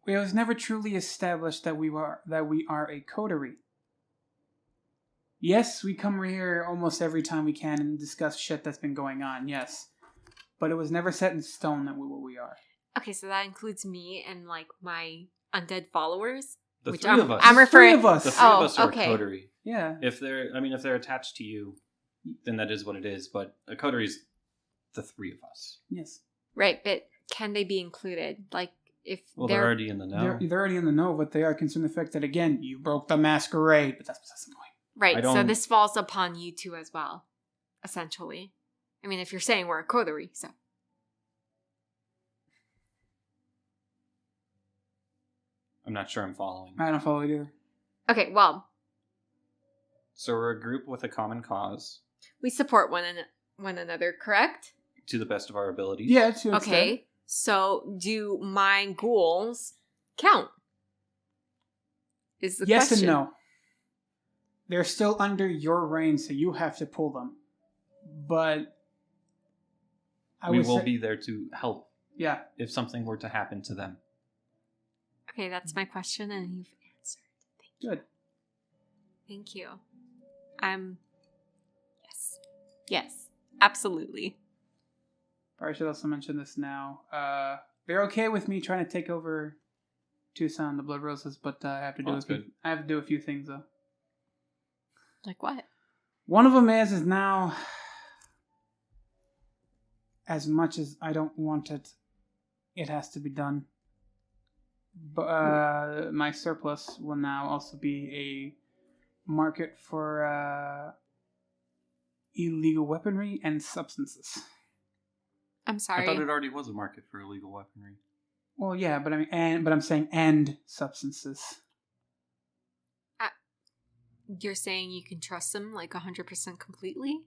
It was never truly established that we are a coterie. Yes, we come here almost every time we can and discuss shit that's been going on, yes. But it was never set in stone that what we are. Okay, so that includes me and like my undead followers. The Which three of us. I'm The three referring. of us. The three Oh, of us are okay. a coterie. Yeah. If they're attached to you, then that is what it is. But a coterie is the three of us. Yes. Right, but can they be included? Like if Well, they're already in the know. They're already in the know, but they are concerned the fact that, again, you broke the masquerade. But that's the point. right, I so don't- this falls upon you two as well, essentially. I mean, if you're saying we're a coterie, so I'm not sure I'm following. I don't follow it either. okay. Well, So we're a group with a common cause we support one another, correct? to the best of our abilities. Yeah, to an extent. Okay, so do my ghouls count? Is the Yes question. and no. They're still under your reign, so you have to pull them. But we would will say- be there to help Yeah. if something were to happen to them. Okay, that's my question, and you've answered. Good. Thank you. Yes, absolutely. I should also mention this now. They're okay with me trying to take over Tucson, the Blood Roses, but I have to do Oh, that's good. I have to do a few things though. Like what? One of them is now, as much as I don't want it, it has to be done. But my surplus will now also be a market for illegal weaponry and substances. I'm sorry. I thought it already was a market for illegal weaponry. Well, yeah, but I'm saying and substances. You're saying you can trust them like 100% completely?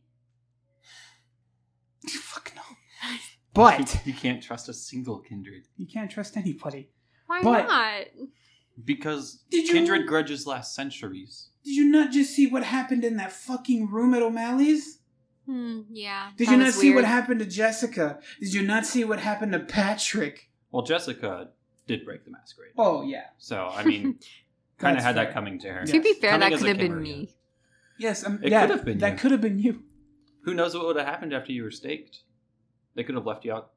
Fuck no. But You can't trust a single kindred. you can't trust anybody. Why But- not? Because Did you- kindred grudges last centuries. Did you not just see what happened in that fucking room at O'Malley's? Yeah. Did that you not was see what weird. happened to Jessica? Did you not see what happened to Patrick? Well, Jessica did break the masquerade. Oh, yeah. So, I mean, kind of That's had fair. that coming to her. To be fair, Coming that as a could have been Kimmerer, me. Yes, It yeah, could have been that you. could have been you. Who knows what would have happened after you were staked? They could have left you out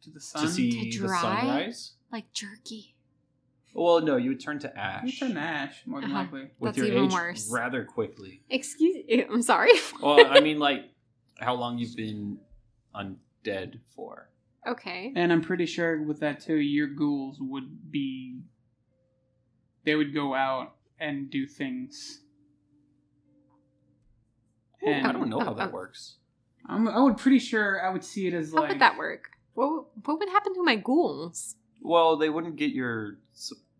To the sun. to see To the dry? sunrise. Like jerky. Well, no, you would turn to ash. You turn to ash, more than Uh-huh. likely. with That's your even age worse. rather quickly. Excuse me. I'm sorry. Well, I mean, like, how long you've been undead for. Okay. And I'm pretty sure with that too, your ghouls would be... They would go out and do things. And I don't know how that works. I would pretty sure I would see it as How like... would that work? What would happen to my ghouls? Well, they wouldn't get your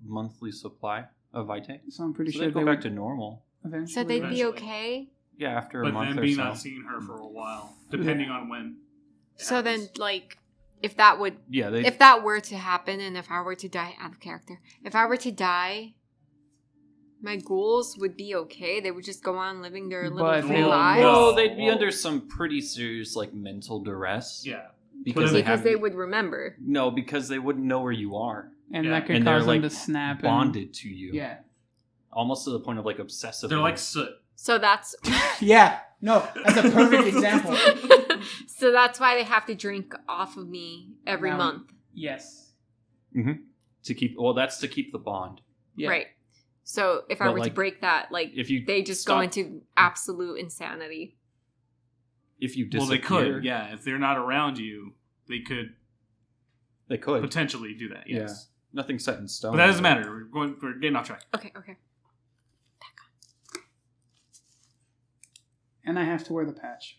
monthly supply of Vitae. So I'm pretty So sure they'd go they back would to normal. eventually... So they'd be Eventually. okay? Yeah, after a But month then or be so. not seeing her for a while, depending on when. it So then, happens. like, if that were to happen, and if I were to die out of character, if I were to die, my ghouls would be okay. They would just go on living their little But free they- lives. Well, No. they'd be under some pretty serious like mental duress. Yeah. Because Because they would remember. No, because they wouldn't know where you are. And Yeah. that could And cause they're, them like, to snap. Bonded to you. Yeah. Almost to the point of like obsessive. They're like soot. So that's Yeah. No, that's a perfect example. So that's why they have to drink off of me every Now- month. Yes. to keep. Well, that's to keep the bond. Yeah. Right. So if I But, were to like, break that, like, If you they just go stop- into absolute insanity. If you Well, disappear, they could. Yeah, if they're not around you, they could they could. potentially do that. Yes. Nothing's set in stone. But that doesn't matter. We're getting off track. Okay. And I have to wear the patch.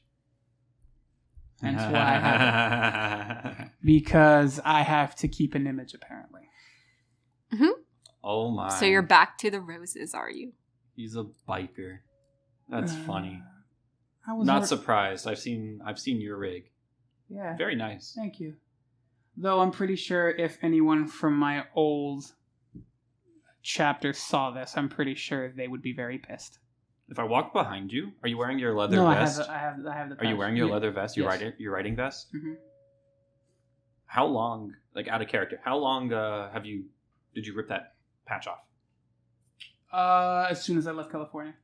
Hence why I have it. Because I have to keep an image, apparently. Oh my! So you're back to the roses, are you? He's a biker. That's funny. I was Not never- surprised. I've seen your rig. Yeah. Very nice. Thank you. Though I'm pretty sure if anyone from my old chapter saw this, I'm pretty sure they would be very pissed. If I walk behind you, are you wearing your leather No, vest? I have the Are you patch. wearing your Yeah. leather vest? Yes. Your riding vest? Mhm. How long, like out of character, how long did you rip that patch off? As soon as I left California.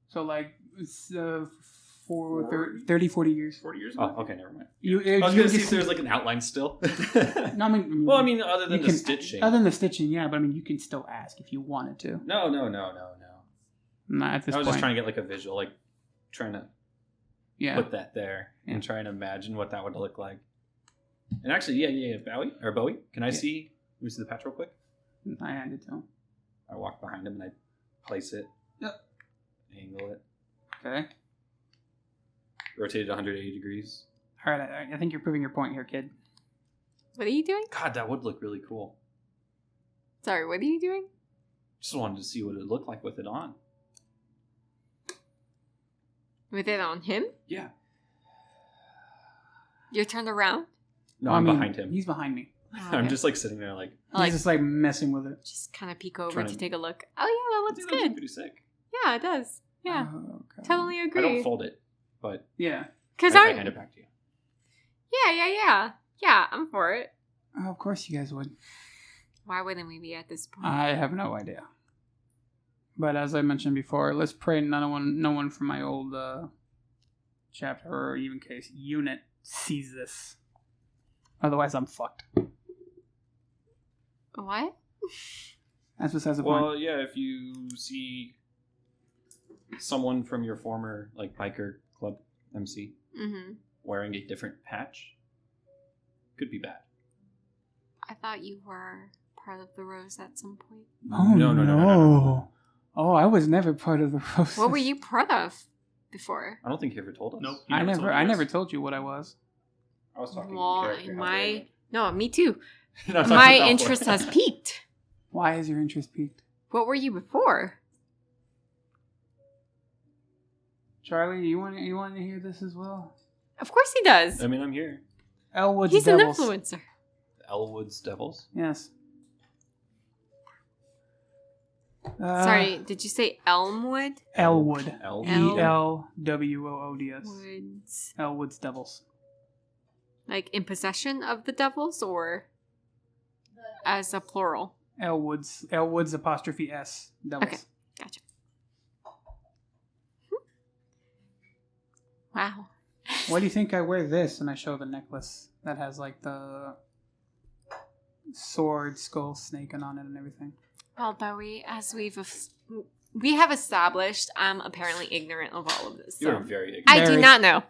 So, like, it's 30, 40 years. 40 years ago? Oh, okay, never mind. You, I was going to see if there's like an outline still. No, I mean... Well, I mean, other than you the can- stitching. Other than the stitching, yeah, but I mean, you can still ask if you wanted to. No. Not at this I was point. just trying to get like a visual, like trying to Yeah. put that there Yeah. and try and imagine what that would look like. And actually, yeah, Bowie, can I see? Let me see the patch real quick. I handed to him. I walk behind him and I place it. Yep. Angle it. Okay. Rotate it 180 degrees. All right, I think you're proving your point here, kid. What are you doing? God, that would look really cool. Sorry, what are you doing? Just wanted to see what it would look like with it on. With it on him? Yeah. You're turned around? No, Well, I'm I mean, behind him. He's behind me. I'm Okay. just like sitting there like... Like, He's just like messing with it. just kind of peek over Trying to to- take a look. Oh, yeah, that looks It looks good. pretty sick. Yeah, it does. Yeah, Oh, okay. totally I agree. don't fold it, but Yeah. Because I hand it back to you. Yeah, I'm for it. Oh, of course you guys would. Why wouldn't we be at this point? I have no idea. But as I mentioned before, let's pray no one from my old chapter or even case unit sees this. Otherwise, I'm fucked. What? That's besides the point. Well, yeah, if you see someone from your former like biker club MC Mm-hmm. wearing a different patch, could be bad. I thought you were part of the Rose at some point. Oh No. Oh, I was never part of the process. What were you part of before? I don't think he ever told us. Nope. I told never us. told you what I was. I was talking Well, in character. no, me too. No, I'm My talking about interest before. has peaked. Why is your interest piqued? What were you before? Charlie, you want to hear this as well? Of course he does. I mean, I'm here. Elwood's He's Devils. an influencer. Elwood's Devils. Yes. Sorry, did you say Elmwood? Elwood. Elwood. ELWOODS. Woods. Elwood's Devils. Like in possession of the devils or as a plural? Elwood's apostrophe S. Devils. Okay. Gotcha. Wow. Why do you think I wear this? And I show the necklace that has like the sword, skull, snake on it and everything. Well, Bowie, as we have established, I'm apparently ignorant of all of this. So. You're very ignorant. I do Very. not know.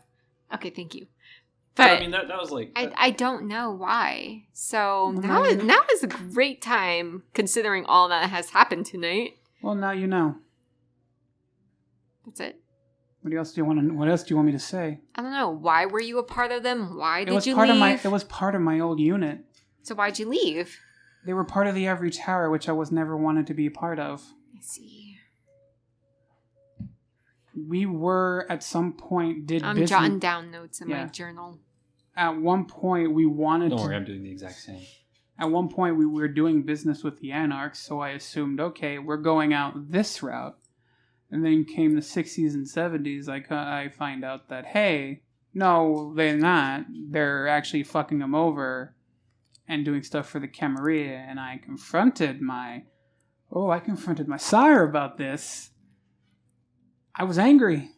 Okay, thank you. But But I mean, that was like... I don't know why. So now Well, now is a great time considering all that has happened tonight. Well, now you know. That's it. What else do you want me to say? I don't know. Why were you a part of them? Why did you leave? leave? It was part of my old unit. So why'd you leave? They were part of the Ivory Tower, which I was never wanted to be a part of. I see. We were, at some point, I'm jotting down notes in my journal. At one point, we wanted Don't worry, I'm doing the exact same. At one point, we were doing business with the Anarchs, so I assumed, okay, we're going out this route. And then came the 60s and 70s, I find out that, hey, no, they're not. They're actually fucking them over and doing stuff for the Camarilla. And I confronted my sire about this. I was angry.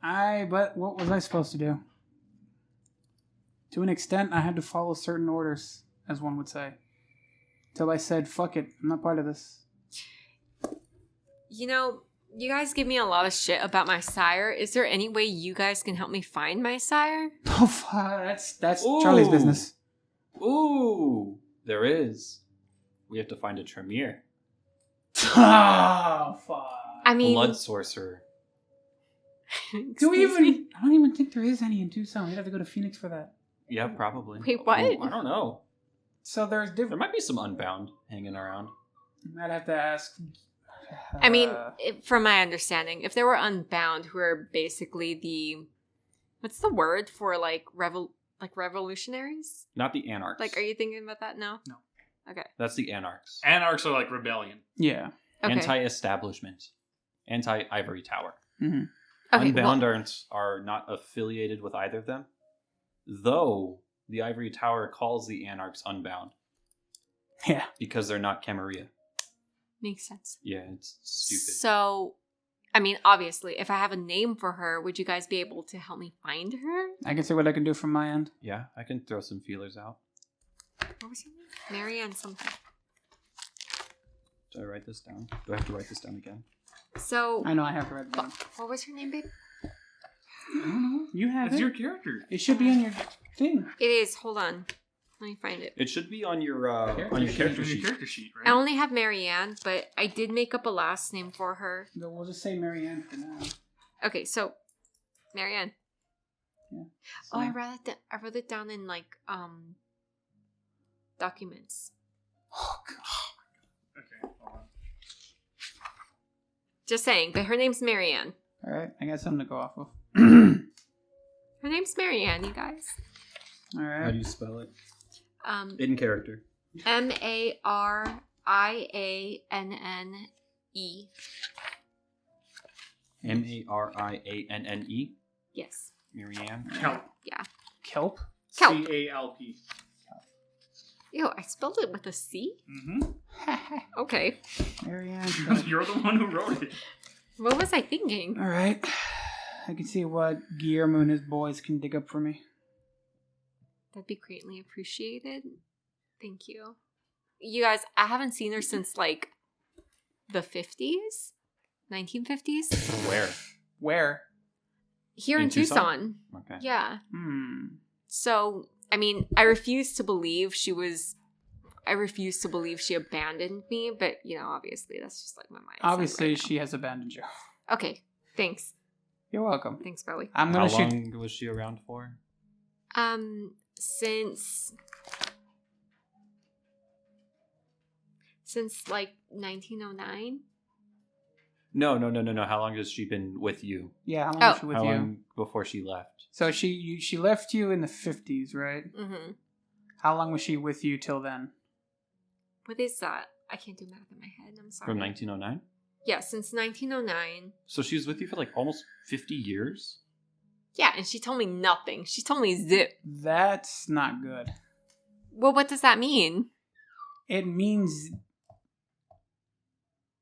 But what was I supposed to do? To an extent, I had to follow certain orders, as one would say. Till I said, fuck it, I'm not part of this. You know, you guys give me a lot of shit about my sire. Is there any way you guys can help me find my sire? Oh, fuck, that's Charlie's business. Ooh, there is. We have to find a Tremere. Oh, fuck. I mean... Blood sorcerer. I don't even think there is any in Tucson. We'd have to go to Phoenix for that. Yeah, probably. Wait, what? Ooh, I don't know. So there's different... There might be some Unbound hanging around. I'd have to ask... I mean, from my understanding, if there were Unbound, who are basically the... What's the word for, revolutionaries? Not the Anarchs. Are you thinking about that now? No. Okay. That's the Anarchs. Anarchs are like rebellion. Yeah. Okay. Anti-establishment. Anti-Ivory Tower. Mm-hmm. Okay, Unbound are not affiliated with either of them, though the Ivory Tower calls the Anarchs Unbound. Yeah. Because they're not Camarilla. Makes sense. Yeah, it's stupid. So, I mean, obviously, if I have a name for her, would you guys be able to help me find her? I can see what I can do from my end. Yeah, I can throw some feelers out. What was her name? Marianne something. Do I write this down? Do I have to write this down again? So... I know I have to write it down. What was her name, babe? I don't know. You have It's it. your character. It should be on your thing. It is. Hold on. Let me find it. It should be on your character sheet. Character sheet, right? I only have Marianne, but I did make up a last name for her. No, we'll just say Marianne for now. Okay, so Marianne. Yeah. Oh, I wrote it down in documents. Oh, God. Okay, hold on. Just saying, but her name's Marianne. All right, I got something to go off of. Her name's Marianne, you guys. All right. How do you spell it? In character. Marianne. Marianne? Yes. Marianne? Kelp. Yeah. Kelp? Kelp. C-A-L-P. Ew, I spelled it with a C? Mm-hmm. Okay. Marianne. You're the one who wrote it. What was I thinking? All right. I can see what Guillermo and his boys can dig up for me. That'd be greatly appreciated. Thank you. You guys, I haven't seen her since the 50s? 1950s? Where? Here in Tucson. Okay. Yeah. So, I mean, I refuse to believe she abandoned me, but, obviously that's just my mind. Obviously, she has abandoned you. Okay, thanks. You're welcome. Thanks, Bowie. I'm gonna How long was she around for? Since 1909. No. How long has she been with you? Yeah, how long was she with How you? long before she left? So she left you in the 50s, right? Mm-hmm. How long was she with you till then? What is that? I can't do math in my head. I'm sorry. From 1909? Yeah, since 1909. So she was with you for almost 50 years? Yeah, and she told me nothing. She told me zip. That's not good. Well, what does that mean? It means...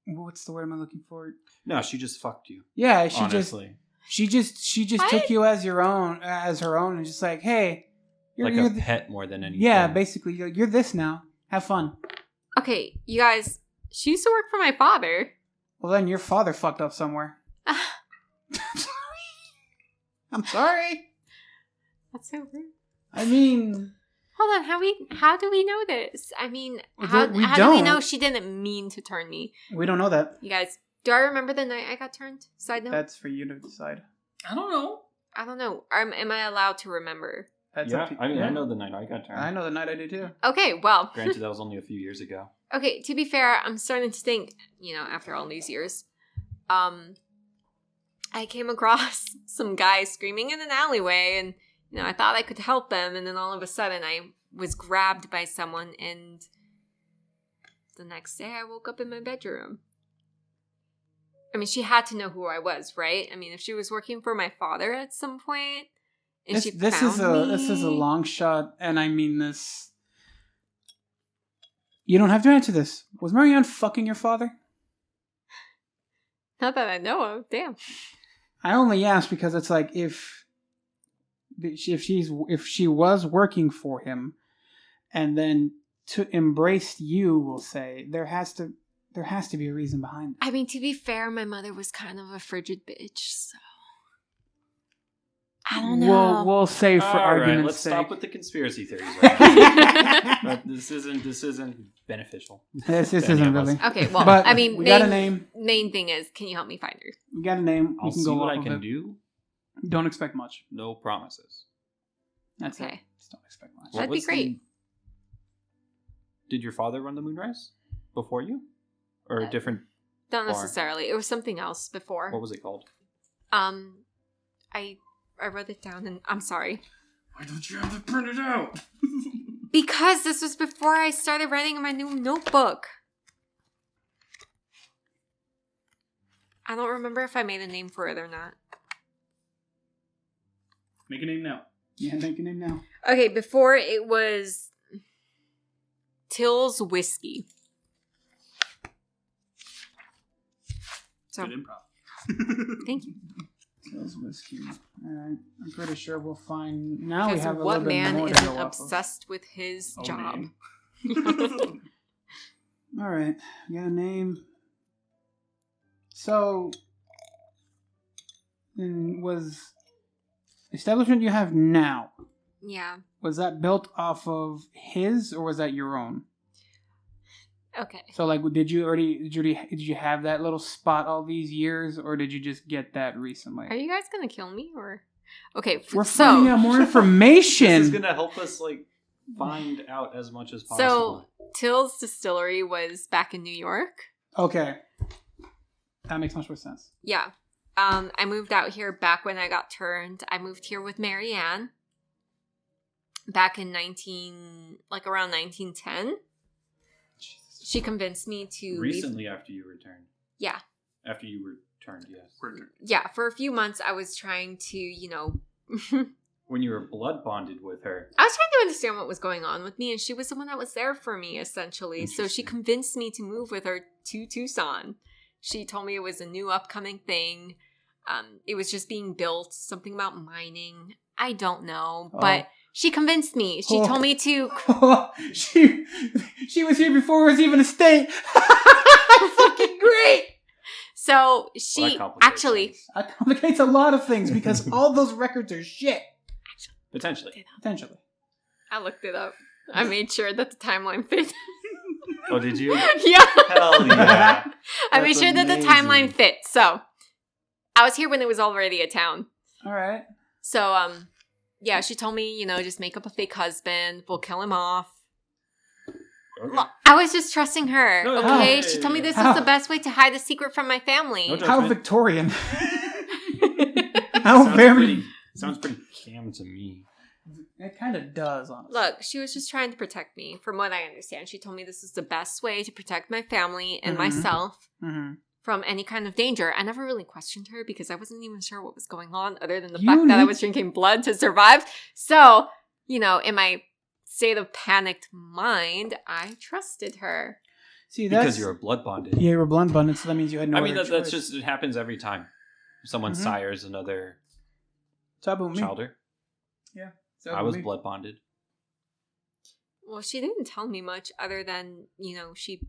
What's the word am I looking for? No, she just fucked you. Yeah, honestly. She just What? took you as her own, and just hey, you're a pet more than anything. Yeah, basically, you're this now. Have fun. Okay, you guys, she used to work for my father. Well, then your father fucked up somewhere. I'm sorry. That's so rude. I mean... Hold on, how do we know this? I mean, how do we know she didn't mean to turn me? We don't know that. You guys, do I remember the night I got turned? Side note? That's for you to decide. I don't know. I don't know. Am I allowed to remember? I know the night I got turned. I know the night I do too. Okay, well. Granted, that was only a few years ago. Okay, to be fair, I'm starting to think, after all these years, I came across some guys screaming in an alleyway, and, I thought I could help them, and then all of a sudden I was grabbed by someone, and the next day I woke up in my bedroom. I mean, she had to know who I was, right? I mean, if she was working for my father at some point, and This is a long shot, and I mean this. You don't have to answer this. Was Marianne fucking your father? Not that I know of. Damn. I only ask because it's like if she was working for him, and then to embrace you, we'll say there has to be a reason behind it. I mean, to be fair, my mother was kind of a frigid bitch, so I don't know. We'll say for argument's sake. Let's stop with the conspiracy theories. Right? But this isn't beneficial. This isn't really. Okay, well, but I mean, we got a name. Main thing is, can you help me find her? We got a name. I'll see what I can do. Don't expect much. No promises. That's okay. it. Just don't expect much. That'd be great. Did your father run the Moonrise before you, or a different? Not necessarily. It was something else before. What was it called? I wrote it down, and I'm sorry. Why don't you have it printed out? Because this was before I started writing in my new notebook. I don't remember if I made a name for it or not. Make a name now. Yeah, make a name now. Okay, before it was Till's Whiskey. So, Good improv. Thank you. Till's Whiskey. Alright, I'm pretty sure we'll find... Now we Because have a what little bit more man to go isn't off obsessed with his job? of. Alright, we got a name. So... Then was... Establishment you have now, Yeah. was that built off of his, or was that your own? Okay. So, like, did you have that little spot all these years, or did you just get that recently? Are you guys gonna kill me, or? Okay. We're finding out more information. This is gonna help us find out as much as possible. So Till's Distillery was back in New York. Okay, that makes much more sense. Yeah. I moved out here back when I got turned. I moved here with Marianne back in around 1910. Jesus. She convinced me to recently leave. After you returned. Yeah. After you were turned, yes. Yeah, for a few months I was trying to, When you were blood bonded with her. I was trying to understand what was going on with me, and she was the one that was there for me, essentially. So she convinced me to move with her to Tucson. She told me it was a new upcoming thing. It was just being built, something about mining. I don't know, but she convinced me. She told me to... She was here before it was even a state. Fucking great! So she actually... That complicates a lot of things because all those records are shit. Potentially. I looked it up. I made sure that the timeline fit. Oh, did you? Yeah. Hell yeah. I made sure that the timeline fit. So, I was here when it was already a town. All right. So, yeah, she told me, just make up a fake husband. We'll kill him off. Okay. I was just trusting her. No, okay? no, She told me this How? was the best way to hide a secret from my family. No How judgment. Victorian. How very... Sounds pretty cam to me. It kind of does, honestly. Look, she was just trying to protect me, from what I understand. She told me this is the best way to protect my family and myself from any kind of danger. I never really questioned her because I wasn't even sure what was going on other than the fact that I was drinking blood to survive. So, in my state of panicked mind, I trusted her. See, because you were blood bonded. Yeah, you were blood bonded, so that means you had no other choice. That's just, it happens every time. Someone sires another childer. Yeah. I was blood bonded. Well, she didn't tell me much other than, she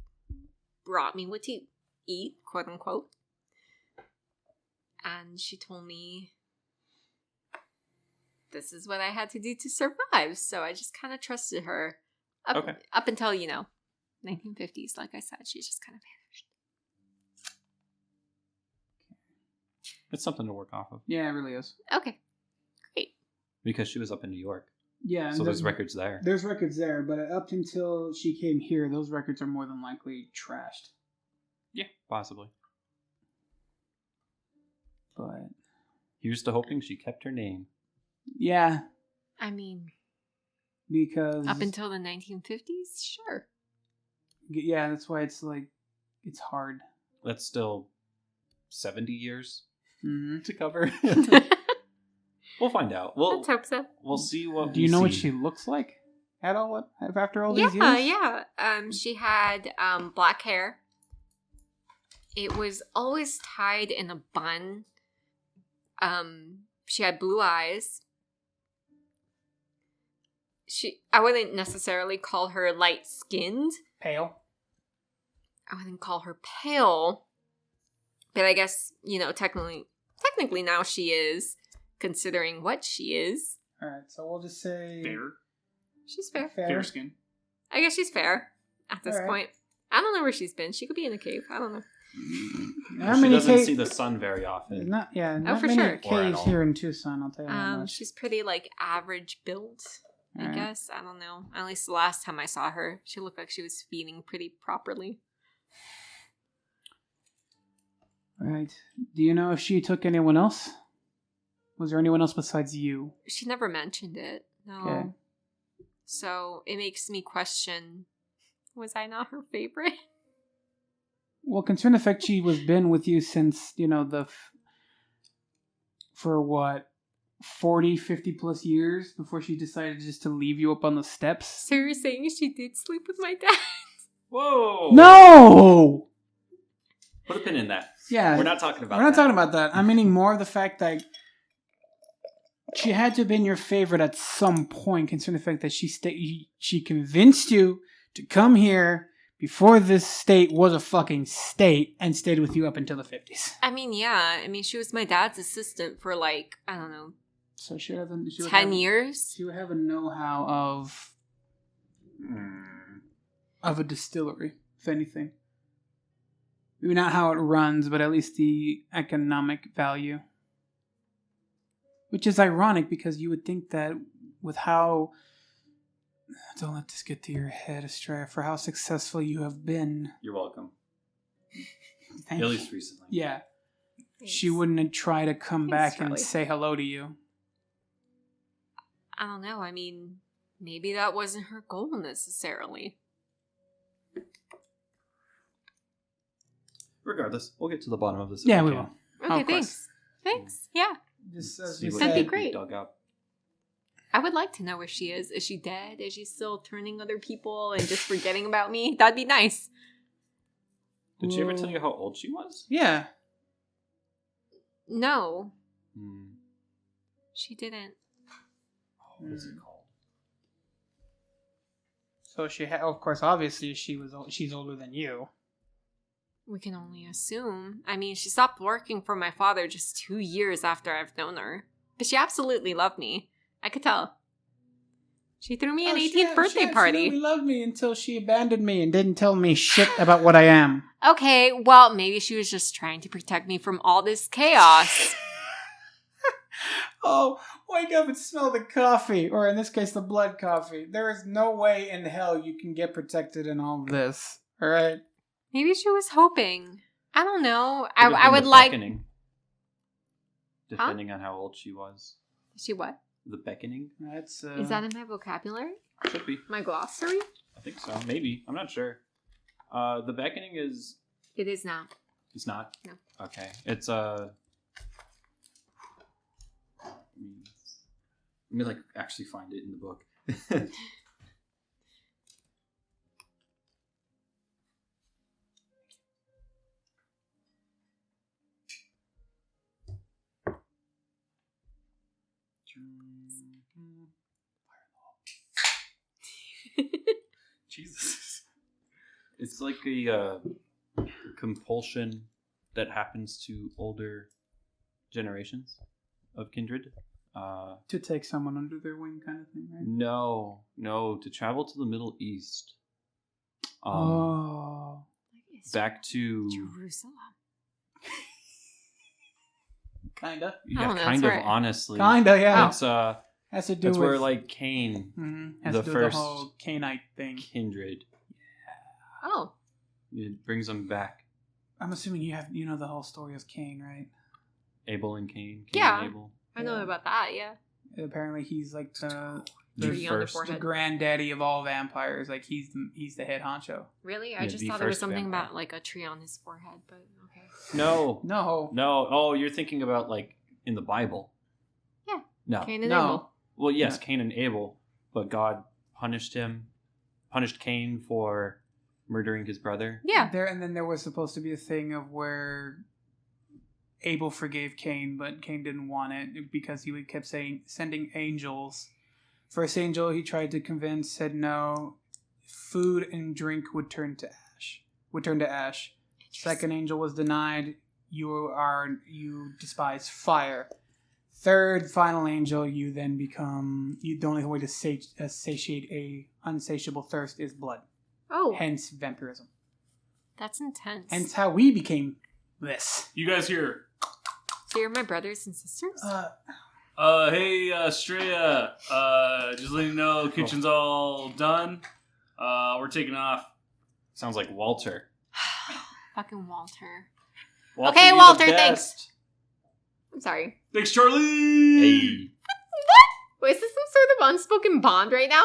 brought me what to eat, quote unquote. And she told me this is what I had to do to survive. So I just kind of trusted her. Up until, 1950s, like I said, she just kind of vanished. It's something to work off of. Yeah, it really is. Okay. Great. Because she was up in New York. Yeah. So there's records there. There's records there, but up until she came here, those records are more than likely trashed. Yeah, possibly. But here's to hoping she kept her name. Yeah. I mean, because up until the 1950s, sure. Yeah, that's why it's like it's hard. That's still 70 years Mm-hmm. to cover. We'll find out. Let's hope so. We'll see what. Do you know what she looks like at all? What after all these years? Yeah. She had black hair. It was always tied in a bun. She had blue eyes. I wouldn't necessarily call her light-skinned. Pale. I wouldn't call her pale. But I guess, technically now she is, considering what she is. Alright, so we'll just say... Fair. She's fair. Fair skin. I guess she's fair at this Alright. point. I don't know where she's been. She could be in a cave. I don't know. She doesn't see the sun very often. Not for many sure. caves here in Tucson, I'll tell you that much. She's pretty, average built, I Alright. guess. I don't know. At least the last time I saw her, she looked like she was feeding pretty properly. Right. Do you know if she took anyone else? Was there anyone else besides you? She never mentioned it. No. Okay. So it makes me question, was I not her favorite? Well, considering the fact she was been with you since, for what, 40, 50 plus years before she decided just to leave you up on the steps? So you're saying she did sleep with my dad? Whoa! No! Put a pin in that. Yeah. We're not talking about We're not talking about that. I'm meaning more of the fact that she had to have been your favorite at some point, considering the fact that she convinced you to come here before this state was a fucking state and stayed with you up until the 50s. I mean, yeah. I mean, she was my dad's assistant for I don't know, So she would 10 years? She would have a know-how of a distillery, if anything. Maybe not how it runs, but at least the economic value. Which is ironic because you would think that with how... Don't let this get to your head, Estrella. For how successful you have been. You're welcome. Thank At you. least recently. Yeah. Thanks. She wouldn't try to come Thanks, back and Charlie. say hello to you. I don't know. I mean, maybe that wasn't her goal necessarily. Regardless, we'll get to the bottom of this. Yeah, if we can. will. Okay, Of course. thanks. Thanks. Yeah. Just as See you what That'd said, be great. Dug up. I would like to know where she is. Is she dead? Is she still turning other people and just forgetting about me? That'd be nice. Did she ever tell you how old she was? Yeah. No, Hmm. she didn't. What is it called? So of course, obviously, she's older than you. We can only assume. I mean, she stopped working for my father just 2 years after I've known her. But she absolutely loved me. I could tell. She threw me an 18th birthday party. She loved me until she abandoned me and didn't tell me shit about what I am. Okay, well, maybe she was just trying to protect me from all this chaos. Oh, wake up and smell the coffee, or in this case, the blood coffee. There is no way in hell you can get protected in all of this. All right. Maybe she was hoping. I don't know. Could have I been would the like... beckoning, depending on how old she was. She what? The beckoning? That's Is that in my vocabulary? Should be. My glossary? I think so. Maybe. I'm not sure. The beckoning is... It is now. It's not? No. Okay. It's, Let me, actually find it in the book. Jesus. It's like a compulsion that happens to older generations of kindred. to take someone under their wing, kind of thing, right? No, to travel to the Middle East. Oh. Back to Jerusalem. Kinda. Yeah, Oh, no, kind that's of. right. Honestly, Kinda, yeah. It's Has to do that's with where like Cain, has the to do with first the whole Cainite thing. kindred, Oh. it brings them back. I'm assuming you know the whole story of Cain, right? Abel and Cain. Yeah. And Abel. I know Yeah. about that, yeah. Apparently, he's like the Tree on the first. the forehead. granddaddy of all vampires. Like he's the head honcho. Really? I Yeah, just the thought there was first something vampire. about like a tree on his forehead, but okay. No. No. Oh, you're thinking about like in the Bible. Yeah. No. Cain and No. Abel. Well, yes, Yeah. Cain and Abel, but God punished Cain for murdering his brother. Yeah. And then there was supposed to be a thing of where Abel forgave Cain, but Cain didn't want it because he kept sending angels. First angel he tried to convince said no, food and drink would turn to ash. Second angel was denied. You despise fire. Third, final angel, you then become. The only way to satiate a unsatiable thirst is blood. Oh, Hence vampirism. that's intense. Hence how we became this. You guys here? So you're my brothers and sisters? Hey, Estrella. Just letting you know, kitchen's all done. We're taking off. Sounds like Walter. Fucking Walter. Walter, Okay, you're the Walter, best. thanks. I'm sorry. Thanks, Charlie. Hey. Wait, is this some sort of unspoken bond right now?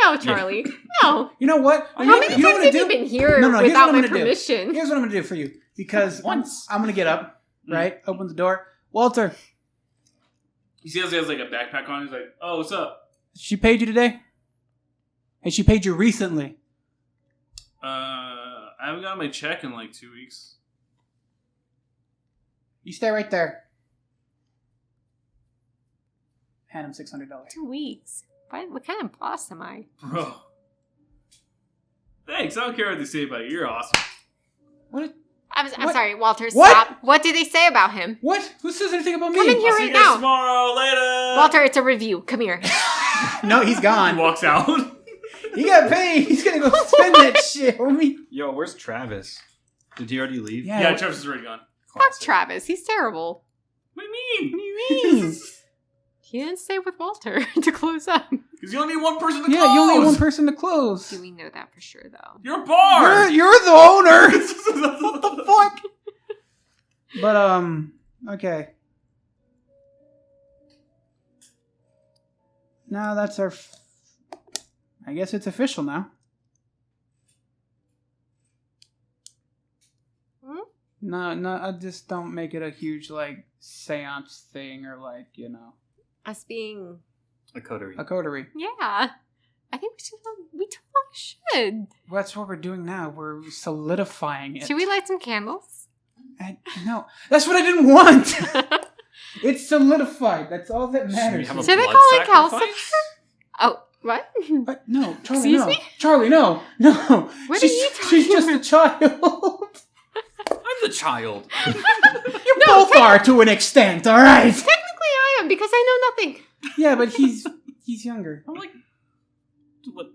No, Charlie. No. You know what? How many times have you been here No, here's without what my I'm gonna do. permission? Here's what I'm going to do for you. Because Once. I'm going to get up, right? Open the door. Walter, He sees he has like a backpack on. He's like, "Oh, what's up?" she paid you today? And she paid you recently. I haven't got my check in like 2 weeks. You stay right there. Hand him $600. 2 weeks. What kind of boss am I? Bro. Thanks. I don't care what they say about you. You're awesome. What? I'm What? sorry, Walter, What? stop. What did they say about him? What? Who says anything about me? Come in here I'll see right you guys now. tomorrow. Later. Walter, it's a review. Come here. No, he's He gone. walks out. He got paid. He's going to go spend that shit, homie. Yo, where's Travis? Did he already leave? Yeah, Travis is already gone. Fuck Travis. He's terrible. What do you mean? mean? He didn't stay with Walter to close up. Because you only need one person to close. Yeah, you only need one person to close. Do we know that for sure, though? You're a bar. You're the owner. What the fuck? But, okay. Now that's our... I guess it's official now. Hmm? No, I just don't make it a huge, like, seance thing or, like, you know, Us being... A coterie. a coterie. Yeah. I think we totally should. That's what we're doing now. We're solidifying it. Should we light some candles? No, that's what I didn't want. It's solidified. That's all that Should we matters. have a Should I blood call it sacrifice? Oh, what? But no, Charlie, Excuse no. me? Charlie, no. What are you She's talking just a child. I'm the child. You both are to an extent, all right? Technically, I am because I know nothing. Yeah, but he's younger. I'm like, what?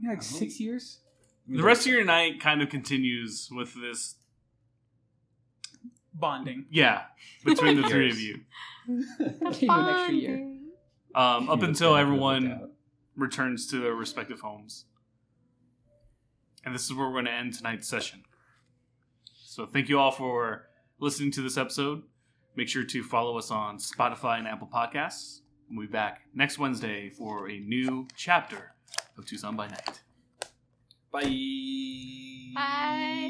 You're like 6 years. The rest of your night kind of continues with this, Bonding. yeah, between the three of you. Give you an extra year. Up until everyone returns to their respective homes. And this is where we're going to end tonight's session. So thank you all for listening to this episode. Make sure to follow us on Spotify and Apple Podcasts. We'll be back next Wednesday for a new chapter of Tucson by Night. Bye. Bye.